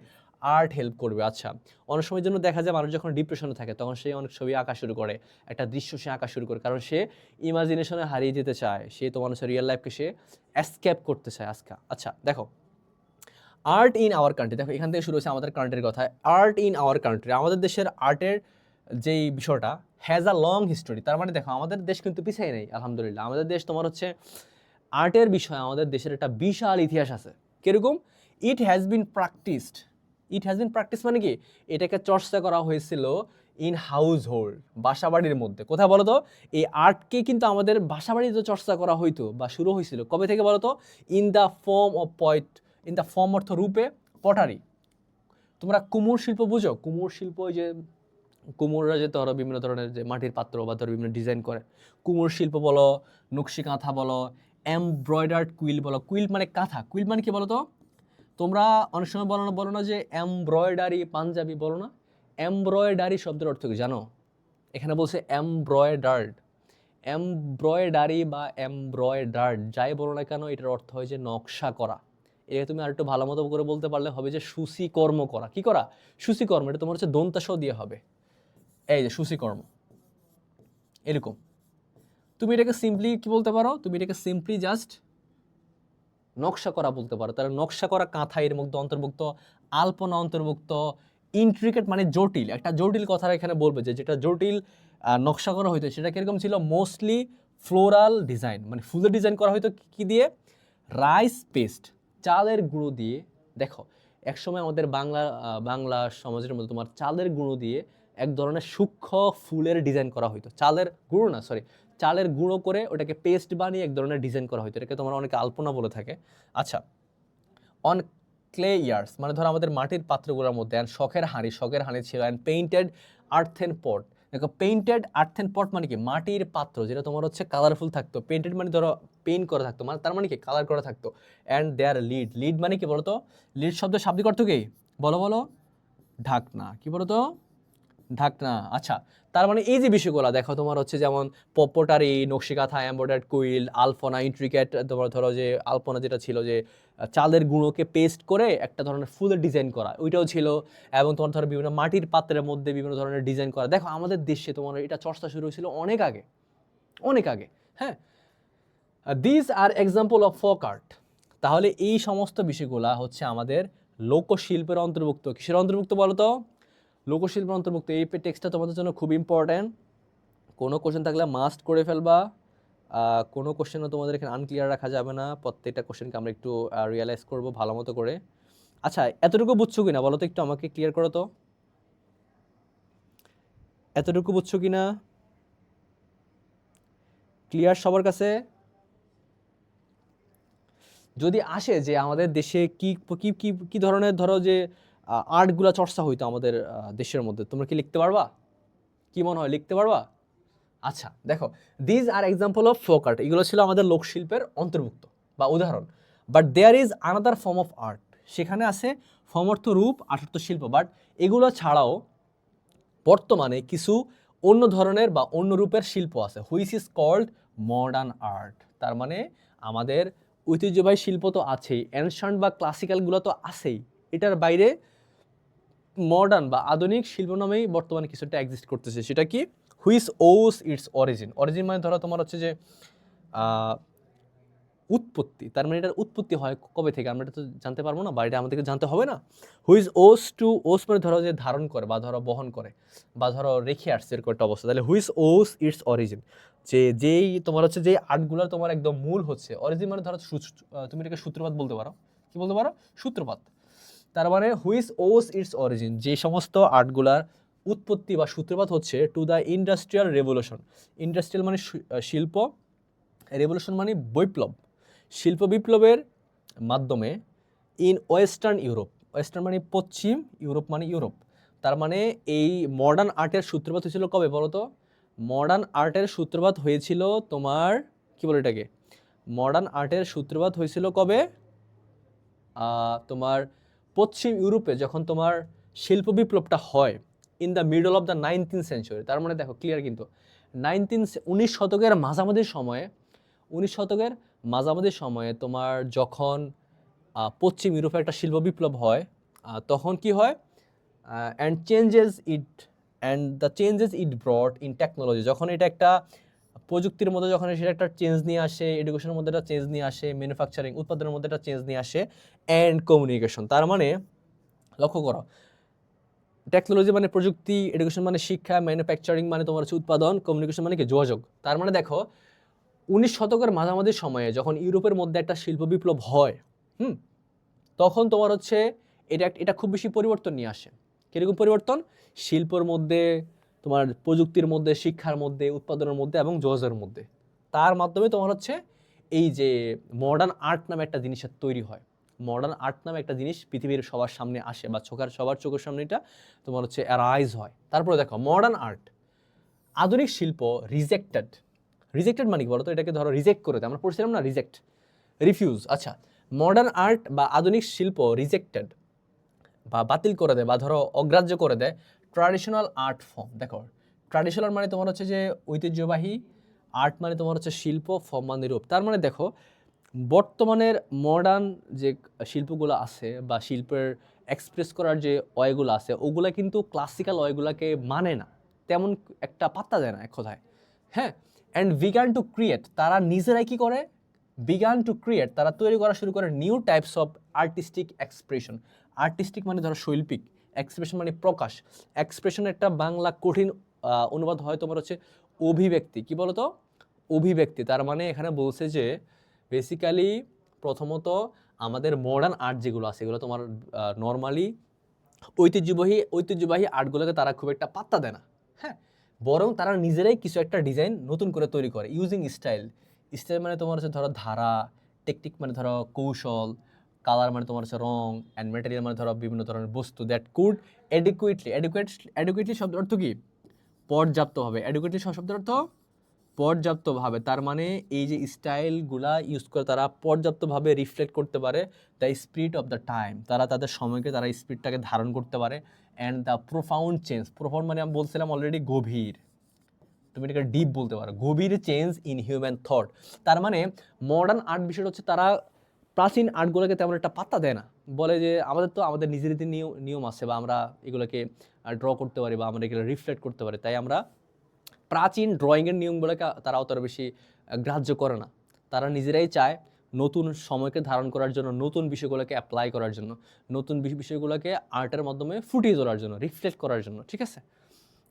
আর্ট হেল্প করবে। আচ্ছা, অনেক সময়ের জন্য দেখা যায় মানুষ যখন ডিপ্রেশনে থাকে তখন সে অনেক ছবি আঁকা শুরু করে, একটা দৃশ্য সে আঁকা শুরু করে, কারণ সে ইমাজিনেশনে হারিয়ে যেতে চায়, সে তো মানুষের রিয়েল লাইফকে সে এসকেপ করতে চায় আজকে। আচ্ছা দেখো, আর্ট ইন আওয়ার কান্ট্রি, দেখো এখান থেকে শুরু হচ্ছে আমাদের কান্ট্রির কথা। আর্ট ইন আওয়ার কান্ট্রি, আমাদের দেশের আর্টের যেই বিষয়টা হ্যাজ আ লং হিস্টোরি। তার মানে দেখো আমাদের দেশ কিন্তু পিছিয়ে নেই, আলহামদুলিল্লাহ। আমাদের দেশ তোমার হচ্ছে আর্টের বিষয়ে আমাদের দেশের একটা বিশাল ইতিহাস আছে। কিরকম? It has been practised, it has been practice মানে কি? এটাকে চর্চা করা হয়েছিল ইন হাউস হোল্ড, বাসাবাড়ির মধ্যে। কোথায় বলো তো? এই আর্টকে কিন্তু আমাদের বাসাবাড়িতে চর্চা করা হইতো বা শুরু হয়েছিল কবে থেকে বলো তো? In the form of poet, in the form অর্থ রূপে, পটারি। তোমরা কুমোর শিল্প বুঝো? কুমোর শিল্প, ওই যে কুমোররা যে ধরো বিভিন্ন ধরনের যে মাটির পাত্র বা ধরো বিভিন্ন ডিজাইন করে, কুমোর শিল্প বলো, নকশি কাঁথা বলো, এমব্রয়ডার্ড কুইল বলো। কুইল মানে কাঁথা, কুইল মানে কি বলো তো? তোমরা অনেক সময় বলো না যে এমব্রয়ডারি পাঞ্জাবি, বলো না? এমব্রয়ডারি শব্দের অর্থ কি জানো? এখানে বলছে এমব্রয়ডার্ড, এমব্রয়ডারি বা এমব্রয়ডার্ড যাই বলো না কেন, এটার অর্থ হয় যে নকশা করা। এটা তুমি আরেকটু ভালো মতো করে বলতে পারলে হবে যে সূচিকর্ম করা। কি করা? সূচিকর্ম। এটা তোমার হচ্ছে দন্ত্য স দিয়ে হবে। এই যে সূচিকর্ম, এরকম। তুমি এটাকে সিম্পলি কি বলতে পারো? তুমি এটাকে সিম্পলি জাস্ট নকশা করা বলতে পারো। তাহলে নকশা করা কাঁথা এর মধ্যে অন্তর্ভুক্ত, আলপনা অন্তর্ভুক্ত, ইন্ট্রিকেট মানে জটিল, একটা জটিল কথা এখানে বলবে যে যেটা জটিল নকশা করা হইতো সেটা কিরকম ছিল? মোস্টলি ফ্লোরাল ডিজাইন, মানে ফুলের ডিজাইন করা হয়তো কি দিয়ে? রাইস পেস্ট, চালের গুঁড়ো দিয়ে। দেখো একসময় আমাদের বাংলা সমাজের মধ্যে তোমার চালের গুঁড়ো দিয়ে এক ধরনের সূক্ষ্ম ফুলের ডিজাইন করা হইতো। চালের গুঁড়ো না, সরি, চালের গুঁড়ো করে ওটাকে পেস্ট বানিয়ে এক ধরনের ডিজাইন করা হইতো। এটাকে তোমার অনেকে আলপনা বলে থাকে। আচ্ছা, অন ক্লে ইয়ার্স মানে ধরো আমাদের মাটির পাত্রগুলোর মধ্যে, অ্যান্ড শখের হাঁড়ি ছিল, অ্যান্ড পেইন্টেড আর্থেন পট। দেখো পেইন্টেড আর্থেন পট মানে কি? মাটির পাত্র যেটা তোমার হচ্ছে কালারফুল থাকতো। পেইন্টেড মানে ধরো পেইন্ট করা থাকতো, মানে তার মানে কি? কালার করা থাকতো। অ্যান্ড দেয়ার লিড মানে কি বলো তো? লিড শব্দের শাব্দিক অর্থ কি? বলো বলো। ঢাকনা। কি বলো তো? ঢাকনা। আচ্ছা, তার মানে এই যে বিষয়গুলো দেখো তোমার হচ্ছে যেমন পপোটারি, নকশিকাঁথা, এমব্রয়ডার্ড কুইল, আলপনা, ইন্ট্রিকেট, তোমার ধরো যে আলপনা যেটা ছিল যে চালের গুঁড়োকে পেস্ট করে একটা ধরনের ফুলের ডিজাইন করা, ওইটাও ছিল। এবং তোমার ধরো বিভিন্ন মাটির পাত্রের মধ্যে বিভিন্ন ধরনের ডিজাইন করা। দেখো আমাদের দেশে তোমার এটা চর্চা শুরু হয়েছিল অনেক আগে, অনেক আগে। হ্যাঁ, this are example of folk art. তাহলে এই সমস্ত বিষয়গুলা হচ্ছে আমাদের লোকশিল্পের অন্তর্ভুক্ত। কিসের অন্তর্ভুক্ত বলো তো? লোকশিল্পের অন্তর্ভুক্ত। এই টেক্সটটা তোমাদের জন্য খুব ইম্পর্ট্যান্ট। কোনো কোশ্চেন থাকলে মাস্ট করে ফেলবা। কোনো কোশ্চেনও তোমাদের এখানে আনক্লিয়ার রাখা যাবে না। প্রত্যেকটা কোশ্চেনকে আমরা একটু রিয়েলাইজ করবো ভালো মতো করে। আচ্ছা, এতটুকু বুঝছো কিনা বলো তো, একটু আমাকে ক্লিয়ার করো তো। এতটুকু বুঝছো কিনা? ক্লিয়ার সবার কাছে? যদি আসে যে আমাদের দেশে কি কি কি কি ধরনের ধরো যে আর্টগুলা চর্চা হইতো আমাদের দেশের মধ্যে, তোমরা কি লিখতে পারবা? কি মনে হয়, লিখতে পারবা? আচ্ছা দেখো, these are example of folk art, এগুলো ছিল আমাদের লোকশিল্পের অন্তর্ভুক্ত বা উদাহরণ। But there is another form of art, সেখানে আছে ফর্ম অর্থ রূপ, আর্ট অর্থ শিল্প। বাট এগুলো ছাড়াও বর্তমানে কিছু অন্য ধরনের বা অন্য রূপের শিল্প আছে, which is called modern art. তার মানে আমাদের ঐতিহ্যবাহী শিল্প তো আছেই, অ্যানশান্ট বা ক্লাসিক্যালগুলো তো আছেই, এটার বাইরে মডার্ন বা আধুনিক শিল্প নামেই বর্তমানে কিছুটা এক্সিস্ট করতেছে। সেটা কি? Which was its origin. Origin মানে ধরো তোমার হচ্ছে যে উৎপত্তি। তার মানে এটার উৎপত্তি হয় কবে থেকে আমরা এটা তো জানতে পারবো না, বা এটা আমাদেরকে জানতে হবে না। হুইজ ওস টু, ওস মানে ধরো যে ধারণ করে বা ধরো বহন করে বা ধরো রেখে আসছে এরকম একটা অবস্থা। তাহলে হুইজ ওস ইটস অরিজিন, যে যেই তোমার হচ্ছে যে আর্টগুলোর তোমার একদম মূল হচ্ছে অরিজিন মানে ধরো তুমি এটাকে সূত্রপাত বলতে পারো। কি বলতে পারো? সূত্রপাত। তার মানে হুইচ ওস ইটস অরিজিন, যে সমস্ত আর্টগুলার উৎপত্তি বা সূত্রপাত হচ্ছে to the industrial revolution. Industrial মানে শিল্প, রেভলিউশন মানে বৈপ্লব, শিল্প বিপ্লবের মাধ্যমে ইন ওয়েস্টার্ন ইউরোপ। ওয়েস্টার্ন মানে পশ্চিম, ইউরোপ মানে ইউরোপ। তার মানে এই মডার্ন আর্টের সূত্রপাত হয়েছিল কবে বলো তো? মডার্ন আর্টের সূত্রপাত হয়েছিল তোমার, কি বলে এটাকে, মডার্ন আর্টের সূত্রপাত হয়েছিল কবে? তোমার পশ্চিম ইউরোপে যখন তোমার শিল্প বিপ্লবটা হয় in the middle of the 19th century. তার মানে দেখো ক্লিয়ার কিন্তু 19 শতকের মাঝামাঝি সময়ে, 19 শতকের মাঝামাঝি সময়ে তোমার যখন পশ্চিম ইউরোপে একটা শিল্প বিপ্লব হয়, তখন কি হয়? The changes it ব্রট in technology, যখন এটা একটা প্রযুক্তির মধ্যে যখন সেটা একটা চেঞ্জ নিয়ে আসে, এডুকেশনের মধ্যে একটা চেঞ্জ নিয়ে আসে, ম্যানুফ্যাকচারিং উৎপাদনের মধ্যে একটা চেঞ্জ নিয়ে আসে, অ্যান্ড কমিউনিকেশন। তার মানে লক্ষ্য করো, টেকনোলজি মানে প্রযুক্তি, এডুকেশন মানে শিক্ষা, ম্যানুফ্যাকচারিং মানে তোমার হচ্ছে উৎপাদন, কমিউনিকেশন মানে কি? যোগাযোগ। তার মানে দেখো 19 শতকের মাঝামাঝি সময়ে যখন ইউরোপের মধ্যে একটা শিল্প বিপ্লব হয়, তখন তোমার হচ্ছে এটা খুব বেশি পরিবর্তন নিয়ে আসে। কীরকম পরিবর্তন? শিল্পর মধ্যে, তোমার প্রযুক্তির মধ্যে, শিক্ষার মধ্যে, উৎপাদনের মধ্যে এবং যোগাযোগের মধ্যে। তার মাধ্যমে তোমার হচ্ছে এই যে মডার্ন আর্ট নামে একটা জিনিসের তৈরি হয়। মডার্ন আর্ট নামে একটা জিনিস পৃথিবীর সবার সামনে আসে বা সবার চোখের সামনে এটা তোমার হচ্ছে অ্যারাইজ হয়। তারপরে দেখো মডার্ন আর্ট, আধুনিক শিল্প রিজেক্টেড। রিজেক্টেড মানে কি বলো তো? এটাকে ধরো রিজেক্ট করে দেয়, আমরা পড়ছিলাম না রিজেক্ট, রিফিউজ। আচ্ছা, মডার্ন আর্ট বা আধুনিক শিল্প রিজেক্টেড বা বাতিল করে দেয় বা ধরো অগ্রাহ্য করে দেয় ট্র্যাডিশনাল আর্ট ফর্ম। দেখো ট্র্যাডিশনাল মানে তোমার হচ্ছে যে ঐতিহ্যবাহী, আর্ট মানে তোমার হচ্ছে শিল্প, ফর্ম মানে রূপ। তার মানে দেখো বর্তমানের মডার্ন যে শিল্পগুলো আছে বা শিল্পের এক্সপ্রেস করার যে ওয়েগুলো আছে ওগুলা কিন্তু ক্লাসিক্যাল ওয়েগুলোকে মানে না, তেমন একটা পাত্তা দেয় না এক কথায়। হ্যাঁ, অ্যান্ড বিগান টু ক্রিয়েট, তারা নিজেরাই কি করে, বিগান টু ক্রিয়েট, তারা তৈরি করা শুরু করে new types of artistic expression. Artistic মানে ধরো শৈল্পিক, এক্সপ্রেশন মানে প্রকাশ। এক্সপ্রেশন একটা বাংলা কঠিন অনুবাদ হয় তোমার হচ্ছে অভিব্যক্তি। কি বলতো, অভিব্যক্তি। তার মানে এখানে বলছে যে বেসিক্যালি প্রথমত আমাদের মডার্ন আর্ট যেগুলো আছে এগুলো তোমার নর্মালি ঐতিহ্যবাহী আর্টগুলোকে তারা খুব একটা পাত্তা দেয় না। হ্যাঁ, বরং তারা নিজেরাই কিছু একটা ডিজাইন নতুন করে তৈরি করে ইউজিং স্টাইল। স্টাইল মানে তোমার হচ্ছে ধরো ধারা, টেকনিক মানে ধরো কৌশল, কালার মানে তোমার হচ্ছে রং, অ্যান্ড ম্যাটেরিয়াল মানে ধরো বিভিন্ন ধরনের বস্তু দ্যাট কুড অ্যাডিকুয়েটলি শব্দের অর্থ কি, পর্যাপ্তভাবে। অ্যাডিকুয়েটলি শব্দের অর্থ পর্যাপ্তভাবে। তার মানে এই যে স্টাইলগুলা ইউজ করে তারা পর্যাপ্তভাবে রিফ্লেক্ট করতে পারে the spirit of the time, তারা তাদের সময়কে তারা স্পিরিটটাকে ধারণ করতে পারে। And the profound change, profound মানে আমি বলছিলাম অলরেডি গভীর, তুমি এটাকে ডিপ বলতে পারো, গভীর চেঞ্জ ইন হিউম্যান থট। তার মানে মডার্ন আর্ট বিষয়টা হচ্ছে তারা প্রাচীন আর্টগুলোকে তেমন একটা পাত্তা দেয় না, বলে যে আমাদের তো আমাদের নিজেদের নিয়ম আছে বা আমরা এগুলোকে ড্র করতে পারি বা আমরা এগুলো রিফ্লেক্ট করতে পারি, তাই আমরা প্রাচীন ড্রয়িংয়ের নিয়মগুলোকে তারা অতটা বেশি গ্রাহ্য করে না। তারা নিজেরাই চায় নতুন সময়কে ধারণ করার জন্য, নতুন বিষয়গুলোকে অ্যাপ্লাই করার জন্য, নতুন বিষয়গুলোকে আর্টের মাধ্যমে ফুটিয়ে তোলার জন্য, রিফ্লেক্ট করার জন্য। ঠিক আছে,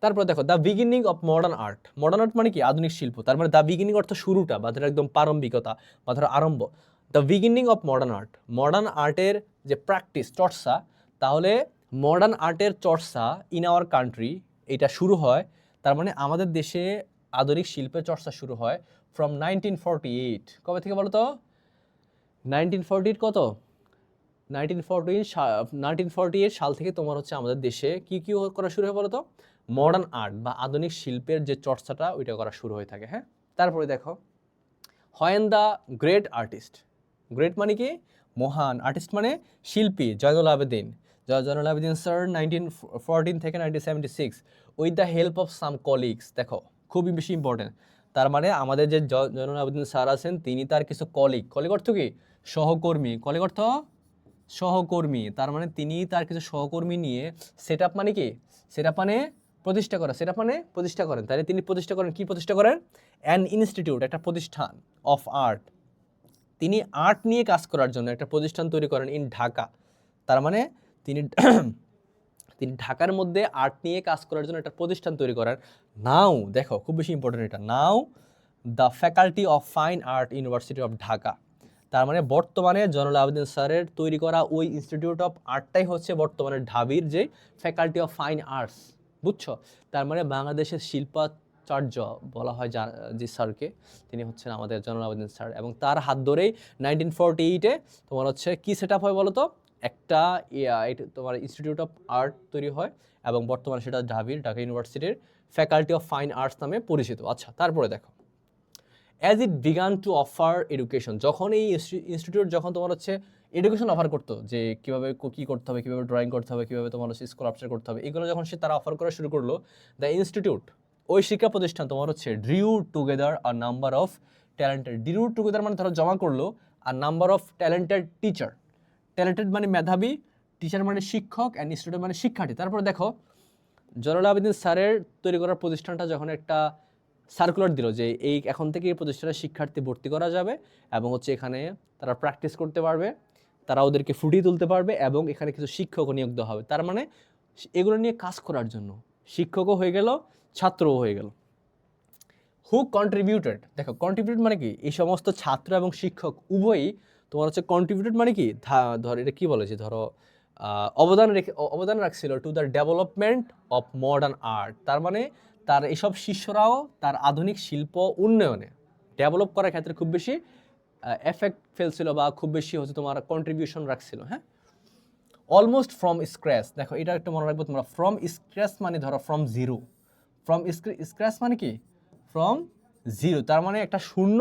তারপর দেখো the beginning of modern art. Modern art মানে কি, আধুনিক শিল্প। তার মানে দ্য বিগিনিং অর্থ শুরুটা বা ধরো একদম প্রারম্ভিকতা বা ধরো আরম্ভ। The beginning of modern art, modern আর্টের যে প্র্যাকটিস চর্চা, তাহলে মডার্ন আর্টের চর্চা ইন আওয়ার কান্ট্রি এটা শুরু হয়। তার মানে আমাদের দেশে আধুনিক শিল্পের চর্চা শুরু হয় ফ্রম 1948। কবে থেকে বলো তো, 1948 কত, 1948 সাল থেকে তোমার হচ্ছে আমাদের দেশে কি কি করা শুরু হয় বলো তো, মডার্ন আর্ট বা আধুনিক শিল্পের যে চর্চাটা ওইটা করা শুরু হয়ে থাকে। হ্যাঁ, তারপরে দেখো when the great artist, great মানে কি, মহান, আর্টিস্ট মানে শিল্পী, জয়নুল আবেদিন। জয়নুল আবেদিন স্যার 1914 থেকে 1976 with the help of some colleagues. দেখো খুবই বেশি ইম্পর্টেন্ট। তার মানে আমাদের যে জয়নুল আবেদিন স্যার আছেন তিনি তার কিছু কলিগ, কলিগ অর্থ কি, সহকর্মী, কলিগ অর্থ সহকর্মী। তার মানে তিনি তার কিছু সহকর্মী নিয়ে সেট আপ মানে কি, সেট আপ মানে প্রতিষ্ঠা করা, সেট আপ মানে প্রতিষ্ঠা করেন। তাহলে তিনি প্রতিষ্ঠা করেন, কি প্রতিষ্ঠা করেন, অ্যান ইনস্টিটিউট, একটা প্রতিষ্ঠান অফ আর্ট। তিনি আর্ট নিয়ে কাজ করার জন্য একটা প্রতিষ্ঠান তৈরি করেন ইন ঢাকা। তার মানে তিনি তিনি ঢাকার মধ্যে আর্ট নিয়ে কাজ করার জন্য একটা প্রতিষ্ঠান তৈরি করেন। নাও দেখো খুব বেশি ইম্পর্টেন্ট এটা, now the faculty of fine art university of Dhaka. তার মানে বর্তমানে জয়নুল আবেদিন স্যারের তৈরি করা ওই ইনস্টিটিউট অফ আর্টটাই হচ্ছে বর্তমানে ঢাবির যে ফ্যাকাল্টি অফ ফাইন আর্টস। বুঝছো, তার মানে বাংলাদেশের শিল্পাচার্য বলা হয় যে স্যারকে, তিনি হচ্ছেন আমাদের জয়নুল আবেদিন স্যার। এবং তার হাত ধরেই 1948-এ তোমার হচ্ছে কি সেট আপ হয় বলো তো, একটা তোমার ইনস্টিটিউট অফ আর্ট তৈরি হয় এবং বর্তমানে সেটা ঢাকা ইউনিভার্সিটির ফ্যাকাল্টি অফ ফাইন আর্টস নামে পরিচিত। আচ্ছা, তারপরে দেখো as it began to offer education, যখন এই ইনস্টিটিউট যখন তোমার হচ্ছে এডুকেশন অফার করতো, যে কীভাবে কী করতে হবে, কীভাবে ড্রয়িং করতে হবে, কীভাবে তোমার হচ্ছে স্কাল্পচার করতে হবে, এগুলো যখন তারা অফার করা শুরু করলো, দ্য ইনস্টিটিউট, ওই শিক্ষা প্রতিষ্ঠান তোমার হচ্ছে drew together a number of talented, drew together মানে ধরো জমা করলো, আর number of talented teacher, talented মানে মেধাবী, টিচার মানে শিক্ষক, অ্যান্ড স্টুডেন্ট মানে শিক্ষার্থী। তারপরে দেখো জয়নুল আবেদিন স্যারের তৈরি করার প্রতিষ্ঠানটা যখন একটা সার্কুলার দিল যে এই এখন থেকে এই প্রতিষ্ঠানে শিক্ষার্থী ভর্তি করা যাবে এবং হচ্ছে এখানে তারা প্র্যাকটিস করতে পারবে, তারা ওদেরকে ফুটিয়ে তুলতে পারবে এবং এখানে কিছু শিক্ষকও নিয়োগ দেওয়া হবে। তার মানে এগুলো নিয়ে কাজ করার জন্য শিক্ষকও হয়ে গেল, ছাত্রও হয়ে গেল। হু কন্ট্রিবিউটেড, দেখো কন্ট্রিবিউট মানে কি, এই সমস্ত ছাত্র এবং শিক্ষক উভয়ই তোমার হচ্ছে কন্ট্রিবিউটেড মানে কি, ধর এটা কী বলেছে, ধরো অবদান রাখছিল to the development of modern art. তার মানে তার এইসব শিষ্যরাও তার আধুনিক শিল্প উন্নয়নে ডেভেলপ করার ক্ষেত্রে খুব বেশি এফেক্ট ফেলছিল বা খুব বেশি হচ্ছে তোমার কন্ট্রিবিউশন রাখছিল। হ্যাঁ, অলমোস্ট ফ্রম স্ক্র্যাচ, দেখো এটা একটু মনে রাখবো তোমরা, ফ্রম স্ক্র্যাচ মানে ধরো ফ্রম জিরো, ফ্রম স্ক্র্যাচ মানে কি, ফ্রম জিরো। তার মানে একটা শূন্য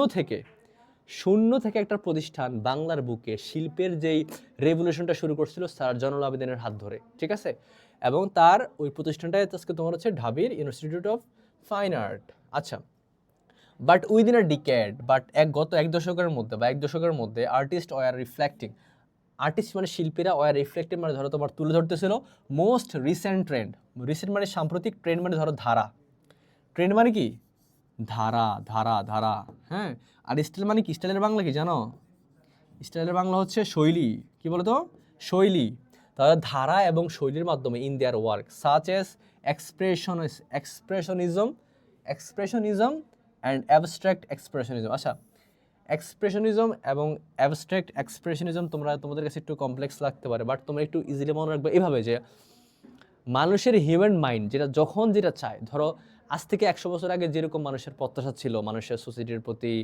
থেকে একটা প্রতিষ্ঠান বাংলার বুকে শিল্পের যেই রেভলিউশনটা শুরু করছিল স্যার জয়নুল আবেদিনের হাত ধরে। ঠিক আছে, এবং তার ওই প্রতিষ্ঠানটাই আজকে তোমার হচ্ছে ঢাবির ইনস্টিটিউট অফ ফাইন আর্ট। আচ্ছা, but within a decade, but গত এক দশকের মধ্যে বা এক দশকের মধ্যে আর্টিস্ট ওয়ার রিফ্লেক্টিং, আর্টিস্ট মানে শিল্পীরা ওয়ার রিফ্লেক্টিভ মানে ধরো তোমার তুলে ধরতেছিল মোস্ট রিসেন্ট ট্রেন্ড। রিসেন্ট মানে সাম্প্রতিক, ট্রেন্ড মানে ধরো ধারা। ট্রেন্ড মানে কি? ধারা, ধারা, ধারা। হ্যাঁ, আর স্টাইল মানে কি? স্টাইলের বাংলা কি জানো? স্টাইলের বাংলা হচ্ছে শৈলী। কি বলো তো? শৈলী। তাহলে ধারা এবং শৈলীর মাধ্যমে in their work such as expressionism and abstract expressionism. আচ্ছা, এক্সপ্রেশনিজম এবং অ্যাবস্ট্রাক্ট এক্সপ্রেশনিজম তোমাদের কাছে একটু কমপ্লেক্স লাগতে পারে, বাট তোমরা একটু ইজিলি মনে রাখবে এভাবে যে মানুষের হিউম্যান মাইন্ড যেটা যখন যেটা চায়, ধরো আজ থেকে 100 বছর আগে যেরকম মানুষের প্রত্যাশা ছিল মানুষের সোসাইটির প্রতি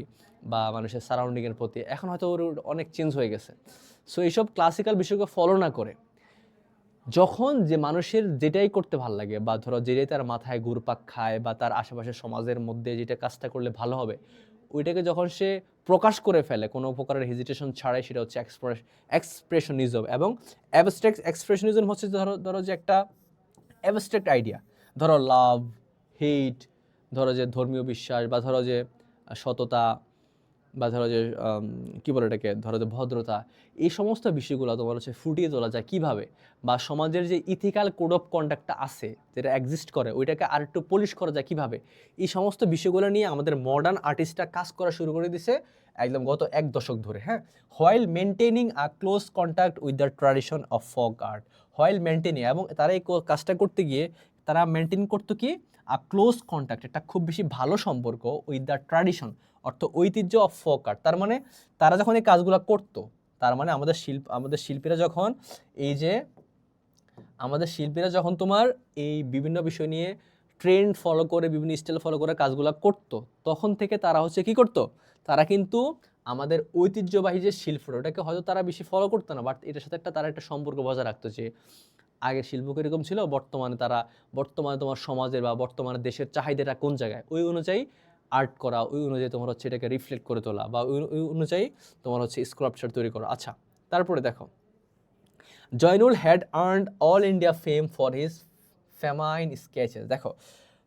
বা মানুষের সারাউন্ডিংয়ের প্রতি, এখন হয়তো ওর অনেক চেঞ্জ হয়ে গেছে। সো এইসব ক্লাসিক্যাল বিষয়কে ফলো না করে যখন যে মানুষের যেটাই করতে ভাল লাগে বা ধরো যেটাই তার মাথায় ঘুরপাক খায় বা তার আশেপাশের সমাজের মধ্যে যেটা কাজটা করলে ভালো হবে, ওইটাকে যখন সে প্রকাশ করে ফেলে কোনো প্রকারের হেজিটেশন ছাড়াই, সেটা হচ্ছে এক্সপ্রেশনিজম। এবং অ্যাবস্ট্রাক্ট এক্সপ্রেশনিজম হচ্ছে ধরো যে একটা অ্যাবস্ট্রাক্ট আইডিয়া, ধরো লাভ, হেট, ধরো যে ধর্মীয় বিশ্বাস বা ধরো যে সততা বা ধরো যে কী বলে এটাকে, ধরো যে ভদ্রতা, এই সমস্ত বিষয়গুলো তোমার হচ্ছে ফুটিয়ে তোলা যায় কীভাবে, বা সমাজের যে ইথিক্যাল কোড অফ কন্ডাক্টটা আছে যেটা এক্সিস্ট করে ওইটাকে আর একটু পলিশ করা যায় কীভাবে, এই সমস্ত বিষয়গুলো নিয়ে আমাদের মডার্ন আর্টিস্টরা কাজ করা শুরু করে দিছে একদম গত এক দশক ধরে। হ্যাঁ, while maintaining a close contact with the tradition of folk art. While maintaining, এবং তারা এই কাজটা করতে গিয়ে তারা মেনটেন করতো কি, আ ক্লোজ কন্ট্যাক্ট, একটা খুব বেশি ভালো সম্পর্ক উইথ দ্য ট্র্যাডিশন, অর্থ ঐতিহ্য অফ ফোক আর্ট। তার মানে তারা যখন এই কাজগুলো করতো, তার মানে আমাদের শিল্পীরা যখন এই যে আমাদের শিল্পীরা যখন তোমার এই বিভিন্ন বিষয় নিয়ে ট্রেন্ড ফলো করে বিভিন্ন স্টাইল ফলো করে কাজগুলো করতো, তখন থেকে তারা হচ্ছে কি করতো, তারা কিন্তু আমাদের ঐতিহ্যবাহী যে শিল্পটা ওটাকে হয়তো তারা বেশি ফলো করতো না, বাট এটার সাথে তারা একটা সম্পর্ক বজায় রাখতো যে আগের শিল্প কীরকম ছিল, বর্তমানে তোমার সমাজের বা বর্তমানে দেশের চাহিদাটা কোন জায়গায়, ওই অনুযায়ী আর্ট করা, ওই অনুযায়ী তোমার হচ্ছে এটাকে রিফ্লেক্ট করে তোলা, বা ওই অনুযায়ী তোমার হচ্ছে স্কাল্পচার তৈরি করা। আচ্ছা, তারপরে দেখো, Zainul had earned all India fame for his famine sketches. দেখো,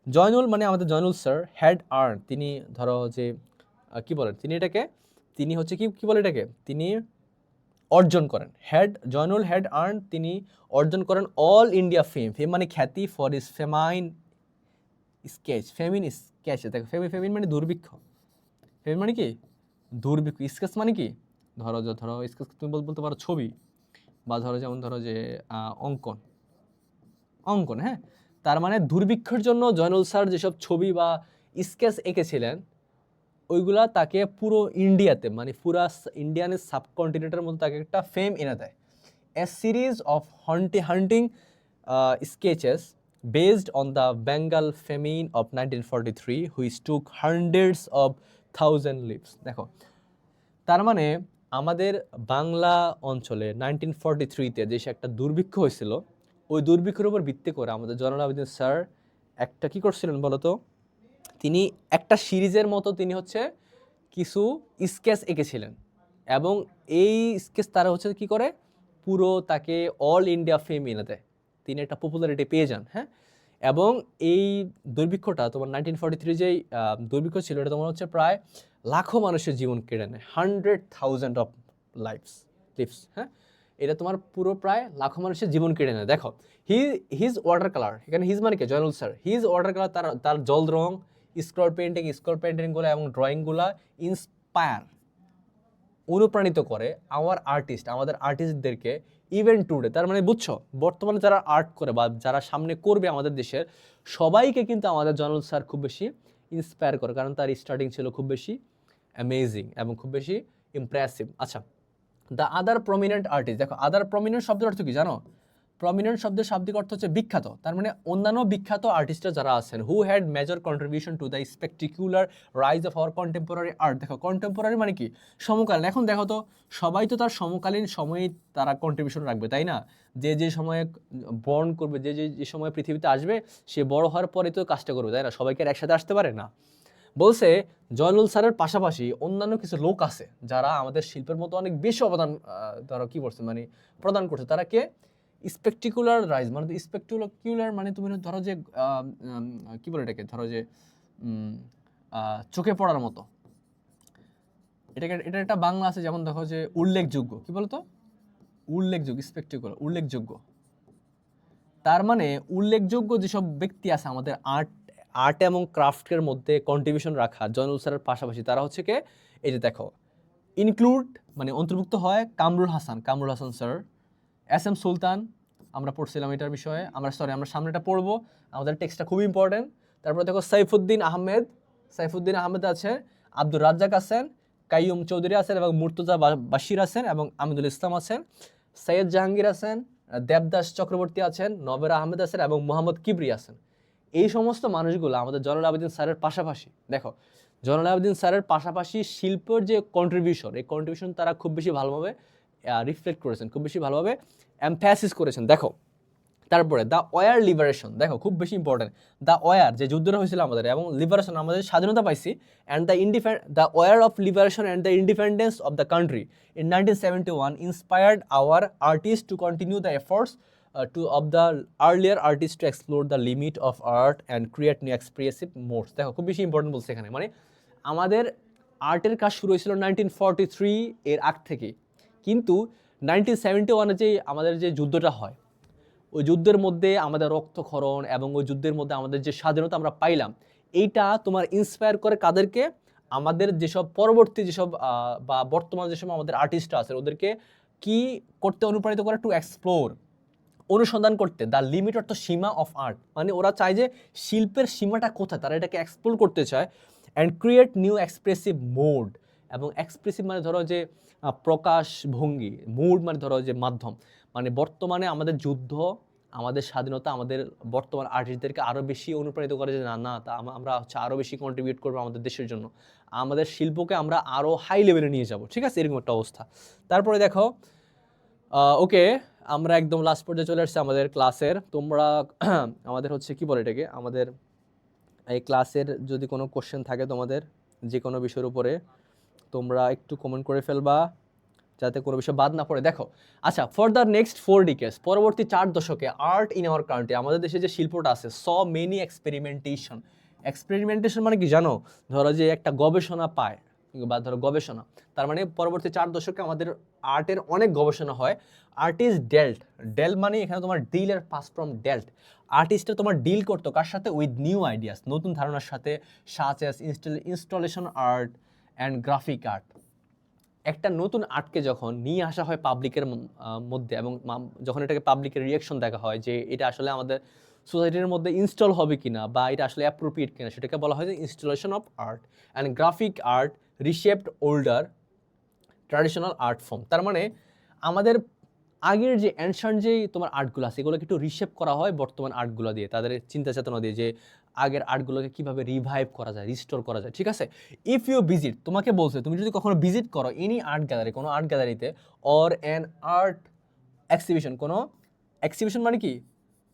জয়নুল মানে আমাদের জয়নুল স্যার, হ্যাড আর্ন, তিনি ধরো যে কি বলেন, তিনি হচ্ছে কি বলে এটাকে, তিনি অর্জন করেন। জয়নুল হ্যাড আর্ন, তিনি অর্জন করেন অল ইন্ডিয়া ফেম মানে খ্যাতি, ফর হিজ ফেমাইন স্কেচ। দেখো, ফেমিন মানে দুর্ভিক্ষ, ফেমিন মানে কি দুর্ভিক্ষ, স্কেচ মানে কি ধরো স্কেচ তুমি বলতে পারো ছবি, বা ধরো যে অঙ্কন। হ্যাঁ, তার মানে দুর্ভিক্ষের জন্য জয়নুল স্যার যেসব ছবি বা স্কেচ এঁকেছিলেন ওইগুলা তাকে পুরো ইন্ডিয়াতে, মানে পুরা ইন্ডিয়ানের সাবকন্টিনেন্টের মধ্যে তাকে একটা ফেম এনে দেয়। A series of hunting sketches based on the Bengal famine of 1943 which took hundreds of thousand lives। দেখো, তার মানে আমাদের বাংলা অঞ্চলে 1943-তে যে একটা দুর্ভিক্ষ হয়েছিল, ওই দুর্ভিক্ষের উপর ভিত্তি করে আমাদের জয়নুল আবেদিন স্যার একটা কি করছিলেন বলতো, তিনি একটা সিরিজের মতো তিনি হচ্ছে কিছু স্কেচ এঁকেছিলেন, এবং এই স্কেচ তারা হচ্ছে কি করে পুরো তাকে অল ইন্ডিয়া ফেম এনে দেয়, তিনি একটা পপুলারিটি পেয়ে যান। হ্যাঁ, এবং এই দুর্ভিক্ষটা তোমার 1943 যেই দুর্ভিক্ষ ছিল, এটা তোমার হচ্ছে প্রায় লাখো মানুষের জীবন কেড়ে নেয়, 100,000 অফ লিভস। হ্যাঁ, এটা তোমার পুরো প্রায় লাখো মানুষের জীবন কেড়ে নেয়। দেখো, হিজ ওয়াটার কালার, এখানে হিজ মানে কি Zainul sir, his watercolour, তার জল রং, স্ক্রল পেন্টিংগুলো এবং ড্রয়িংগুলো ইন্সপায়ার, অনুপ্রাণিত করে আমাদের আর্টিস্টদেরকে ইভেন টুডে। তার মানে বুঝছো, বর্তমানে যারা আর্ট করে বা যারা সামনে করবে আমাদের দেশের সবাইকে কিন্তু আমাদের জয়নুল স্যার খুব বেশি ইন্সপায়ার করে, কারণ তার স্টার্টিং ছিল খুব বেশি অ্যামেজিং এবং খুব বেশি ইমপ্রেসিভ। আচ্ছা, দ্য আদার প্রমিনেন্ট আর্টিস্ট। দেখো, আদার প্রমিনেন্ট শব্দের অর্থ কি জানো? প্রমিনেন্ট শব্দের শাব্দিক অর্থ হচ্ছে বিখ্যাত, তার মানে অন্যান্য বিখ্যাত আর্টিস্টরা যারা আছেন, who had major contribution to the spectacular rise of our contemporary art. দেখো, কন্টেম্পোরারি মানে কি সমকালীন। এখন দেখো তো, সবাই তো তার সমকালীন সময়ে তারা কন্ট্রিবিউশন রাখবে, তাই না? যে সময়ে বর্ন করবে, যে সময় পৃথিবীতে আসবে, সে বড় হওয়ার পরে তো কাজটা করবে, তাই না? সবাইকে আর একসাথে আসতে পারে না। বলছে জয়নুল স্যারের পাশাপাশি অন্যান্য কিছু লোক আছে যারা আমাদের শিল্পের মতো অনেক বেশি অবদান তারা কি করছে, মানে প্রদান করছে। তারা কে? স্পেকটিকুলার রাইজ, মানে স্পেকটিকুলার মানে তুমি ধরো যে কি বলে এটাকে, ধরো যে চোখে পড়ার মতো। এটা একটা বাংলা আছে, যেমন দেখো যে উল্লেখযোগ্য, কি বলতো, উল্লেখযোগ্য, স্পেকটেকুলার, উল্লেখযোগ্য। তার মানে উল্লেখযোগ্য যেসব ব্যক্তি আছে আমাদের আর্ট এবং ক্রাফটের মধ্যে কন্ট্রিবিউশন রাখা জয়নুল স্যারের পাশাপাশি, তারা হচ্ছে কি, এই যে দেখো, ইনক্লুড মানে অন্তর্ভুক্ত হয় Kamrul Hasan sir, S M Sultan, আমরা পড়ছিলাম এটার বিষয়ে, আমরা সামনেটা পড়বো, আমাদের টেক্সটটা খুব ইম্পর্টেন্ট। তারপরে দেখো সাইফুদ্দিন আহমেদ আছে, আব্দুর রাজ্জাক আছেন, কাইয়ুম চৌধুরী আছেন এবং মুর্তজা বাশির আছেন এবং আমিদুল ইসলাম আছেন, সৈয়দ জাহাঙ্গীর আছেন, দেবদাস চক্রবর্তী আছেন, নবের আহমেদ আছেন এবং মোহাম্মদ কিবরি আছেন। এই সমস্ত মানুষগুলো আমাদের জয়নুল আবেদিন স্যারের পাশাপাশি, দেখো জয়নুল আবেদিন স্যারের পাশাপাশি শিল্পের যে কন্ট্রিবিউশন, এই কন্ট্রিবিউশন তারা খুব বেশি ভালোভাবে রিফ্লেক্ট করেছেন, খুব বেশি ভালোভাবে এমফ্যাসিস করেছেন। দেখো তারপরে দ্য ওয়ার লিবারেশন, দেখো খুব বেশি ইম্পর্টেন্ট, দ্য ওয়ার যে যুদ্ধটা হয়েছিল আমাদের, এবং লিবারেশন আমাদের স্বাধীনতা পাইছি, and the war of liberation and the independence of the country in 1971 inspired our artist to continue the efforts of the earlier artists to explore the limit of art and create new expressive modes। দেখো খুব বেশি ইম্পর্টেন্ট বলছে এখানে, মানে আমাদের আর্টের কাজ শুরু হয়েছিল 1943 এর আগ থেকে, কিন্তু 1971 যে আমাদের যে যুদ্ধটা হয়, ওই যুদ্ধের মধ্যে আমাদের রক্তক্ষরণ এবং ওই যুদ্ধের মধ্যে আমাদের যে স্বাধীনতা আমরা পাইলাম, এইটা তোমার ইন্সপায়ার করে কাদেরকে, আমাদের যেসব পরবর্তী যেসব বা বর্তমান যেসব আমাদের আর্টিস্টরা আছে, ওদেরকে কি করতে অনুপ্রাণিত করে, টু এক্সপ্লোর, অনুসন্ধান করতে, দ্য লিমিট অর্থ সীমা অফ আর্ট, মানে ওরা চায় যে শিল্পের সীমাটা কোথায়, তারা এটাকে এক্সপ্লোর করতে চায়, and create new expressive mode, এবং এক্সপ্রেসিভ মানে ধরো যে প্রকাশ ভঙ্গি, মুড মানে ধরো যে মাধ্যম, মানে বর্তমানে আমাদের যুদ্ধ, আমাদের স্বাধীনতা আমাদের বর্তমান আর্টিস্টদেরকে আরও বেশি অনুপ্রাণিত করে যে না তা আমরা হচ্ছে আরও বেশি কন্ট্রিবিউট করবো আমাদের দেশের জন্য, আমাদের শিল্পকে আমরা আরও হাই লেভেলে নিয়ে যাব, ঠিক আছে, এরকম একটা অবস্থা। তারপরে দেখো ওকে, আমরা একদম লাস্ট পর্যায়ে চলে আসছি আমাদের ক্লাসের। তোমরা আমাদের হচ্ছে কি বলে এটাকে, আমাদের এই ক্লাসের যদি কোনো কোশ্চেন থাকে তোমাদের যে কোনো বিষয়ের উপরে, তোমরা একটু কমেন্ট করে ফেলবা যাতে কোনো বিষয় বাদ না পড়ে। দেখো আচ্ছা, ফর দ্য নেক্সট 4 ডিকেডস, পরবর্তী 4 দশকে আর্ট ইন আওয়ার কান্ট্রি, আমাদের দেশে যে শিল্পটা আছে, স মেনি এক্সপেরিমেন্টেশন মানে কি জানো, ধরো যে একটা গবেষণা পায় বা ধরো গবেষণা, তার মানে পরবর্তী 4 দশকে আমাদের আর্টের অনেক গবেষণা হয়। আর্টিস্ট ডেল মানে এখানে তোমার ডিলের পাস ফ্রম ডেল্ট, আর্টিস্টটা তোমার ডিল করতো কার সাথে, উইথ নিউ আইডিয়াস, নতুন ধারণার সাথে, such as installation art and graphic art. একটা নতুন আর্টকে যখন নিয়ে আসা হয় পাবলিকের মধ্যে, এবং যখন এটাকে পাবলিকের রিয়াকশন দেখা হয় যে এটা আসলে আমাদের সোসাইটির মধ্যে ইনস্টল হবে কিনা বা এটা আসলে অ্যাপ্রোপ্রিয়েট কিনা, সেটাকে বলা হয় যে installation of art and graphic art reshaped older traditional art form. তার মানে আমাদের আগের যে অ্যানশান্ট যেই তোমার আর্টগুলো আছে, এগুলোকে একটু রিশেপ করা হয় বর্তমান আর্টগুলো দিয়ে, তাদের চিন্তা চেতনা দিয়ে, যে আগের আর্টগুলোকে কীভাবে রিভাইভ করা যায়, রিস্টোর করা যায়, ঠিক আছে। ইফ ইউ ভিজিট, তোমাকে বলছে তুমি যদি কখনো ভিজিট করো এনি আর্ট গ্যালারি, কোনো আর্ট গ্যালারিতে, অর অ্যান আর্ট এক্সিবিশন, কোনো এক্সিবিশন মানে কি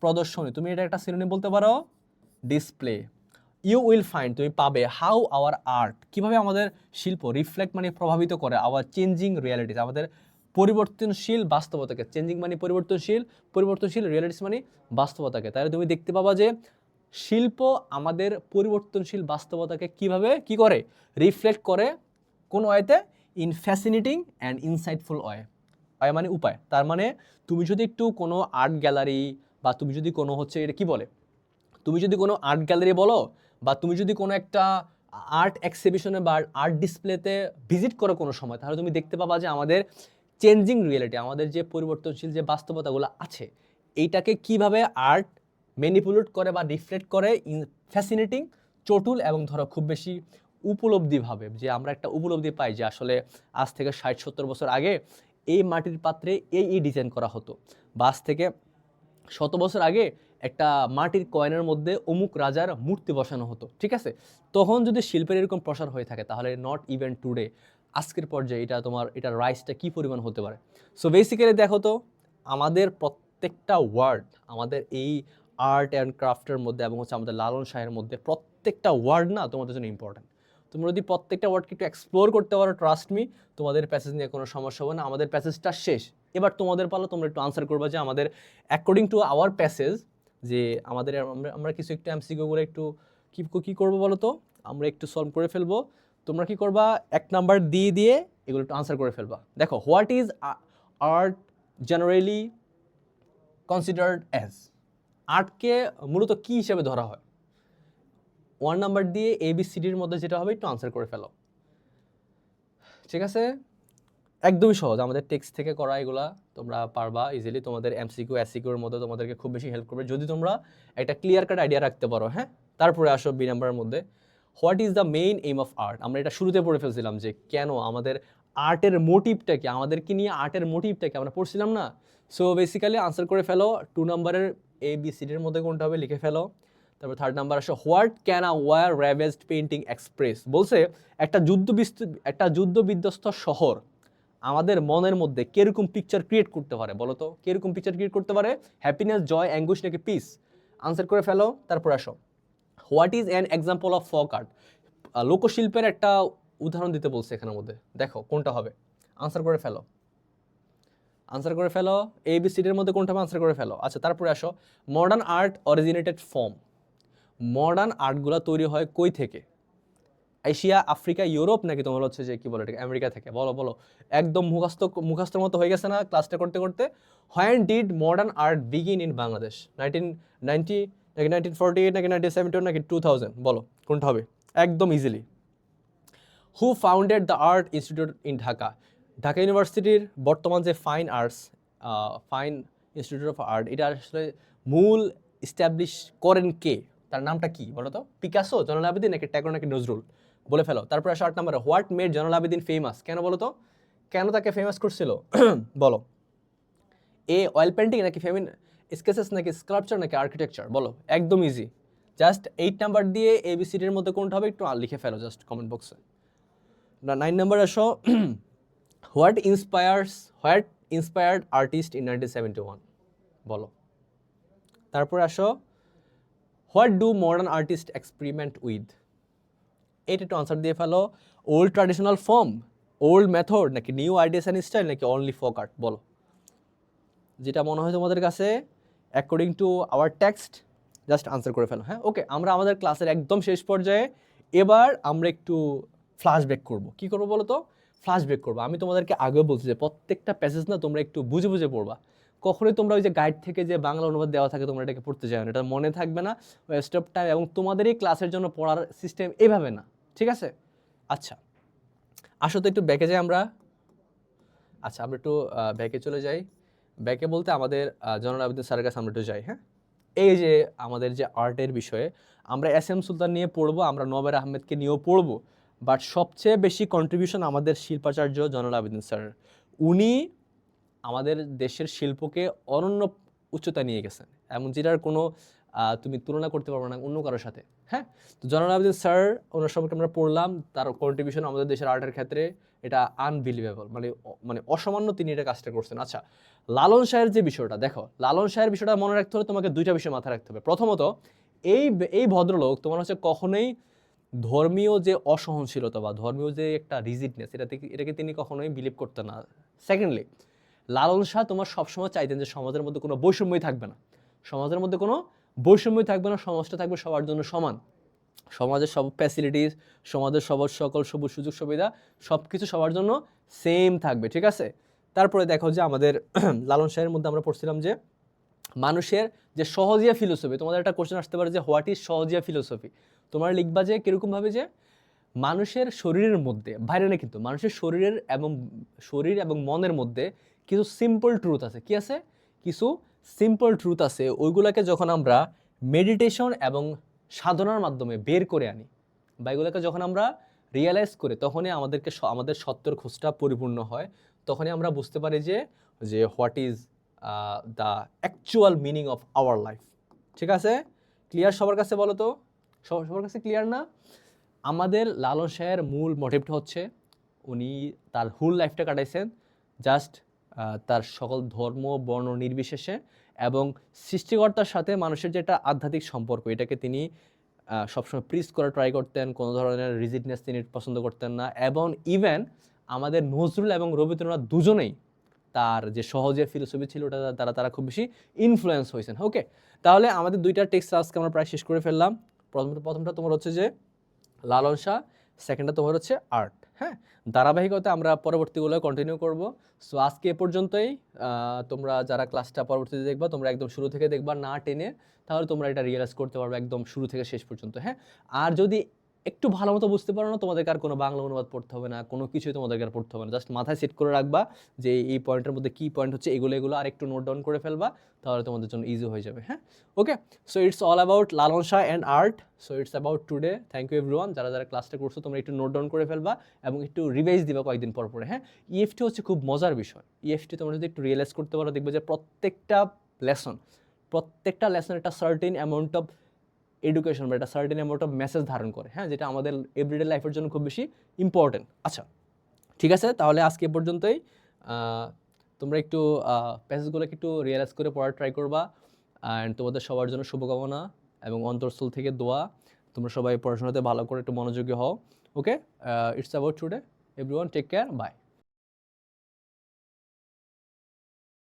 প্রদর্শনী, তুমি এটা একটা সিনোনিম বলতে পারো, ডিসপ্লে, ইউ উইল ফাইন্ড, তুমি পাবে, হাউ আওয়ার আর্ট, কীভাবে আমাদের শিল্প রিফ্লেক্ট মানে প্রভাবিত করে আওয়ার চেঞ্জিং রিয়ালিটিস, আমাদের পরিবর্তনশীল বাস্তবতাকে, চেঞ্জিং মানে পরিবর্তনশীল রিয়ালিটিস মানে বাস্তবতাকে। তাহলে তুমি দেখতে পাবা যে শিল্প আমাদের পরিবর্তনশীল বাস্তবতাকে কিভাবে কি করে, রিফ্লেক্ট করে, কোন ওয়েতে, in fascinating and insightful way মানে উপায়। তার মানে তুমি যদি একটু কোনো আর্ট গ্যালারি বা তুমি যদি কোনো হচ্ছে এটা কি বলে, তুমি যদি কোনো আর্ট গ্যালারি বলো বা তুমি যদি কোনো একটা আর্ট এক্সিবিশনে বা আর্ট ডিসপ্লেতে ভিজিট করো কোনো সময়, তাহলে তুমি দেখতে পাবা যে আমাদের চেঞ্জিং রিয়েলিটি, আমাদের যে পরিবর্তনশীল যে বাস্তবতাগুলো আছে, এইটাকে কিভাবে আর্ট ম্যানিপুলেট করে বা রিফ্লেক্ট করে, ফ্যাসিনেটিং, চটুল এবং ধরো খুব বেশি উপলব্ধিভাবে, যে আমরা একটা উপলব্ধি পাই যে আসলে আজ থেকে 60-70 বছর আগে এই মাটির পাত্রে এই ডিজাইন করা হতো, বা আজ থেকে 100 বছর আগে একটা মাটির কয়েনের মধ্যে অমুক রাজার মূর্তি বসানো হতো, ঠিক আছে। তখন যদি শিল্পের এরকম প্রসার হয়ে থাকে, তাহলে নট ইভেন টুডে, আজকের পর্যায়ে এটা তোমার এটার রাইসটা কী পরিমাণ হতে পারে। সো বেসিক্যালি দেখো তো, আমাদের প্রত্যেকটা ওয়ার্ড, আমাদের এই আর্ট অ্যান্ড ক্রাফটের মধ্যে এবং হচ্ছে আমাদের লালন শাহের মধ্যে প্রত্যেকটা ওয়ার্ড না তোমাদের জন্য ইম্পর্ট্যান্ট। তোমরা যদি প্রত্যেকটা ওয়ার্ডকে একটু এক্সপ্লোর করতে পারো, ট্রাস্ট মি, তোমাদের প্যাসেজ নিয়ে কোনো সমস্যা হবে না। আমাদের প্যাসেজটা শেষ, এবার তোমাদের পালো, তোমরা একটু আনসার করবা যে আমাদের অ্যাকর্ডিং টু আওয়ার প্যাসেজ, যে আমাদের আমরা কিছু একটু এমসিকিউ করে একটু কি করবো বলো তো, আমরা একটু সলভ করে ফেলবো। তোমরা কি করবা, 1 নাম্বার দিয়ে দিয়ে এগুলো একটু আনসার করে ফেলবা। দেখো, what is art generally considered as? আর্টকে মূলত কি হিসেবে ধরা হয়? 1 নাম্বার দিয়ে ABCDর মধ্যে যেটা হবে একটু আনসার করে ফেলো। ঠিক আছে, একদমই সহজ, আমাদের টেক্সট থেকে করা এগুলা তোমরা পারবা ইজিলি। তোমাদের MCQ SCQ এর মধ্যে তোমাদেরকে খুব বেশি হেল্প করবে যদি তোমরা একটা ক্লিয়ার কাট আইডিয়া রাখতে পারো। হ্যাঁ, তারপরে আসো B নাম্বারের মধ্যে, what is the main aim of art? আমরা এটা শুরুতে পড়ে ফেলছিলাম যে কেন আমাদের আর্টের মোটিভটা কি, আমাদেরকে নিয়ে আর্টের মোটিভটা কি আমরা পড়ছিলাম না? সো বেসিক্যালি আনসার করে ফেলো। 2 নাম্বারের ABCDর মধ্যে কোনটা হবে লিখে ফেলো। তারপর 3rd নাম্বার আসো, what can a war ravaged painting express? বলছে একটা যুদ্ধ বিধ্বস্ত শহর আমাদের মনের মধ্যে কিরকম পিকচার ক্রিয়েট করতে পারে বলো তো? কিরকম পিকচার ক্রিয়েট করতে পারে? হ্যাপিনেস, জয়, অ্যাঙ্গুইশ নাকি পিস? আনসার করে ফেলো। তারপর আসো, what is an example of folk art? লোকশিল্পের একটা উদাহরণ দিতে বলছে এখানের মধ্যে, দেখো কোনটা হবে, আনসার করে ফেলো। আনসার করে ফেলো, ABCDর মধ্যে কোনটা হবে আনসার করে ফেলো। আচ্ছা, তারপরে আসো, modern art originated from? Modern আর্টগুলো তৈরি হয় কই থেকে? এশিয়া, আফ্রিকা, ইউরোপ, নাকি তোমার হচ্ছে যে কি বলে এটাকে আমেরিকা থেকে? বলো বলো, একদম মুখস্থর মতো হয়ে গেছে না ক্লাসটা করতে করতে? When did modern art begin in Bangladesh? 1990 নাকি 1948 নাকি 1971 নাকি 2000? বলো কোনটা হবে, একদম easily. Who founded the art institute in Dhaka? Dhaka ইউনিভার্সিটির বর্তমান যে ফাইন ইনস্টিটিউট অফ আর্ট, এটা আসলে মূল ইস্টাবলিশ করেন কে? তার নামটা কি বলো তো? পিকাসো, জয়নুল আবেদিন, নাকি ট্যাগর, নাকি নজরুল? বলে ফেলো। তারপরে 8 নম্বরে, what made Zainul Abedin famous? কেন বলো তো, কেন তাকে ফেমাস করছিল? বলো, অয়েল পেন্টিং নাকি স্কেচেস নাকি স্কাল্পচার নাকি আর্কিটেকচার? বলো, একদম ইজি। জাস্ট 8 নাম্বার দিয়ে ABCDর মধ্যে কোনটা হবে একটু লিখে ফেলো জাস্ট কমেন্ট বক্সে। 9 নাম্বার আসো, হোয়াট ইন্সপায়ার্ড আর্টিস্ট ইন 1971? বলো। তারপরে আসো, what do modern artist experiment with? এটা একটু আনসার দিয়ে ফেলো। Old traditional form, old method, নাকি নিউ আইডিয়াস অ্যান্ড স্টাইল, নাকি অনলি ফোক আর্ট? বলো, যেটা মনে হয় তোমাদের কাছে according to our text, just answer করে ফেলো। হ্যাঁ, ওকে, আমরা আমাদের ক্লাসের একদম শেষ পর্যায়ে। এবার আমরা একটু ফ্ল্যাশব্যাক করব। কি করবো বলো তো? ফ্ল্যাশব্যাক করবো। আমি তোমাদেরকে আগেও বলছি যে প্রত্যেকটা প্যাসেজ না তোমরা একটু বুঝে বুঝে পড়বা। কখনোই তোমরা ওই যে গাইড থেকে যে বাংলা অনুবাদ দেওয়া থাকে তোমরা এটাকে পড়তে যাও না, এটা মনে থাকবে না, ওয়েস্ট অফ টাইম। এবং তোমাদের এই ক্লাসের জন্য পড়ার সিস্টেম এভাবে না, ঠিক আছে? আচ্ছা, আসো তো একটু ব্যাকে যাই আমরা। আচ্ছা, আমরা একটু ব্যাকে চলে যাই। ব্যাকে বলতে আমাদের জয়নুল আবেদিন স্যারের কাছে আমরা একটু যাই। হ্যাঁ, এই যে আমাদের যে আর্টের বিষয়ে আমরা SM সুলতান নিয়ে পড়বো, আমরা নবের আহমেদকে নিয়েও পড়বো, বাট সবচেয়ে বেশি কন্ট্রিবিউশন আমাদের শিল্পাচার্য জয়নুল আবেদিন স্যার। উনি আমাদের দেশের শিল্পকে অনন্য উচ্চতা নিয়ে গেছেন, এমন যেটার কোনো তুমি তুলনা করতে পারবে না অন্য কারোর সাথে। হ্যাঁ, তো জয়নুল আবেদিন স্যার, ওনার সম্পর্কে আমরা পড়লাম, তার কন্ট্রিবিউশন আমাদের দেশের আর্টের ক্ষেত্রে এটা আনবিলিভেবল, মানে অসামান্য তিনি এটা কাজটা করছেন। আচ্ছা, লালন শাহের যে বিষয়টা, দেখো লালন শাহের বিষয়টা মনে রাখতে হলে তোমাকে দুইটা বিষয় মাথায় রাখতে হবে। প্রথমত, এই ভদ্রলোক তোমার হচ্ছে কখনোই ধর্মীয় যে অসহনশীলতা বা ধর্মীয় যে একটা রিজিডনেস, এটাকে তিনি কখনোই বিলিভ করতেন না। সেকেন্ডলি, লালন শাহ তোমার সবসময় চাইতেন যে সমাজের মধ্যে কোনো বৈষম্যই থাকবে না, সমাজের মধ্যে কোনো বৈষম্যই থাকবে না, সমাজটা থাকবে সবার জন্য সমান, সমাজের সব ফ্যাসিলিটিস, সমাজের সকল সবুজ সুযোগ সুবিধা সব কিছু সবার জন্য সেম থাকবে, ঠিক আছে? তারপরে দেখো যে আমাদের লালন শাহের মধ্যে আমরা পড়ছিলাম যে মানুষের যে সহজিয়া ফিলোসফি, তোমাদের একটা কোশ্চেন আসতে পারে যে হোয়াট ইজ সহজিয়া ফিলোসফি? তোমরা লিখবা যে কীরকমভাবে যে মানুষের শরীরের মধ্যে, বাইরে না কিন্তু, মানুষের শরীর এবং মনের মধ্যে কিছু সিম্পল ট্রুথ আছে। কি আছে? কিছু সিম্পল ট্রুথ আছে, ওইগুলোকে যখন আমরা মেডিটেশন এবং সাধনার মাধ্যমে বের করে আনি বা এগুলোকে যখন আমরা রিয়েলাইজ করি, তখনই আমাদের সত্যের খোঁজটা পরিপূর্ণ হয়। তখনই আমরা বুঝতে পারি যে what is the actual meaning of our life. ঠিক আছে? ক্লিয়ার সবার কাছে? বলো তো, সবার কাছে ক্লিয়ার না? আমাদের লালন শাহের মূল মোটিভটা হচ্ছে উনি তার হুল লাইফটা কাটাইছেন জাস্ট তার সকল ধর্ম বর্ণ নির্বিশেষে, এবং সৃষ্টিকর্তার সাথে মানুষের যে একটা আধ্যাত্মিক সম্পর্ক, এটাকে তিনি সবসময় প্রিজ করে ট্রাই করতেন। কোনো ধরনের রিজিডনেস তিনি পছন্দ করতেন না। এবং ইভেন আমাদের নজরুল এবং রবীন্দ্রনাথ দুজনেই তার যে সহজে ফিলোসফি ছিল ওটা তারা খুব বেশি ইনফ্লুয়েন্স হয়েছেন। ওকে, তাহলে আমাদের দুইটা টেক্সট আজকে আমরা প্রায় শেষ করে ফেললাম। প্রথমটা তোমার হচ্ছে যে লালন শাহ, সেকেন্ডটা তোমার হচ্ছে আর্ট। হ্যাঁ, ধারাবাহিকতা আমরা পরবর্তীগুলো কন্টিনিউ করব। সো আজকে এ পর্যন্তই। তোমরা যারা ক্লাসটা পরবর্তীতে দেখবা, তোমরা একদম শুরু থেকে দেখবা, না টেনে, তাহলে তোমরা এটা রিয়েলাইজ করতে পারবে একদম শুরু থেকে শেষ পর্যন্ত। হ্যাঁ, আর যদি একটু ভালো মতো বুঝতে পারো না, তোমাদেরকে আর কোনো বাংলা অনুবাদ পড়তে হবে না, কোনো কিছুই তোমাদেরকে আর পড়তে হবে না। জাস্ট মাথায় সেট করে রাখবা যে এই পয়েন্টের মধ্যে কী পয়েন্ট হচ্ছে, এগুলো আর একটু নোট ডাউন করে ফেলবা, তাহলে তোমাদের জন্য ইজি হয়ে যাবে। হ্যাঁ, okay. So it's all about Lalon Shah and art. So it's about today. Thank you everyone. যারা ক্লাসটা করছো তোমরা একটু নোট ডাউন করে ফেলবা এবং একটু রিভাইজ দিবা কয়েকদিন পর পরে। হ্যাঁ, ইএফটি হচ্ছে খুব মজার বিষয়। ইএফটি তোমরা যদি একটু রিয়েলাইজ করতে পারো, দেখবে যে প্রত্যেকটা লেসন একটা সার্টেন অ্যামাউন্ট অফ এডুকেশন বা একটা সার্টেন অ্যামাউন্ট অফ মেসেজ ধারণ করে। হ্যাঁ, যেটা আমাদের এভরিডে লাইফের জন্য খুব বেশি ইম্পর্টেন্ট। আচ্ছা, ঠিক আছে, তাহলে আজকে এ পর্যন্তই। তোমরা একটু প্যাসেজগুলোকে একটু রিয়েলাইজ করে পড়ার ট্রাই করবা। অ্যান্ড তোমাদের সবার জন্য শুভকামনা এবং অন্তরস্থল থেকে দোয়া, তোমরা সবাই পড়াশোনাতে ভালো করে একটু মনোযোগী হও। Okay, it's about today. Everyone take care, by.